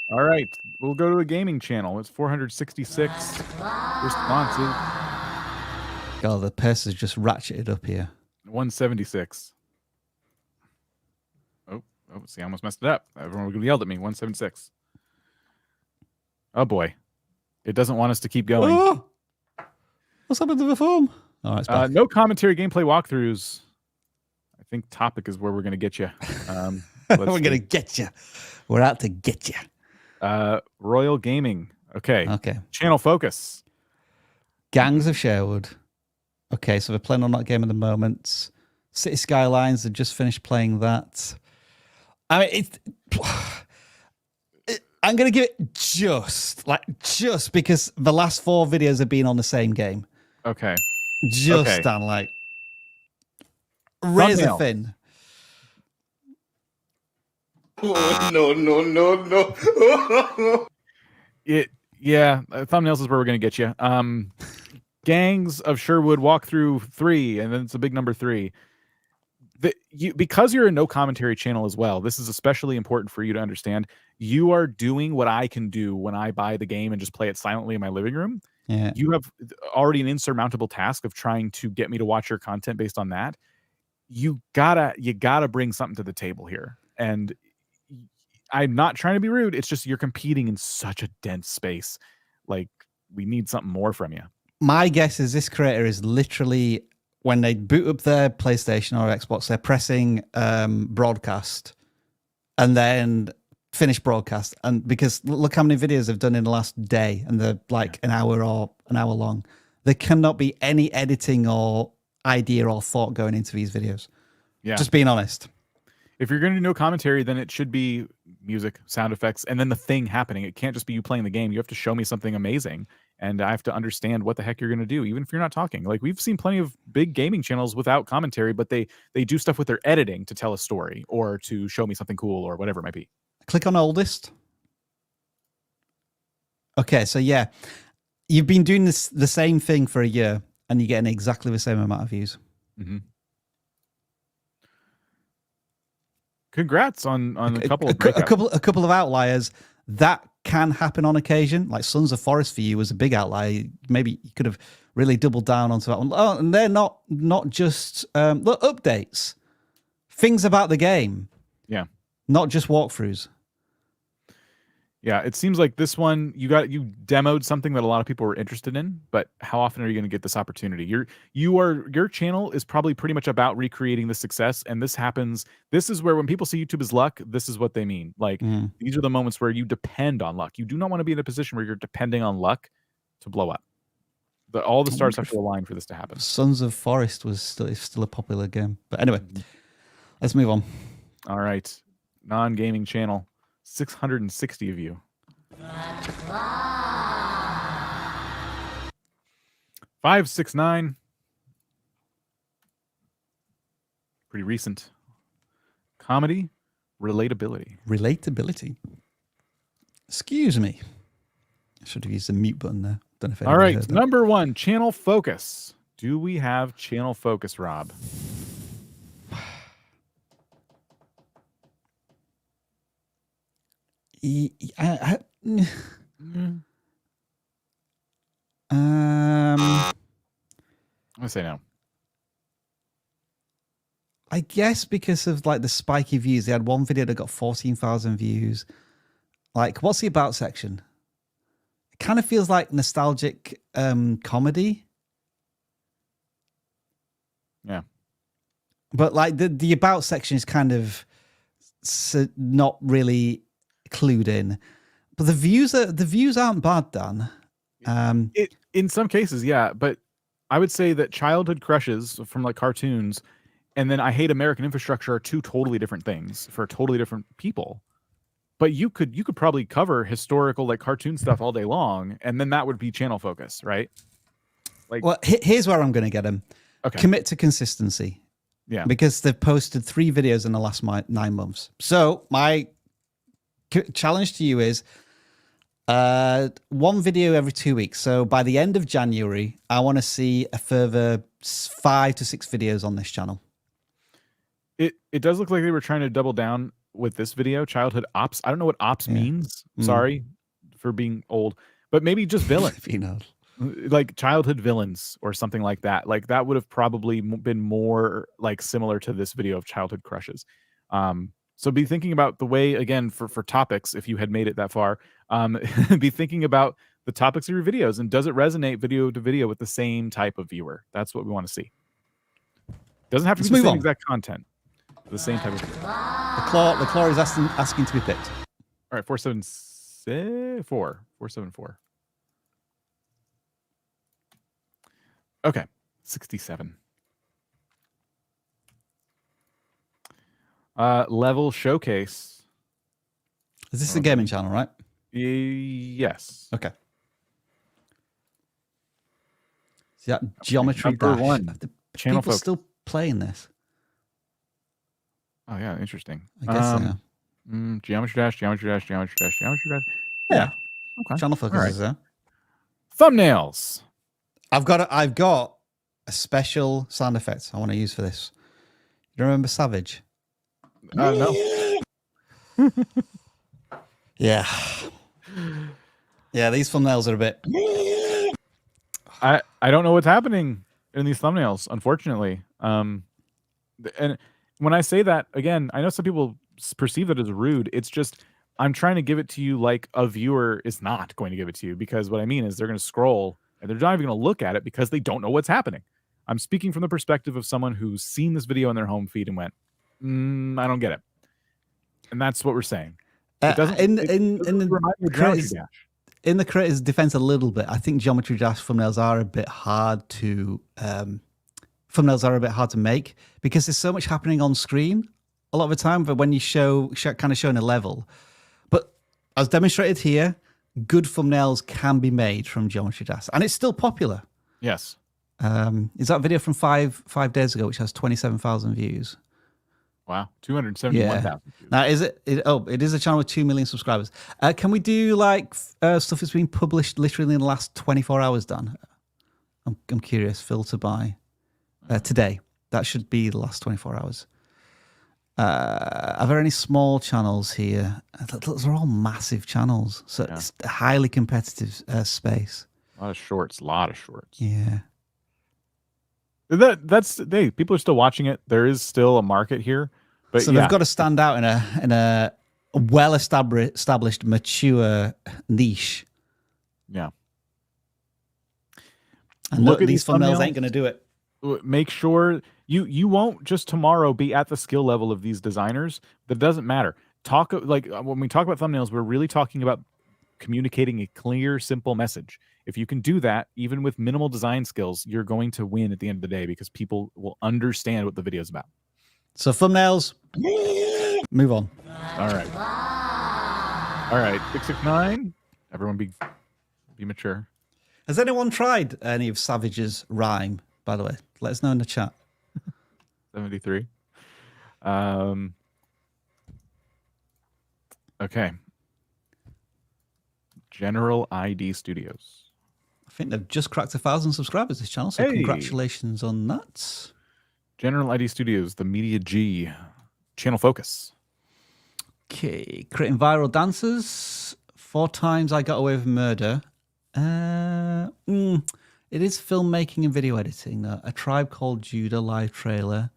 All right. We'll go to a gaming channel. It's 466 responses. God, the pace is just ratcheted up here. 176. Oh, see, I almost messed it up. Everyone yelled at me. 176. Oh, boy. It doesn't want us to keep going. Oh! What's happened to the form? Oh, it's back. No commentary gameplay walkthroughs. I think topic is where we're going to get you. We're going to get you. We're out to get you. Royal Gaming. Okay. Channel focus. Gangs of Sherwood. Okay, so they're playing on that game at the moment. City Skylines, they've just finished playing that. I mean, I'm going to give it just because the last 4 videos have been on the same game. Okay. Dan, like, razor thin. Oh, no. Thumbnails is where we're going to get you. Gangs of Sherwood walkthrough 3, and then it's a big number 3. Because you're a no commentary channel as well, this is especially important for you to understand. You are doing what I can do when I buy the game and just play it silently in my living room. Yeah. You have already an insurmountable task of trying to get me to watch your content based on that. You gotta bring something to the table here. And I'm not trying to be rude. It's just you're competing in such a dense space. Like, we need something more from you. My guess is this creator is literally, when they boot up their PlayStation or Xbox, they're pressing broadcast and then finish broadcast. And because look how many videos they've done in the last day, and they're like an hour or an hour long. There cannot be any editing or idea or thought going into these videos. Yeah. Just being honest. If you're going to do no commentary, then it should be music, sound effects, and then the thing happening. It can't just be you playing the game. You have to show me something amazing, and I have to understand what the heck you're going to do, even if you're not talking. Like, we've seen plenty of big gaming channels without commentary, but they do stuff with their editing to tell a story or to show me something cool or whatever it might be. Click on oldest. Okay, so yeah, you've been doing the same thing for a year, and you're getting exactly the same amount of views. Mm-hmm. Congrats on a couple of a couple of outliers. That can happen on occasion. Like Sons of Forest for you was a big outlier. Maybe you could have really doubled down onto that one. Oh, and they're not just updates, things about the game. Yeah, not just walkthroughs. Yeah, it seems like this one you demoed something that a lot of people were interested in, but how often are you going to get this opportunity? Your channel is probably pretty much about recreating the success, and this happens. This is where when people say YouTube is luck, this is what they mean. Like these are the moments where you depend on luck. You do not want to be in a position where you're depending on luck to blow up. All the stars have to align for this to happen. Sons of Forest is still a popular game, but anyway, let's move on. All right, non-gaming channel. 660 of you. 569. Pretty recent. Comedy, relatability. Relatability. Excuse me. I should have used the mute button there. Don't know if all right, number one, channel focus. Do we have channel focus, Rob? I say no. I guess because of like the spiky views. They had one video that got 14,000 views. Like, what's the about section? It kind of feels like nostalgic comedy. Yeah. But like the about section is kind of not really clued in, but the views aren't bad, Dan. In some cases, yeah, but I would say that childhood crushes from like cartoons and then I Hate American Infrastructure are two totally different things for totally different people. But you could probably cover historical like cartoon stuff all day long, and then that would be channel focus, right? Like, well, here's where I'm going to get them. Okay. Commit to consistency. Yeah, because they've posted 3 videos in the last 9 months. So my challenge to you is 1 video every 2 weeks. So by the end of January, I want to see a further 5 to 6 videos on this channel. It does look like they were trying to double down with this video, childhood ops. I don't know what ops means. Sorry for being old, but maybe just villain. Like childhood villains or something like that. Like that would have probably been more like similar to this video of childhood crushes. So be thinking about the way, again, for topics, if you had made it that far, be thinking about the topics of your videos and does it resonate video to video with the same type of viewer? That's what we want to see. Doesn't have to be the same exact content. The same type of video. The claw is asking to be picked. All right, 474. 474. Okay, 67. Level showcase. Is this a gaming channel, right? Yes. Okay. See that geometry Number dash? 1. Channel people still playing this? Oh yeah, interesting. I guess so. Geometry dash, geometry dash, geometry dash, geometry dash. Yeah. Okay. Channel focus is there. Thumbnails. I've got a special sound effect I want to use for this. You remember Savage? No. Yeah. Yeah, these thumbnails are a bit. I don't know what's happening in these thumbnails, unfortunately. And when I say that, again, I know some people perceive that as rude. It's just I'm trying to give it to you like a viewer is not going to give it to you, because what I mean is they're going to scroll and they're not even going to look at it because they don't know what's happening. I'm speaking from the perspective of someone who's seen this video on their home feed and went, I don't get it. And that's what we're saying. It doesn't, in the creator's defense a little bit, I think Geometry Dash thumbnails are a bit hard to make because there's so much happening on screen a lot of the time. But when you kind of showing a level, but as demonstrated here, good thumbnails can be made from Geometry Dash, and it's still popular. Yes. Is that video from five days ago, which has 27,000 views? Wow, 271,000. Yeah. Now, it is a channel with 2 million subscribers. Can we do like stuff that's been published literally in the last 24 hours, Dan? I'm curious. Filter by today. That should be the last 24 hours. Are there any small channels here? Those are all massive channels, so it's a highly competitive space. A lot of shorts. Yeah. People are still watching it. There is still a market here, but so they've got to stand out in a well-established, mature niche. Yeah. And look, these thumbnails ain't going to do it. Make sure you won't just tomorrow be at the skill level of these designers. That doesn't matter. When we talk about thumbnails, we're really talking about communicating a clear, simple message. If you can do that, even with minimal design skills, you're going to win at the end of the day because people will understand what the video is about. So thumbnails, move on. All right. 669. Everyone be mature. Has anyone tried any of Savage's rhyme, by the way? Let us know in the chat. 73. Okay. General ID Studios. I think they've just cracked 1,000 subscribers, this channel, so congratulations on that. General ID Studios, the Media G. Channel focus. Okay. Creating viral dancers. 4 times I got away with murder. It is filmmaking and video editing, though. A Tribe Called Judah live trailer.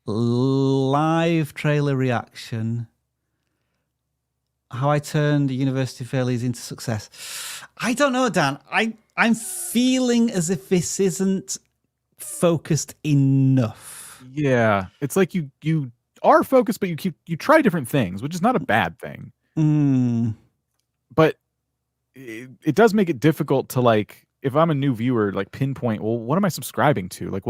Live trailer reaction. How I Turned University Failures into Success. I don't know, Dan. I'm feeling as if this isn't focused enough. Yeah, it's like you are focused, but you try different things, which is not a bad thing. But it does make it difficult to, like, if I'm a new viewer, like pinpoint, well, what am I subscribing to? Like,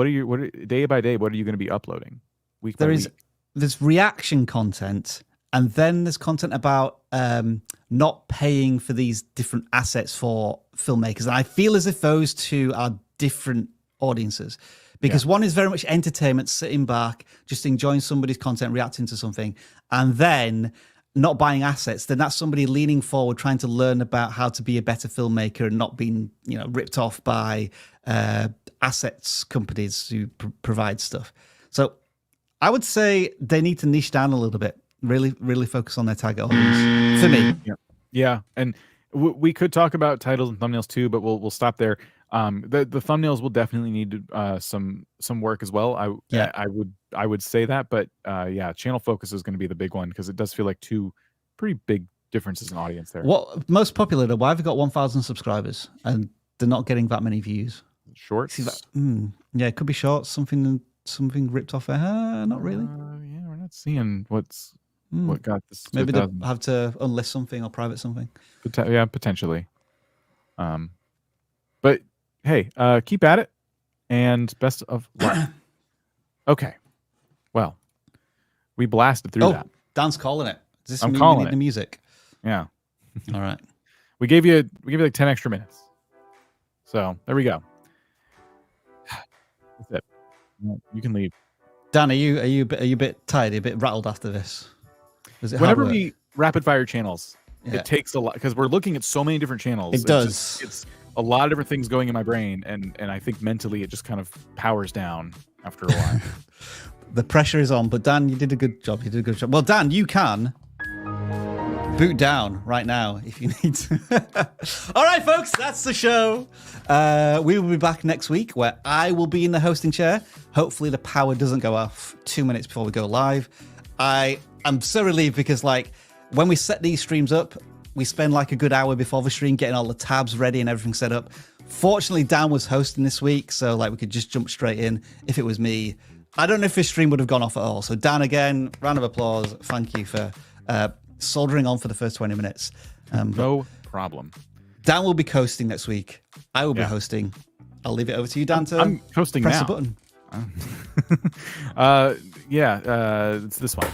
day by day, what are you going to be uploading? Week by week? There's reaction content. And then there's content about not paying for these different assets for filmmakers. And I feel as if those two are different audiences. Because one is very much entertainment, sitting back, just enjoying somebody's content, reacting to something. And then not buying assets, then that's somebody leaning forward, trying to learn about how to be a better filmmaker and not being ripped off by assets companies who provide stuff. So I would say they need to niche down a little bit. Really focus on their target audience for me. Yeah, and we could talk about titles and thumbnails too, but we'll stop there. The thumbnails will definitely need some work as well. I would say that, but channel focus is going to be the big one because it does feel like 2 pretty big differences in audience there. What most popular though? Why have we got 1,000 subscribers and they're not getting that many views? Shorts. Yeah, it could be shorts. Something ripped off their hair. Not really. Yeah, we're not seeing what got this. Maybe they have to unlist something or private something. Yeah, potentially. But hey, keep at it, and best of luck. Okay, well, we blasted through that. Dan's calling it. Does this I'm mean calling we need it. the music? Yeah. All right. We gave you like 10 extra minutes. So there we go. That's it. You can leave. Dan, are you a bit tired? Are you a bit rattled after this? Whenever we rapid fire channels, it takes a lot because we're looking at so many different channels. It does. It's a lot of different things going in my brain, and I think mentally it just kind of powers down after a while. The pressure is on, but Dan, you did a good job. Well, Dan, you can boot down right now if you need to. All right, folks, that's the show. We will be back next week where I will be in the hosting chair. Hopefully the power doesn't go off 2 minutes before we go live. I'm so relieved because like when we set these streams up, we spend like a good hour before the stream getting all the tabs ready and everything set up. Fortunately, Dan was hosting this week, so like we could just jump straight in. If it was me, I don't know if this stream would have gone off at all. So Dan, again, round of applause. Thank you for soldering on for the first 20 minutes. No problem. Dan will be coasting next week. I will be hosting. I'll leave it over to you, Dan, to I'm hosting press now. the button. It's this one.